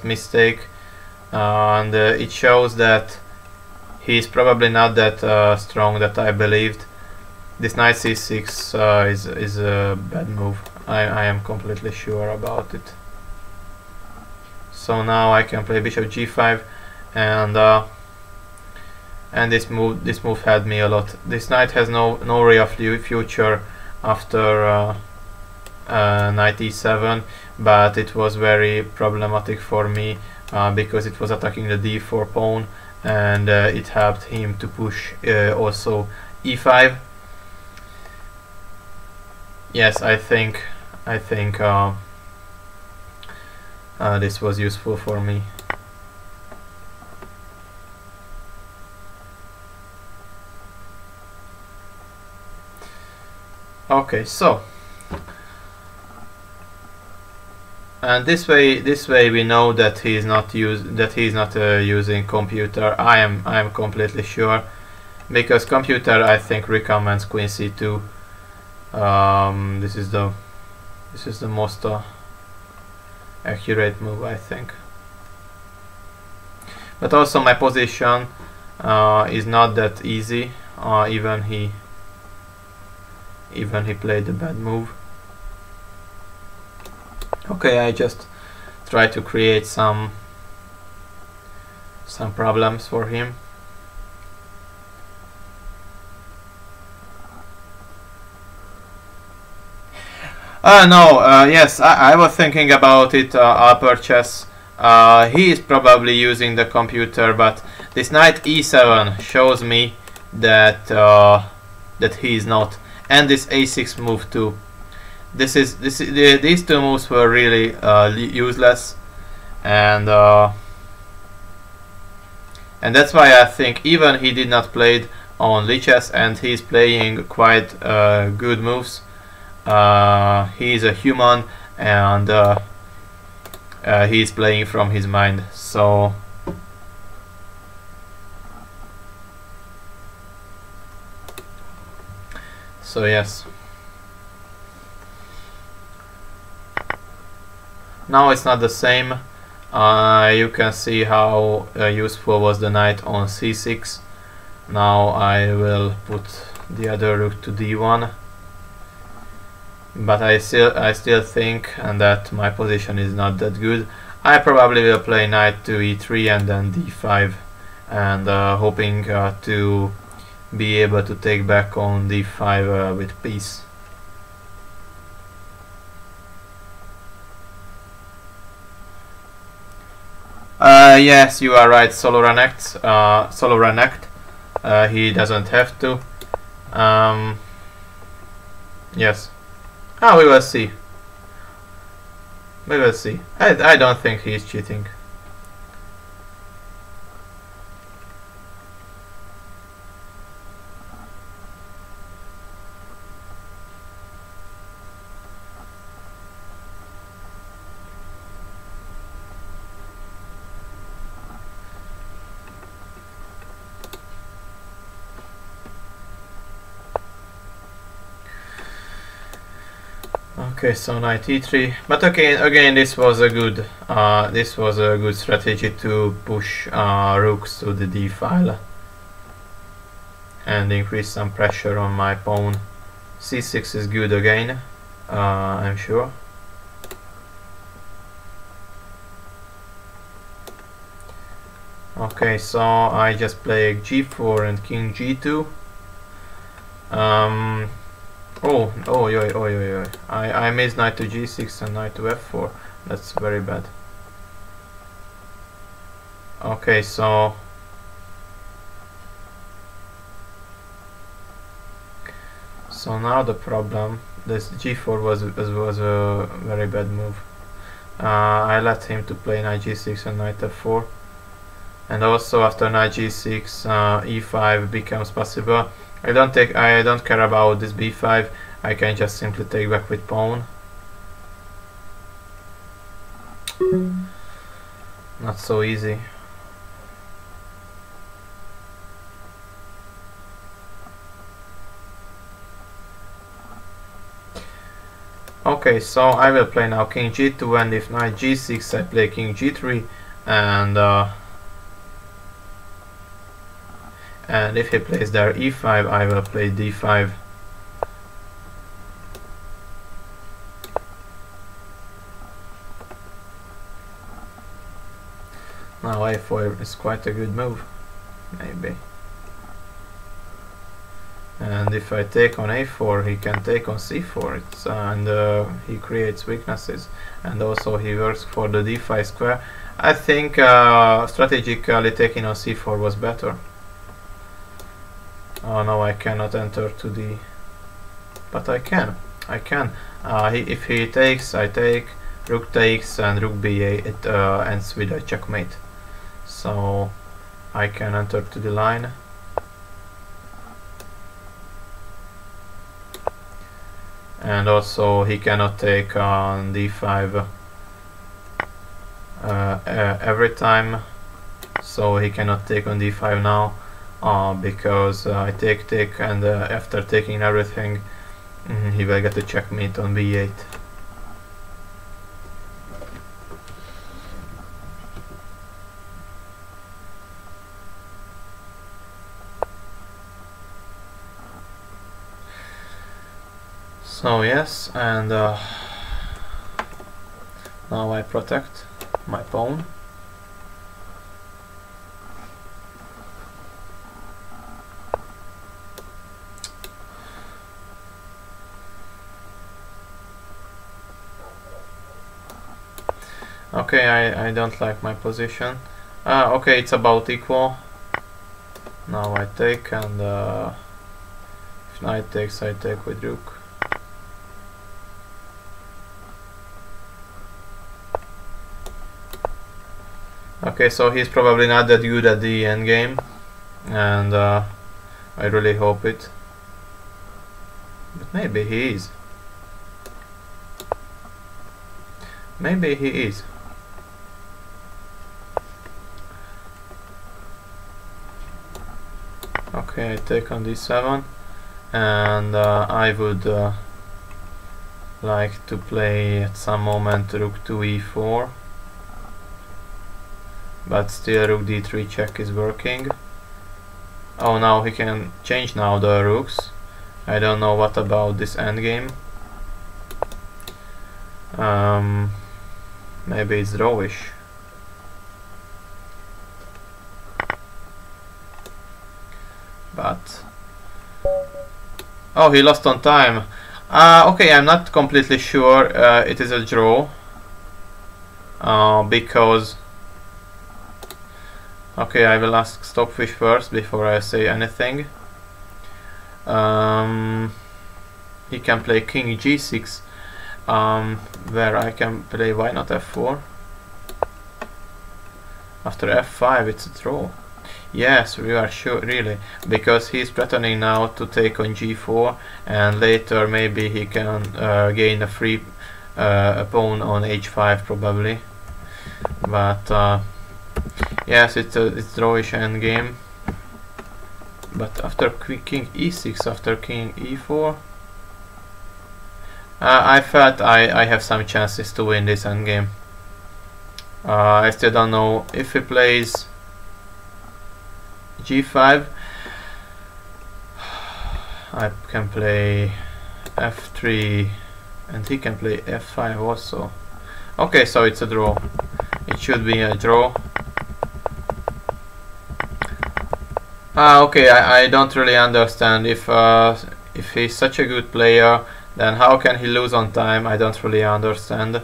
mistake, and it shows that he's probably not that strong that I believed. This knight c6 is a bad move. I am completely sure about it. So now I can play bishop g5, and this move had me a lot. This knight has no real future after knight e7, but it was very problematic for me because it was attacking the d4 pawn, and it helped him to push also e5. Yes, I think this was useful for me. Okay, so and this way we know that he is not using computer. I am completely sure, because computer I think recommends queen c2. This is the most accurate move, I think. But also my position is not that easy. Even he played a bad move. Okay, I just try to create some problems for him. Yes, I was thinking about it, Alper Chess. He is probably using the computer, but this knight e7 shows me that he is not, and this a6 move too. These two moves were really useless, and that's why I think even he did not play it on Lichess, and he's playing quite good moves. He is a human, and he's playing from his mind. So yes. Now it's not the same. You can see how useful was the knight on c6. Now I will put the other rook to d1. But I still think that my position is not that good. I probably will play knight to e3 and then d5, and hoping to be able to take back on d5 with peace. Yes, you are right. Solo Renekton. He doesn't have to. Yes. Ah, we will see. We will see. I don't think he is cheating. Okay, so knight e3. But again, this was a good strategy to push rooks to the d file and increase some pressure on my pawn. c6 is good again, I'm sure. Okay, so I just play g4 and king g2. I missed knight to g6 and knight to f4. That's very bad. Okay, so now the problem. This g4 was a very bad move. I let him to play knight g6 and knight f4, and also after knight g6, e5 becomes possible. I don't care about this b5. I can just simply take back with pawn. Not so easy. Okay, so I will play now king g2, and if knight g6 I play king g3, and if he plays there e5, I will play d5. Now a4 is quite a good move, maybe. And if I take on a4, he can take on c4, and he creates weaknesses, and also he works for the d5 square. I think strategically taking on c4 was better. Oh no, I cannot enter to the... But I can. If he takes, I take, rook takes, and rook b8, it ends with a checkmate. So I can enter to the line. And also he cannot take on d5 every time, so he cannot take on d5 now, because I take, and after taking everything, he will get a checkmate on b8. So yes, and now I protect my pawn. Okay, I don't like my position. Okay, it's about equal. Now I take, and if knight takes, I take with rook. Okay, so he's probably not that good at the endgame, and I really hope it. But maybe he is. Maybe he is. Okay, I take on d7, and I would like to play at some moment rook to e4. But still rook d3 check is working. Oh, now he can change now the rooks. I don't know what about this endgame. Maybe it's drawish. But oh, he lost on time. Okay, I'm not completely sure it is a draw, because Okay, I will ask Stockfish first before I say anything. He can play king g6, where I can play why not f4. After f5 it's a draw. Yes, we are sure, really, because he's threatening now to take on g4, and later maybe he can gain a free pawn on h5 probably. But yes, it's drawish endgame. But after king e6, after king e4, I felt I have some chances to win this endgame. I still don't know if he plays g5. I can play f3 and he can play f5 also. Okay, so it's a draw. It should be a draw. Okay, I don't really understand if he's such a good player, then how can he lose on time? I don't really understand.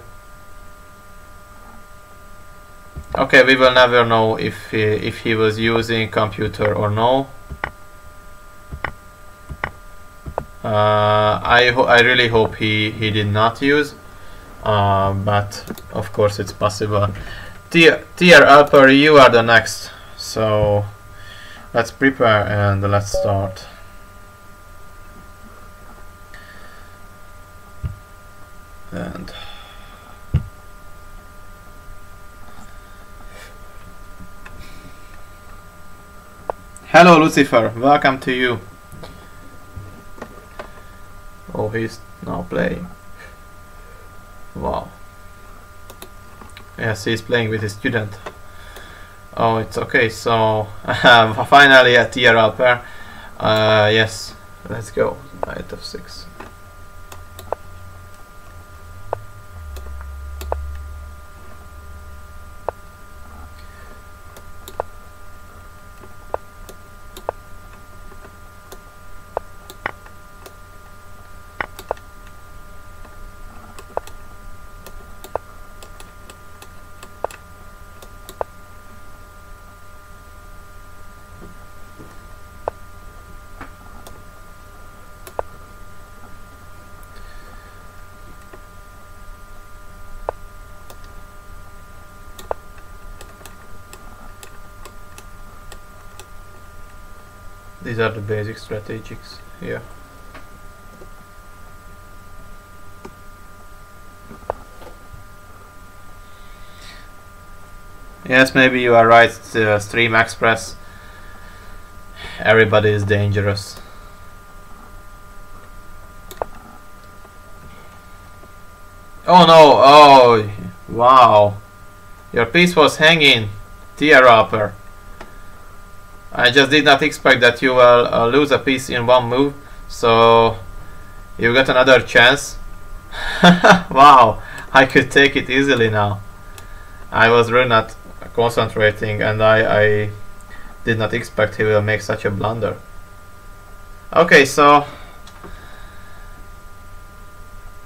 Okay, we will never know if he was using computer or no. I really hope he did not use, but of course it's possible. Dear Alper, you are the next, so let's prepare and let's start. And hello Lucifer, welcome to you. Oh, he's now playing. Wow. Yes, he's playing with his student. Oh, it's okay, so finally a tier upper. Yes, let's go. Knight f6. These are the basic strategies here. Yes, maybe you are right, Stream Express. Everybody is dangerous. Oh no, oh, wow. Your piece was hanging, tier upper. I just did not expect that you will lose a piece in one move, so you got another chance. Wow, I could take it easily now. I was really not concentrating and I did not expect he will make such a blunder. Okay, so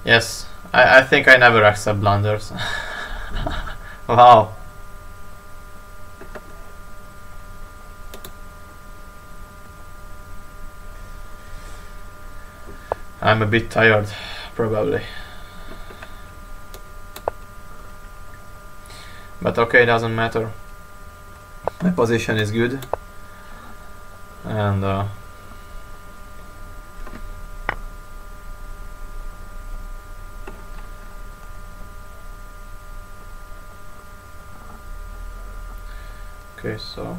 yes, I think I never accept blunders. Wow. I'm a bit tired, probably. But okay, doesn't matter. My position is good. And okay, so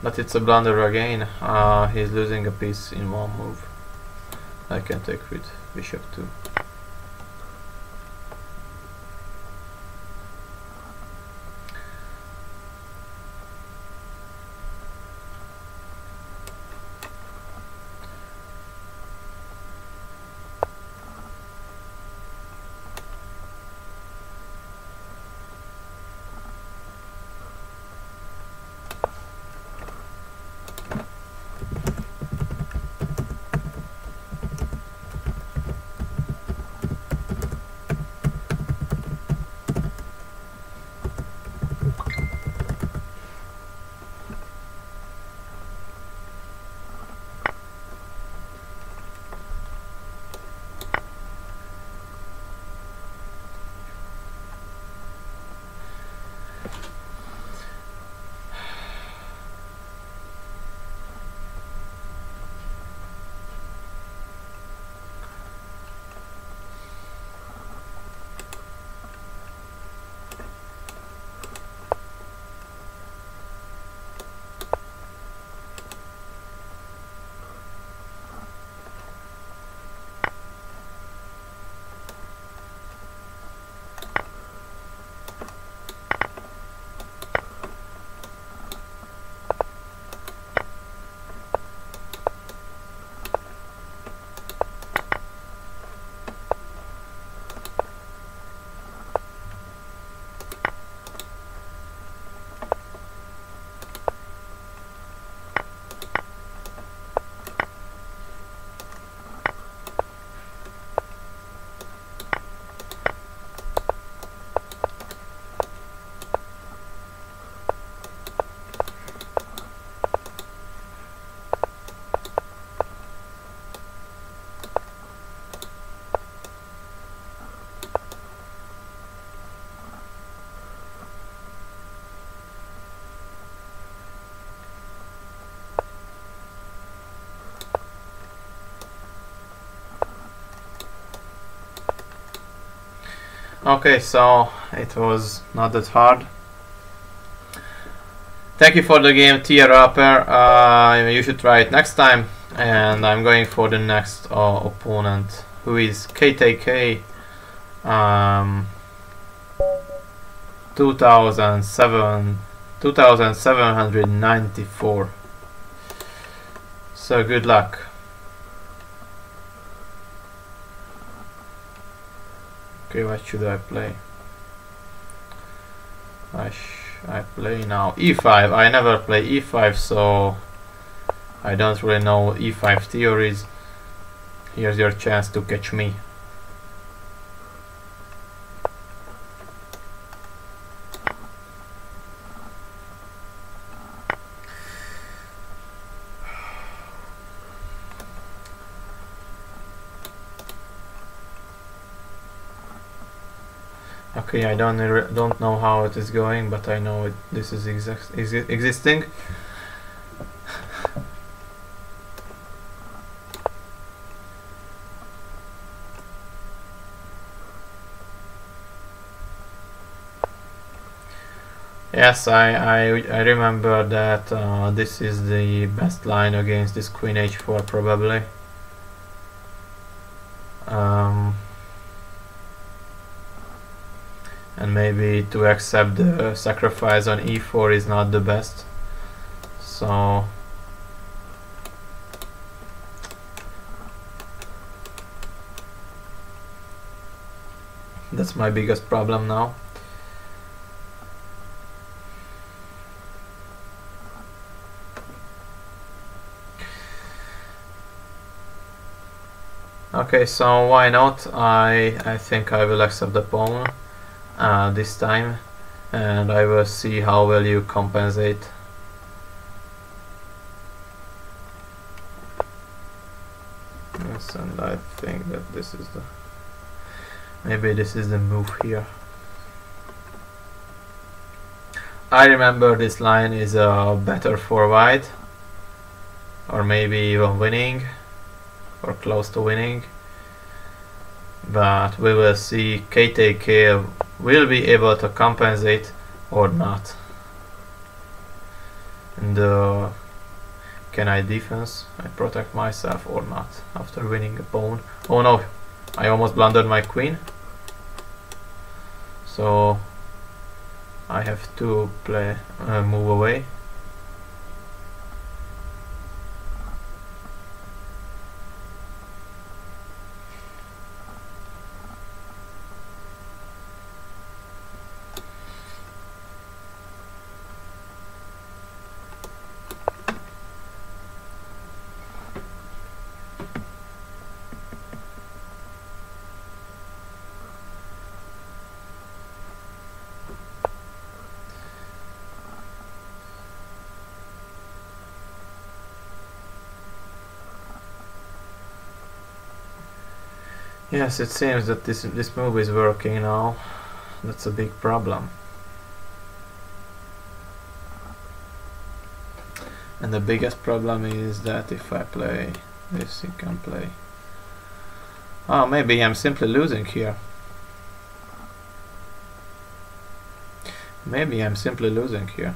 but it's a blunder again. He's losing a piece in one move. I can take with bishop 2. Okay, so it was not that hard. Thank you for the game, Tier Upper. You should try it next time. And I'm going for the next opponent, who is KTK 2794. So good luck. Okay, what should I play? I play now e5. I never play e5, so I don't really know e5 theories. Here's your chance to catch me. Okay, I don't know how it is going, but I know this is existing. Yes, I remember that this is the best line against this Queen h4 probably. And maybe to accept the sacrifice on e4 is not the best. So that's my biggest problem now. Okay, so why not? I think I will accept the pawn this time, and I will see how well you compensate. Yes, and I think that this is the maybe this is the move here. I remember this line is better for white, or maybe even winning, or close to winning, but we will see. KTK will be able to compensate or not. And can I defense? I protect myself or not after winning a pawn? Oh no, I almost blundered my queen. So I have to play move away. Yes, it seems that this move is working now. That's a big problem. And the biggest problem is that if I play this, he can play. Oh, maybe I'm simply losing here. Maybe I'm simply losing here.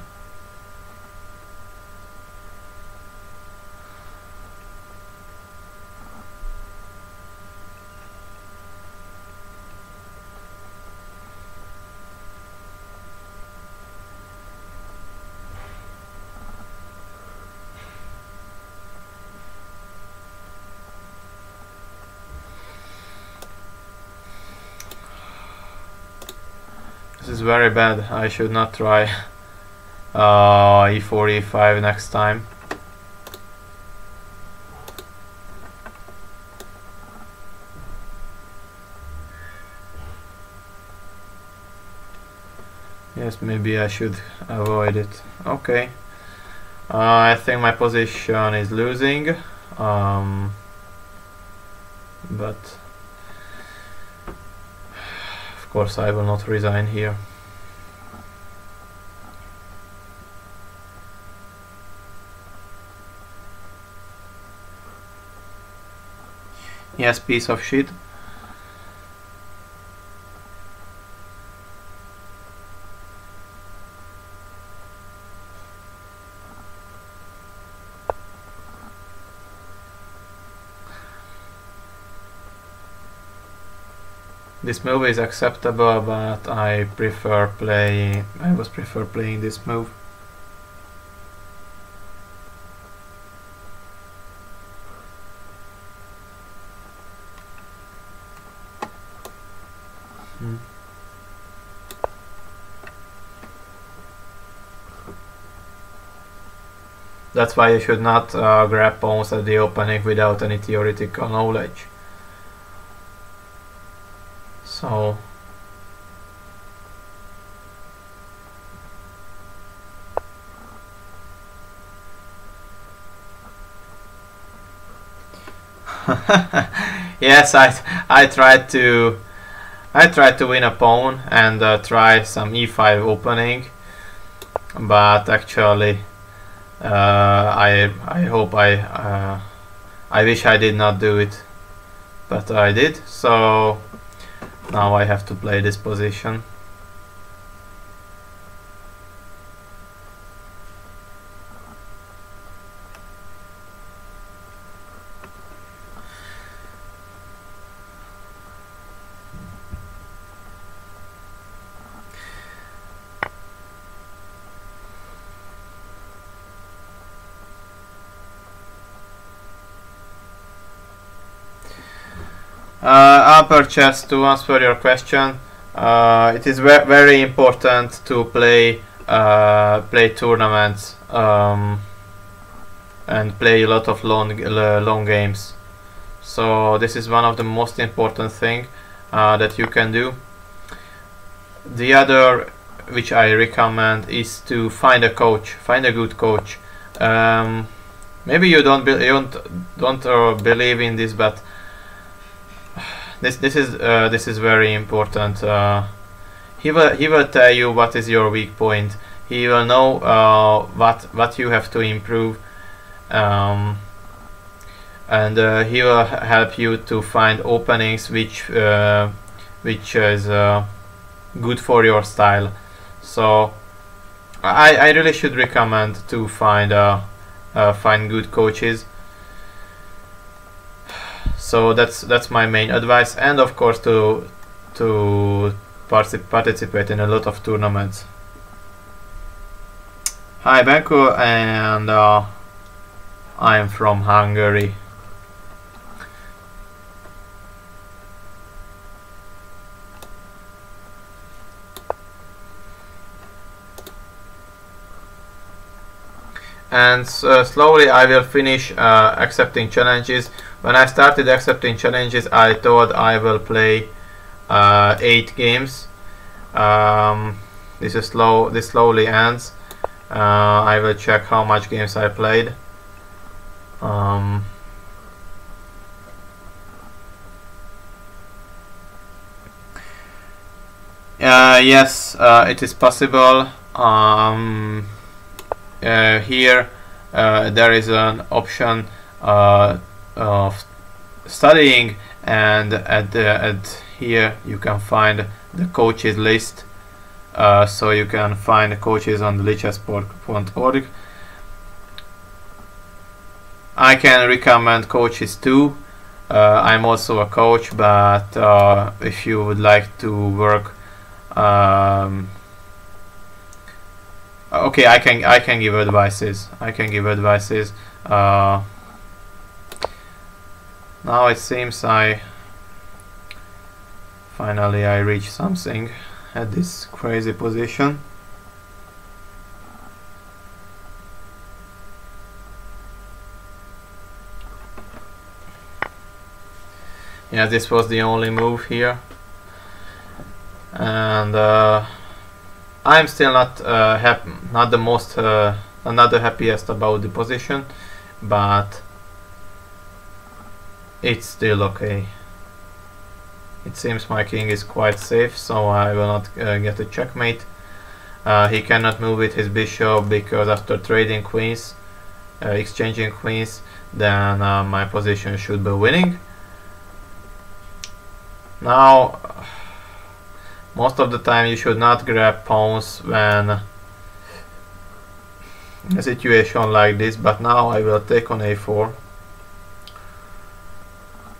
This is very bad. I should not try e4, e5 next time. Yes, maybe I should avoid it. Okay. I think my position is losing. But of course I will not resign here. Yes, piece of shit. This move is acceptable, but I was prefer playing this move. That's why you should not grab pawns at the opening without any theoretical knowledge. So yes, I tried to win a pawn and try some e5 opening, but actually I wish I did not do it, but I did. So now I have to play this position. Upper chess, to answer your question, it is very important to play tournaments and play a lot of long games. So this is one of the most important thing that you can do. The other, which I recommend, is to find a coach, find a good coach. Maybe you don't believe in this, but this is very important. He will tell you what is your weak point. He will know what you have to improve, and he will help you to find openings which is good for your style. So I really should recommend to find good coaches. So that's my main advice, and of course to participate in a lot of tournaments. Hi Benko, and I'm from Hungary. And slowly I will finish accepting challenges. When I started accepting challenges, I thought I will play 8 games. This slowly ends. I will check how much games I played. Yes, it is possible. Here there is an option of studying, and at here you can find the coaches list. So you can find coaches on the lichessport.org. I can recommend coaches too. I'm also a coach, but if you would like to work, okay, I can give advices. Now it seems finally I reached something at this crazy position. Yeah, this was the only move here, and I'm still not the most not the happiest about the position, but it's still okay. It seems my king is quite safe, so I will not get a checkmate. He cannot move with his bishop, because after trading queens, exchanging queens, then my position should be winning. Now, most of the time you should not grab pawns when a situation like this, but now I will take on a4.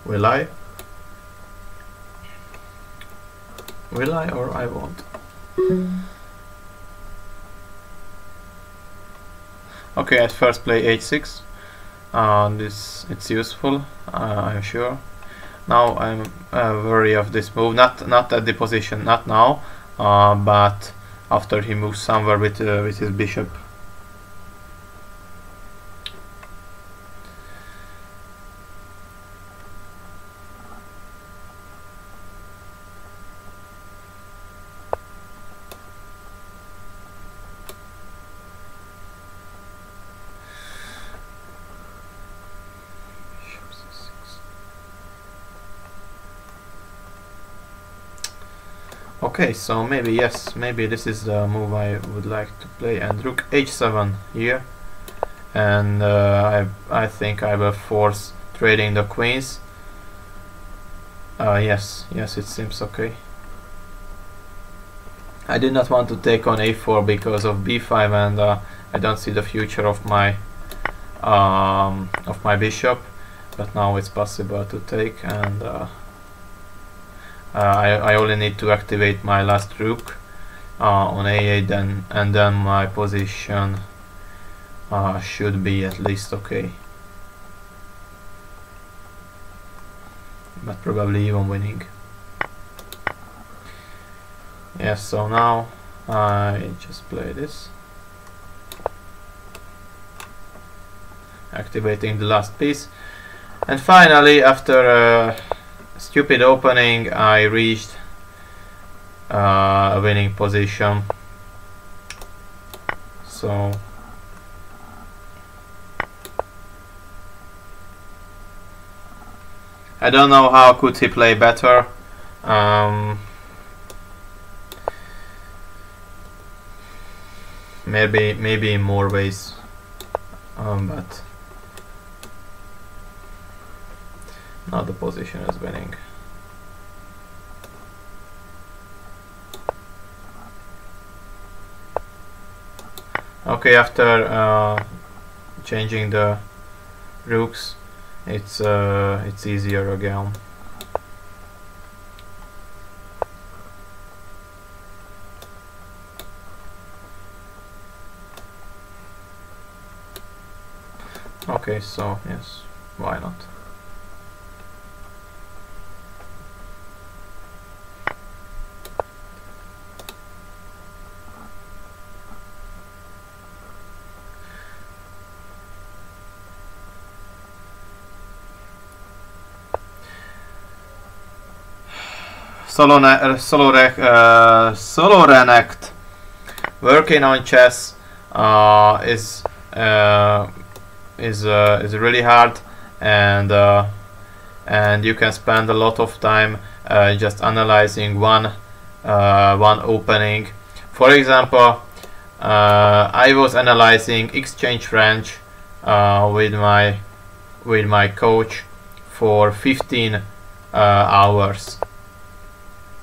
Will I? Will I or I won't? Okay, at first play h6. It's useful, I'm sure. Now I'm wary of this move. Not at the position, not now, but after he moves somewhere with his bishop. Okay, so maybe yes, maybe this is the move I would like to play, and rook h7 here, and I think I will force trading the queens. Yes, it seems okay. I did not want to take on a4 because of b5, and I don't see the future of my bishop, but now it's possible to take, and I only need to activate my last rook on a8, and then my position should be at least okay, but probably even winning. Yes, so now I just play this, activating the last piece, and finally, after a stupid opening, I reached a winning position. So I don't know how could he play better. Maybe in more ways, but not the position is winning. Okay, after changing the rooks, it's easier again. Okay, so yes, why not? Solorenect working on chess is really hard, and you can spend a lot of time just analyzing one opening. For example, I was analyzing exchange range with my coach for 15 hours.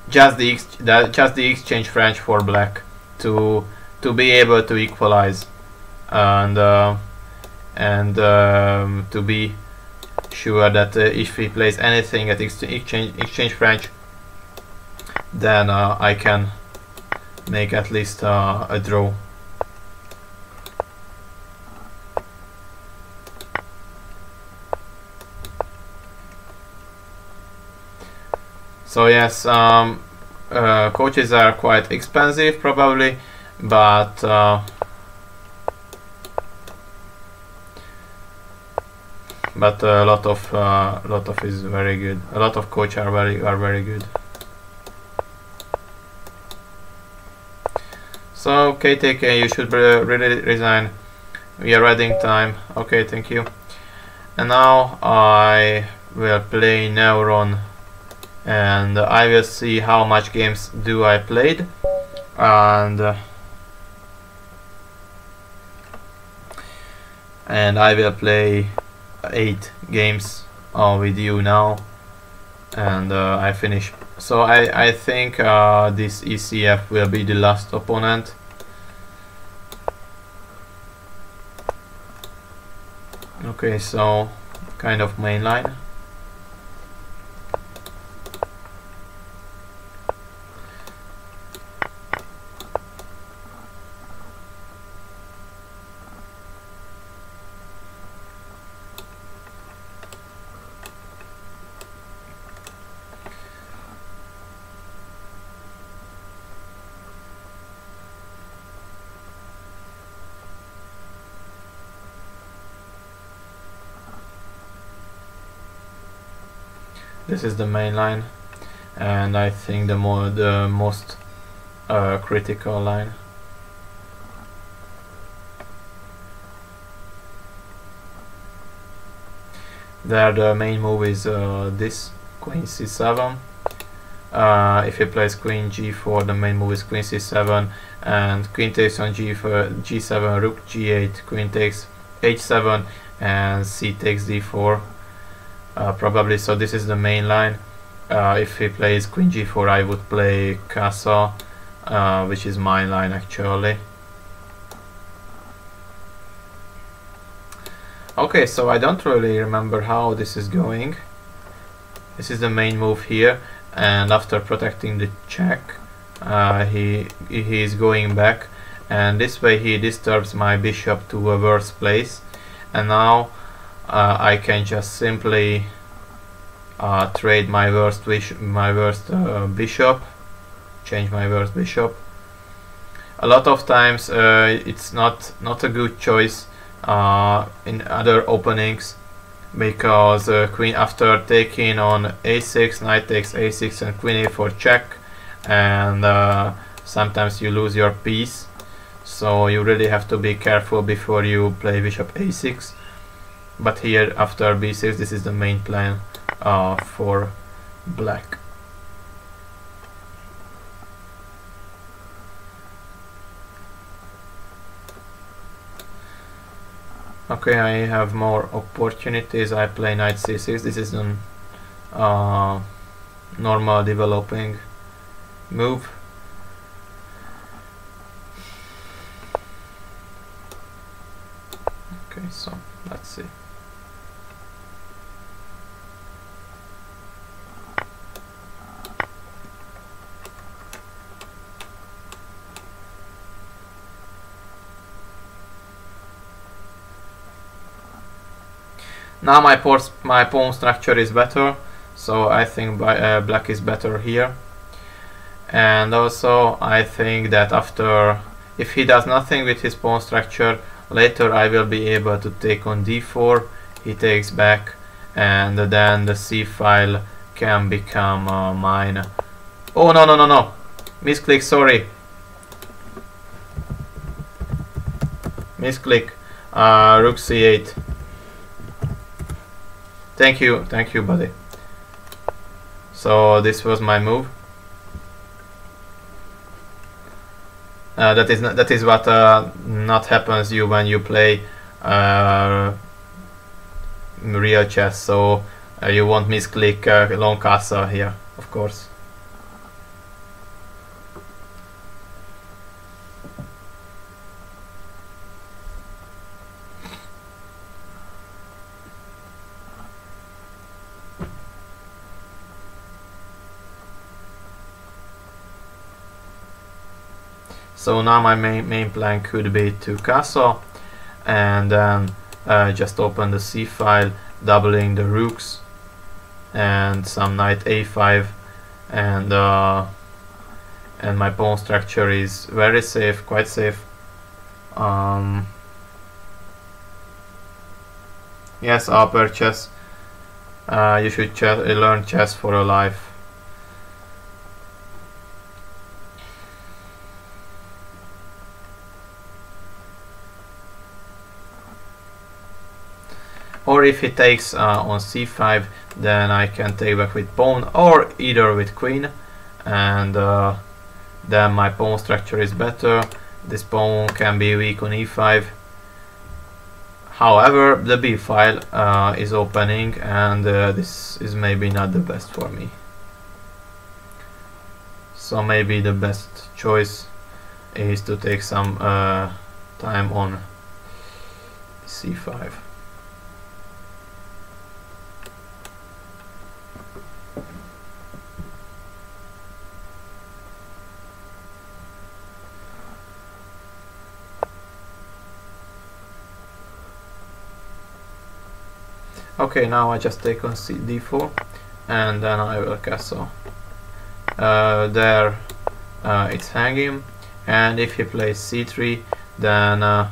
Just the exchange range for black to be able to equalize, and to be sure that if he plays anything at exchange range, then I can make at least a draw. So yes, coaches are quite expensive probably, but a lot of is very good. A lot of coaches are very good. So KTK, you should really resign. We are reading time. Okay, thank you. And now I will play Neuron, and I will see how much games do I played, and I will play 8 games with you now, and I finish. So I think this ECF will be the last opponent. Okay, so kind of mainline. This is the main line, and I think the most critical line. There the main move is this queen c7. If he plays queen g4, the main move is queen c7 and queen takes on g7, rook g8, queen takes h7 and c takes d4 probably. So this is the main line. If he plays queen g4, I would play castle, which is my line actually. Okay, so I don't really remember how this is going. This is the main move here, and after protecting the check, he is going back, and this way he disturbs my bishop to a worse place. And now I can just simply trade my worst bishop, change my worst bishop. A lot of times it's not a good choice in other openings, because queen, after taking on a6, knight takes a6 and queen a4 check, and sometimes you lose your piece, so you really have to be careful before you play bishop a6. But here after b6, this is the main plan for black. Okay, I have more opportunities. I play knight c6. This is a normal developing move. Okay, so let's see. Now my pawn structure is better, so I think black is better here. And also I think that after, if he does nothing with his pawn structure, later I will be able to take on d4, he takes back, and then the c file can become mine. Oh no, misclick, sorry, misclick, rook c8. Thank you, buddy. So this was my move. That is what not happens you when you play real chess. So you won't misclick long castle here, of course. So now my main plan could be to castle, and then just open the c file, doubling the rooks, and some knight a5, and my pawn structure is very safe, quite safe. Yes, upper chess. You should learn chess for a life. Or if he takes on c5, then I can take back with pawn, or either with queen, and then my pawn structure is better. This pawn can be weak on e5. However, the b file is opening, and this is maybe not the best for me. So maybe the best choice is to take some time on c5. Okay, now I just take on d4, and then I will castle. There it's hanging, and if he plays c3, then or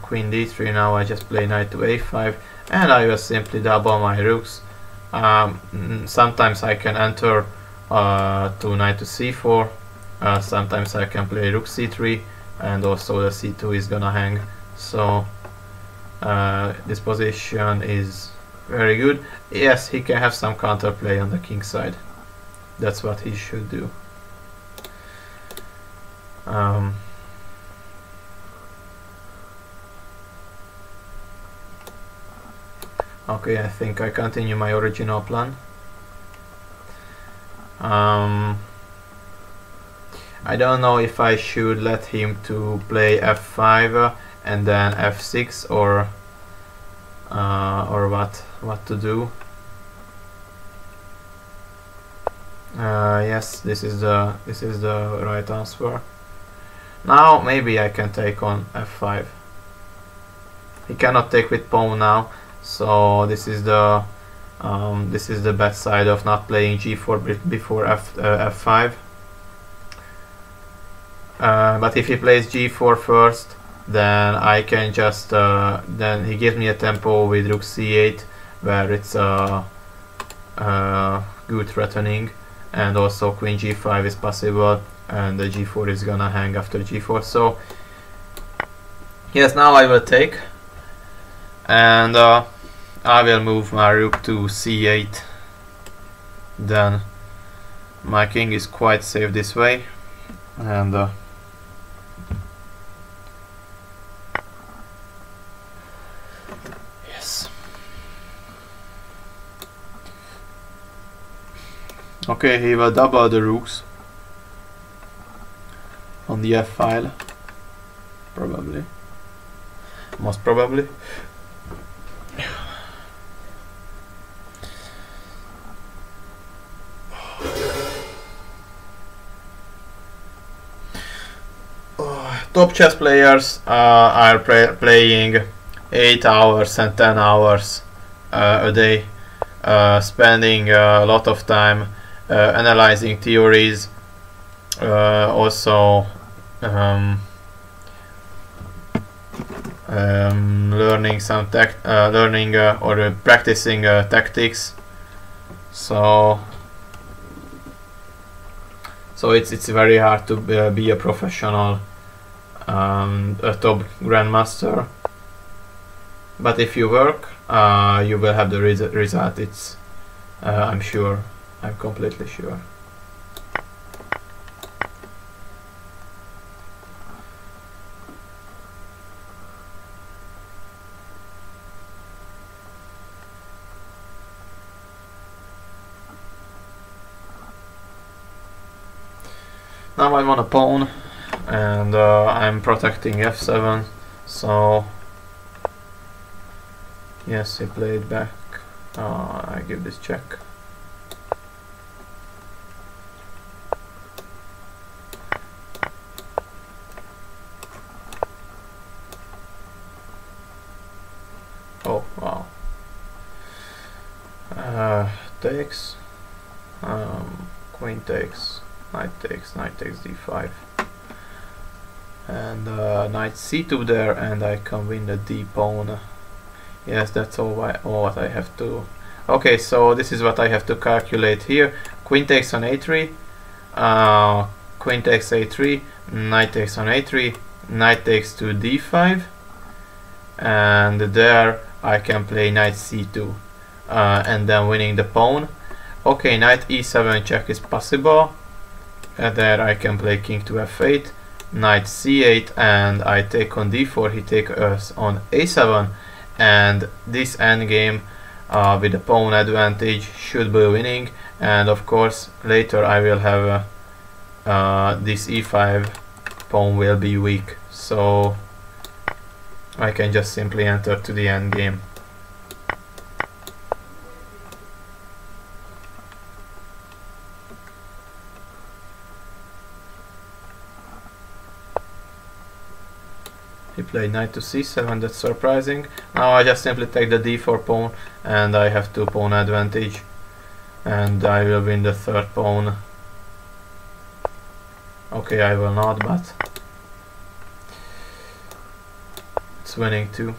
queen d3, now I just play knight to a5, and I will simply double my rooks Sometimes I can enter to knight to c4. Sometimes I can play rook c3, and also the c2 is gonna hang. So this position is very good. Yes, he can have some counterplay on the king side. That's what he should do. Okay, I think I continue my original plan. I don't know if I should let him to play f5 and then f6 or what to do. Yes, this is the right answer. Now maybe I can take on f5. He cannot take with pawn now, so this is the bad side of not playing g4 before f5. But if he plays g4 first, then I can just then he gives me a tempo with rook c8, where it's good threatening, and also queen g5 is possible, and the g4 is gonna hang after g4. So yes, now I will take, and I will move my rook to c8. Then my king is quite safe this way, and yes. Okay, he will double the rooks on the f file, probably, most probably. Top chess players are playing 8 hours and 10 hours a day, spending a lot of time analyzing theories, also learning some or practicing tactics. So it's very hard to be a professional, a top grandmaster. But if you work, you will have the result. It's I'm sure. I'm completely sure. Now I'm on a pawn, and I'm protecting f7. So yes, he played back. I give this check. Oh wow. Takes. Queen takes. Knight takes d5, and knight c2 there, and I can win the d pawn. Yes, that's all what I have to. Okay, so this is what I have to calculate here. Queen takes on a3, queen takes a3, knight takes on a3, knight takes to d5, and there I can play knight c2, and then winning the pawn. Okay, knight e7 check is possible. There I can play king to f8, knight c8, and I take on d4. He takes us on a7, and this endgame with the pawn advantage should be winning. And of course later I will have this e5 pawn will be weak, so I can just simply enter to the endgame. He played knight to c7, that's surprising. Now I just simply take the d4 pawn, and I have 2 pawn advantage, and I will win the third pawn. Okay, I will not, but it's winning too.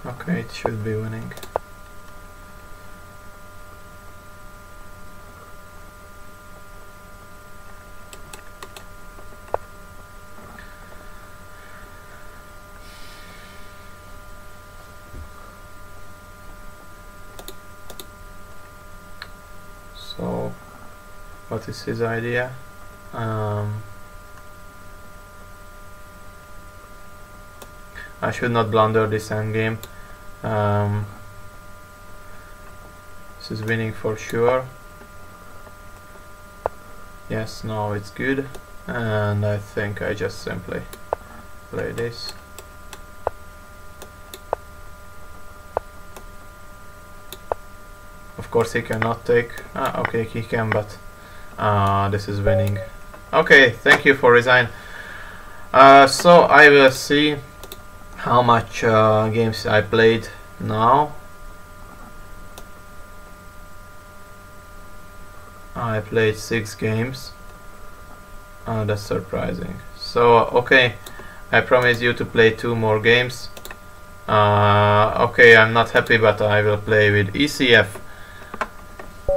Okay, it should be winning. So, what is his idea? I should not blunder this endgame. This is winning for sure. Yes, now it's good. And I think I just simply play this. Of course he cannot take. Okay, he can, but this is winning. Okay, thank you for resign. So I will see how much games I played now. I played 6 games. That's surprising. So okay, I promise you to play 2 more games. Okay, I'm not happy, but I will play with ECF.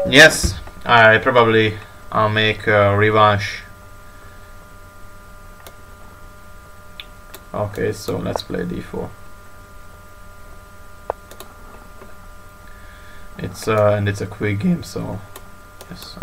Yes, I probably make a revanche. Okay, so let's play d4. It's and it's a quick game, so yes.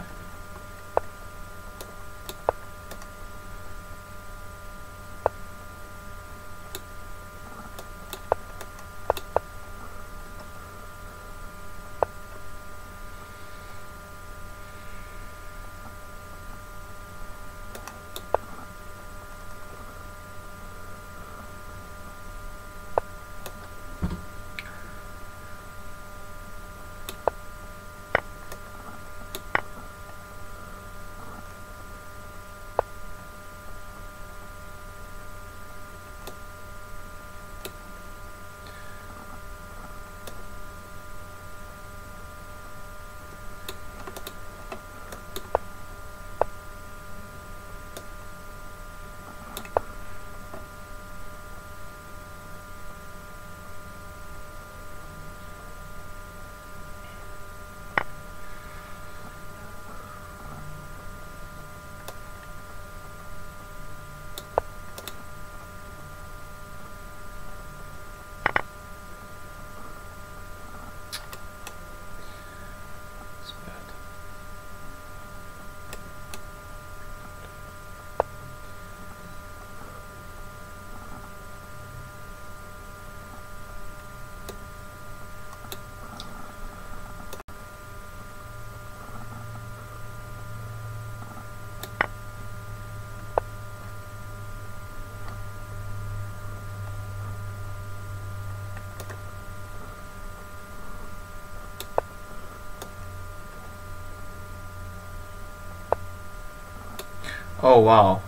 Oh wow,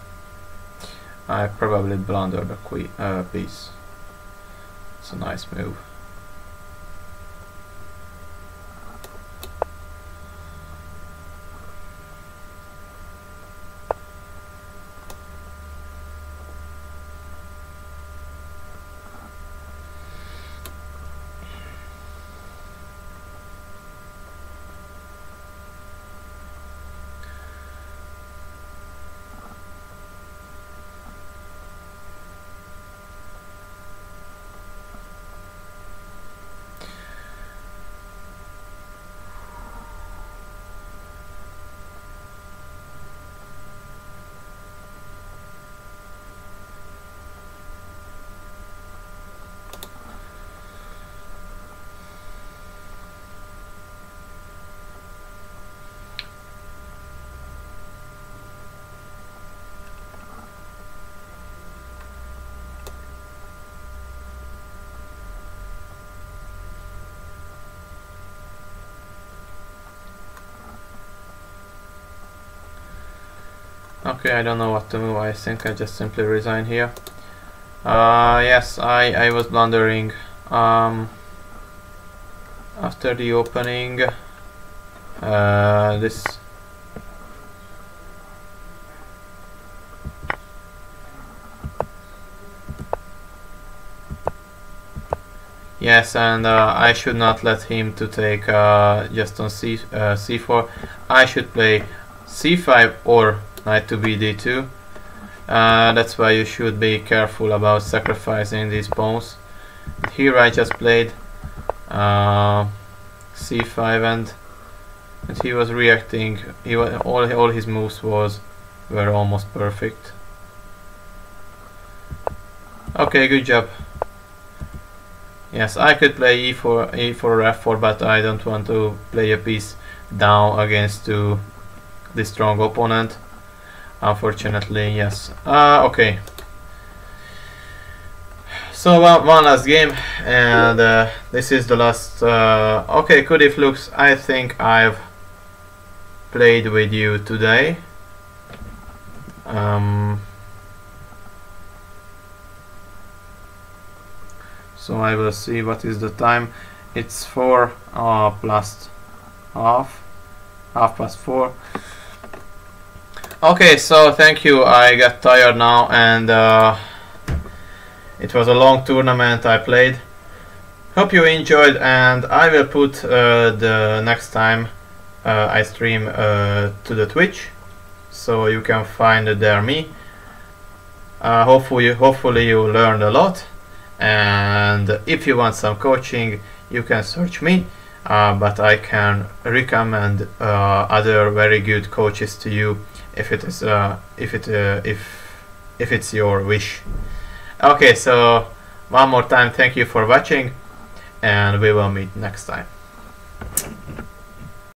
I probably blundered a piece. It's a nice move. Okay, I don't know what to move. I think I just simply resign here. Yes, I was blundering. After the opening, this. Yes, and I should not let him to take just on c4. I should play c5 or knight to bd2. That's why you should be careful about sacrificing these pawns. Here I just played c5 and he was reacting. All his moves were almost perfect. Okay, good job. Yes, I could play e4 or f4, but I don't want to play a piece down against the strong opponent. Unfortunately, yes. Okay. So one last game, and this is the last. Okay, Kudif looks. I think I've played with you today. So I will see what is the time. It's 4 plus half past 4. Okay, so thank you. I got tired now, and it was a long tournament I played. Hope you enjoyed, and I will put the next time I stream to the Twitch, so you can find there me. Hopefully you learned a lot, and if you want some coaching, you can search me. But I can recommend other very good coaches to you if it's your wish. Okay, so one more time, thank you for watching, and we will meet next time.